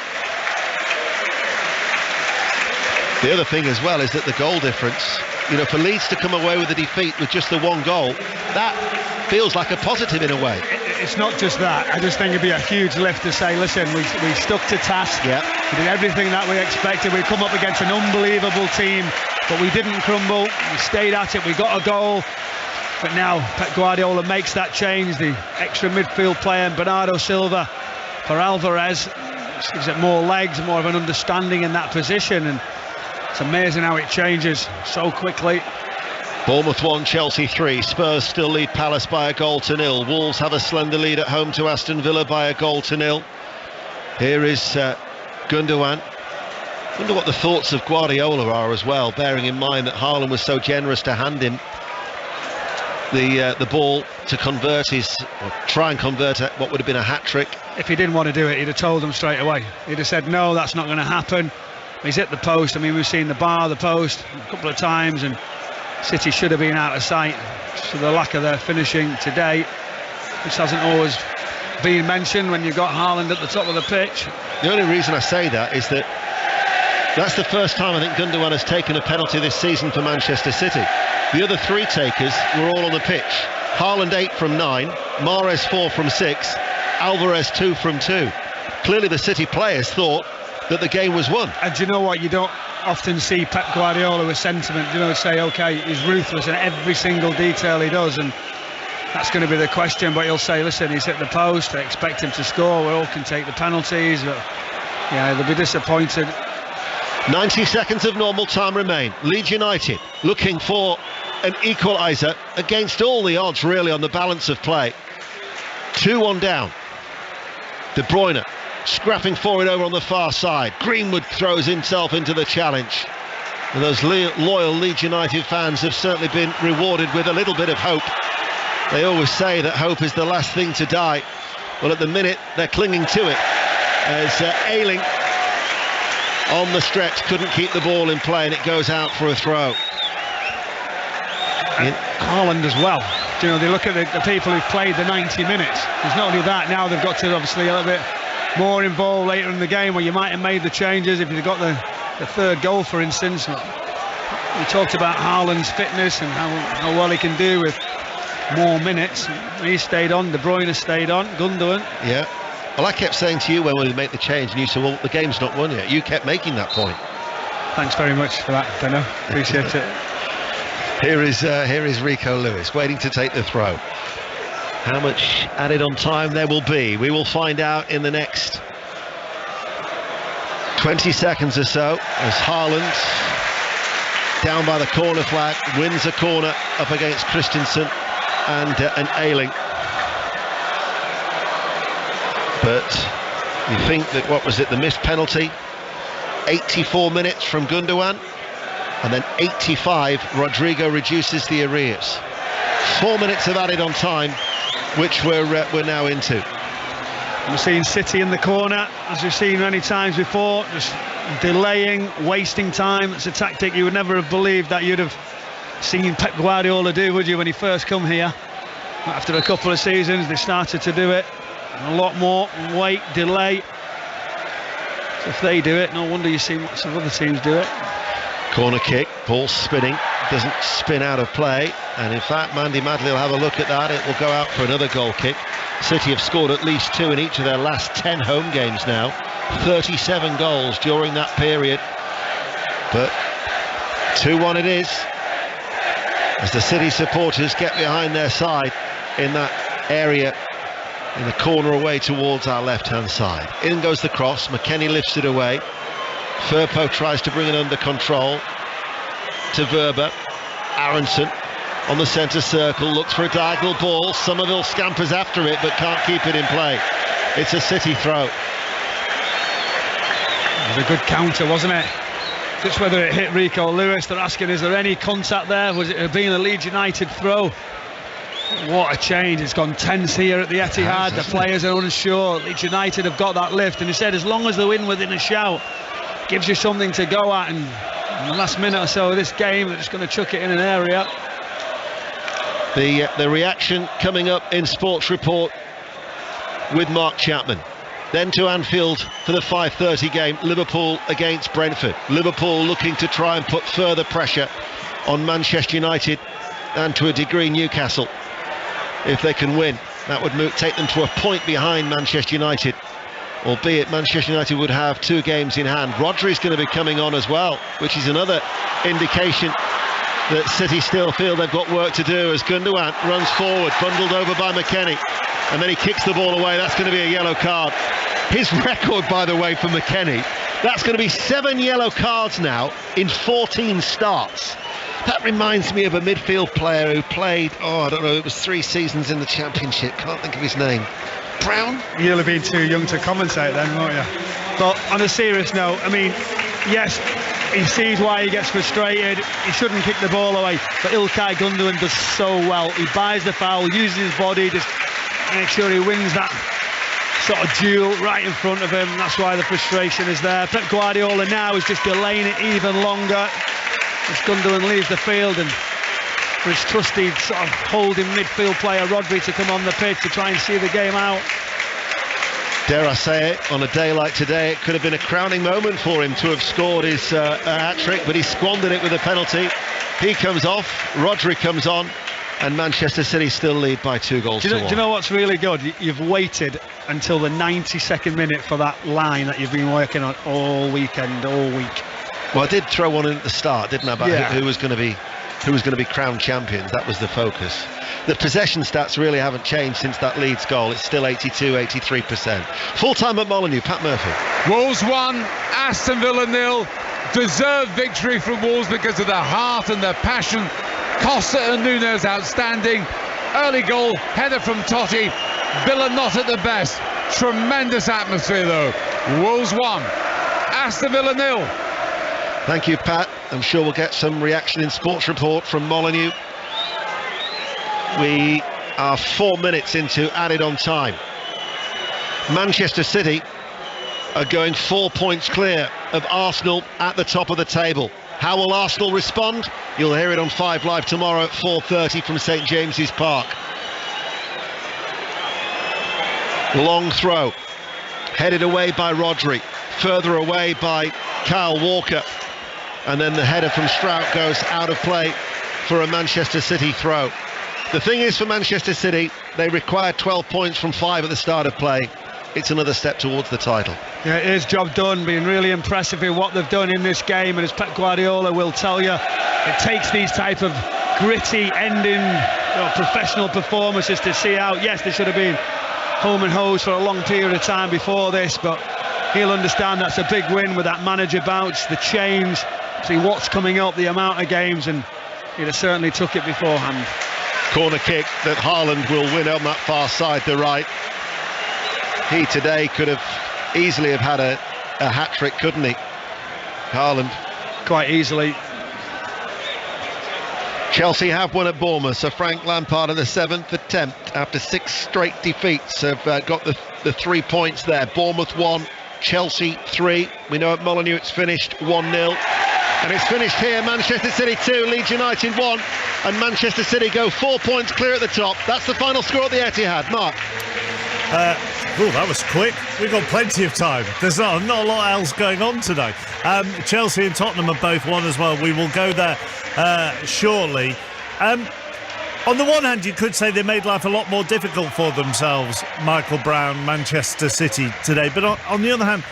The other thing as well is that the goal difference, you know, for Leeds to come away with a defeat with just the one goal, that feels like a positive in a way. It's not just that. I just think it'd be a huge lift to say, listen, we stuck to task. Yeah. We did everything that we expected. We come up against an unbelievable team, but we didn't crumble. We stayed at it. We got a goal. But now Pep Guardiola makes that change. The extra midfield player, Bernardo Silva for Alvarez, just gives it more legs, more of an understanding in that position. And it's amazing how it changes so quickly. Bournemouth 1, Chelsea 3. Spurs still lead Palace by 1-0. Wolves have a slender lead at home to Aston Villa by 1-0. Here is Gundogan. I wonder what the thoughts of Guardiola are as well, bearing in mind that Haaland was so generous to hand him the ball to convert try and convert what would have been a hat-trick. If he didn't want to do it, he'd have told them straight away. He'd have said, no, that's not going to happen. He's hit the post. I mean, we've seen the post a couple of times, and City should have been out of sight. So the lack of their finishing today, which hasn't always been mentioned when you've got Haaland at the top of the pitch. The only reason I say that is that that's the first time I think Gundogan has taken a penalty this season for Manchester City. The other three takers were all on the pitch. Haaland 8 from 9, Mahrez 4 from 6, Alvarez 2 from 2. Clearly the City players thought that the game was won. And do you know what? You don't often see Pep Guardiola with sentiment, say, okay, he's ruthless in every single detail he does, and that's going to be the question. But he'll say, listen, he's hit the post, I expect him to score, we all can take the penalties, but yeah, they'll be disappointed. 90 seconds of normal time remain. Leeds United looking for an equaliser against all the odds really on the balance of play. 2-1 down. De Bruyne scrapping for it over on the far side. Greenwood throws himself into the challenge. And those loyal Leeds United fans have certainly been rewarded with a little bit of hope. They always say that hope is the last thing to die. Well, at the minute, they're clinging to it. As Ayling on the stretch couldn't keep the ball in play, and it goes out for a throw. Haaland as well. They look at the people who've played the 90 minutes. It's not only that, now they've got to obviously a little bit more involved later in the game, where you might have made the changes if you've got the third goal, for instance. We talked about Haaland's fitness and how well he can do with more minutes. He stayed on, De Bruyne stayed on, Gundogan. Yeah. Well, I kept saying to you when we make the change, and you said, well, the game's not won yet. You kept making that point. Thanks very much for that, Benno. Appreciate it. Here is Rico Lewis waiting to take the throw. How much added on time there will be, we will find out in the next 20 seconds or so, as Haaland, down by the corner flag, wins a corner up against Christensen and Ayling. But you think that, what was it, the missed penalty, 84 minutes from Gundogan, and then 85, Rodrigo reduces the arrears. 4 minutes of added on time, which we're now into. We've seen City in the corner, as we've seen many times before, just delaying, wasting time. It's a tactic you would never have believed that you'd have seen Pep Guardiola do, would you, when he first come here? After a couple of seasons, they started to do it a lot more. Wait, delay. So if they do it, no wonder you see lots of other teams do it. Corner kick, ball spinning, doesn't spin out of play, and in fact Mandy Madley will have a look at that. It will go out for another goal kick. City have scored at least 2 in each of their last 10 home games now. 37 goals during that period, but 2-1 it is, as the City supporters get behind their side in that area in the corner away towards our left hand side. In goes the cross, McKennie lifts it away, Firpo tries to bring it under control to Verba. Aronson on the centre circle, looks for a diagonal ball. Somerville scampers after it but can't keep it in play. It's a City throw. It was a good counter, wasn't it? Just whether it hit Rico Lewis. They're asking, is there any contact there? Was it being a Leeds United throw? What a change. It's gone tense here at the Etihad. The players are unsure. Leeds United have got that lift, and he said as long as they win within a shout, gives you something to go at. And in the last minute or so of this game, they're just going to chuck it in an area. The reaction coming up in Sports Report with Mark Chapman. Then to Anfield for the 5:30 game, Liverpool against Brentford. Liverpool looking to try and put further pressure on Manchester United and to a degree Newcastle. If they can win, that would take them to a point behind Manchester United, albeit Manchester United would have 2 games in hand. Rodri's going to be coming on as well, which is another indication that City still feel they've got work to do, as Gundogan runs forward, bundled over by McKennie, and then he kicks the ball away. That's going to be a yellow card. His record, by the way, for McKennie, that's going to be 7 yellow cards now in 14 starts. That reminds me of a midfield player who played, it was 3 seasons in the Championship. Can't think of his name. Brown? You'll have been too young to commentate then, won't you? But on a serious note, I mean, yes, he sees why he gets frustrated. He shouldn't kick the ball away, but İlkay Gundogan does so well. He buys the foul, uses his body, just make sure he wins that sort of duel right in front of him. That's why the frustration is there. Pep Guardiola now is just delaying it even longer as Gundogan leaves the field, and for his trusty sort of holding midfield player Rodri to come on the pitch to try and see the game out. Dare I say it, on a day like today, it could have been a crowning moment for him to have scored his hat-trick, but he squandered it with a penalty. He comes off, Rodri comes on, and Manchester City still lead by 2 goals to 1. Do you know what's really good? You've waited until the 92nd minute for that line that you've been working on all weekend, all week. Well, I did throw one in at the start, didn't I, about who was going to be crowned champions. That was the focus. The possession stats really haven't changed since that Leeds goal. It's still 82-83%. Full time at Molineux, Pat Murphy. Wolves 1, Aston Villa 0. Deserved victory from Wolves because of the heart and the passion. Costa and Nunes outstanding. Early goal, header from Totti. Villa not at the best. Tremendous atmosphere though. Wolves 1, Aston Villa 0. Thank you, Pat. I'm sure we'll get some reaction in Sports Report from Molineux. We are 4 minutes into added on time. Manchester City are going 4 points clear of Arsenal at the top of the table. How will Arsenal respond? You'll hear it on 5 Live tomorrow at 4:30 from St James's Park. Long throw, headed away by Rodri, further away by Kyle Walker, and then the header from Strout goes out of play for a Manchester City throw. The thing is, for Manchester City, they required 12 points from 5 at the start of play. It's another step towards the title. Yeah, it is job done, being really impressive in what they've done in this game, and as Pep Guardiola will tell you, it takes these type of gritty ending, professional performances to see out. Yes, they should have been home and hosed for a long period of time before this, but he'll understand that's a big win with that manager bounce, the change, see what's coming up, the amount of games, and he'd have certainly took it beforehand. Corner kick that Haaland will win on that far side, the right. He today could have easily have had a hat-trick, couldn't he? Haaland. Quite easily. Chelsea have won at Bournemouth, so Frank Lampard in the 7th attempt after 6 straight defeats have got the 3 points there. Bournemouth 1, Chelsea 3. We know at Molineux it's finished 1-0. And it's finished here, Manchester City 2, Leeds United 1, and Manchester City go 4 points clear at the top. That's the final score at the Etihad. Mark? That was quick. We've got plenty of time. There's not a lot else going on today. Chelsea and Tottenham have both won as well. We will go there shortly. On the one hand, you could say they made life a lot more difficult for themselves, Michael Brown, Manchester City today. But on the other hand,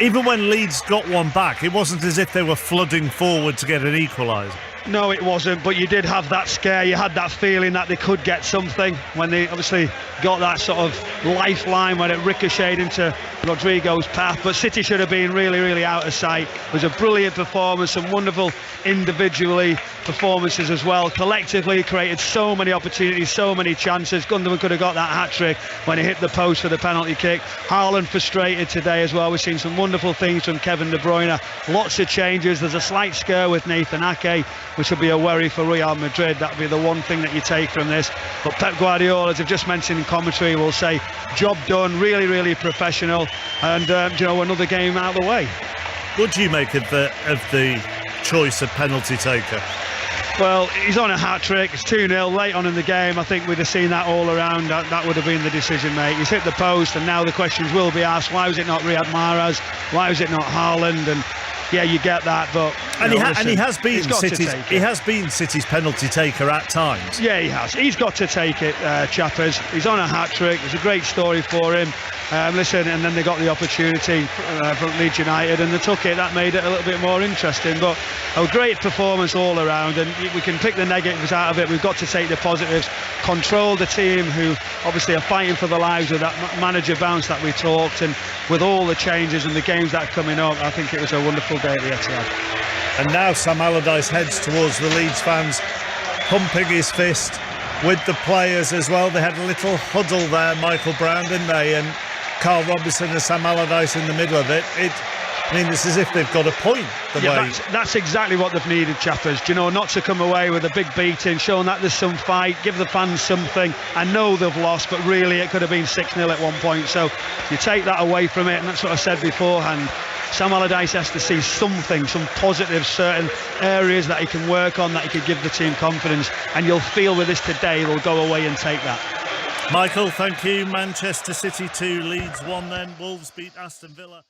even when Leeds got one back, it wasn't as if they were flooding forward to get an equaliser. No, it wasn't, but you did have that scare. You had that feeling that they could get something when they obviously got that sort of lifeline when it ricocheted into Rodrigo's path. But City should have been really, really out of sight. It was a brilliant performance, some wonderful individually performances as well. Collectively created so many opportunities, so many chances. Gundogan could have got that hat-trick when he hit the post for the penalty kick. Haaland frustrated today as well. We've seen some wonderful things from Kevin De Bruyne. Lots of changes. There's a slight scare with Nathan Ake, which will be a worry for Real Madrid. That will be the one thing that you take from this. But Pep Guardiola, as I've just mentioned in commentary, will say job done, really, really professional, and another game out of the way. What do you make of the choice of penalty taker? Well, he's on a hat-trick. It's 2-0 late on in the game. I think we'd have seen that all around. That would have been the decision, mate. He's hit the post, and now the questions will be asked. Why was it not Riyad Mahrez? Why was it not Haaland? And yeah, you get that, but he has been City's penalty taker at times. Yeah, he has. He's got to take it, Chappers. He's on a hat-trick. It's a great story for him. And then they got the opportunity from Leeds United, and they took it. That made it a little bit more interesting. But a great performance all around, and we can pick the negatives out of it. We've got to take the positives. Control the team, who obviously are fighting for their lives with that manager bounce that we talked, and with all the changes and the games that are coming up, I think it was a wonderful day at the Etihad. And now Sam Allardyce heads towards the Leeds fans, pumping his fist with the players as well. They had a little huddle there, Michael Brown, didn't they? And Carl Robinson and Sam Allardyce in the middle of it. It's as if they've got a point. That's exactly what they've needed, Chappers. Not to come away with a big beating, showing that there's some fight, give the fans something. I know they've lost, but really it could have been 6-0 at one point. So you take that away from it, and that's what I said beforehand. Sam Allardyce has to see something, some positives, certain areas that he can work on, that he could give the team confidence. And you'll feel with this today, they'll go away and take that. Michael, thank you. Manchester City 2, Leeds 1 then. Wolves beat Aston Villa.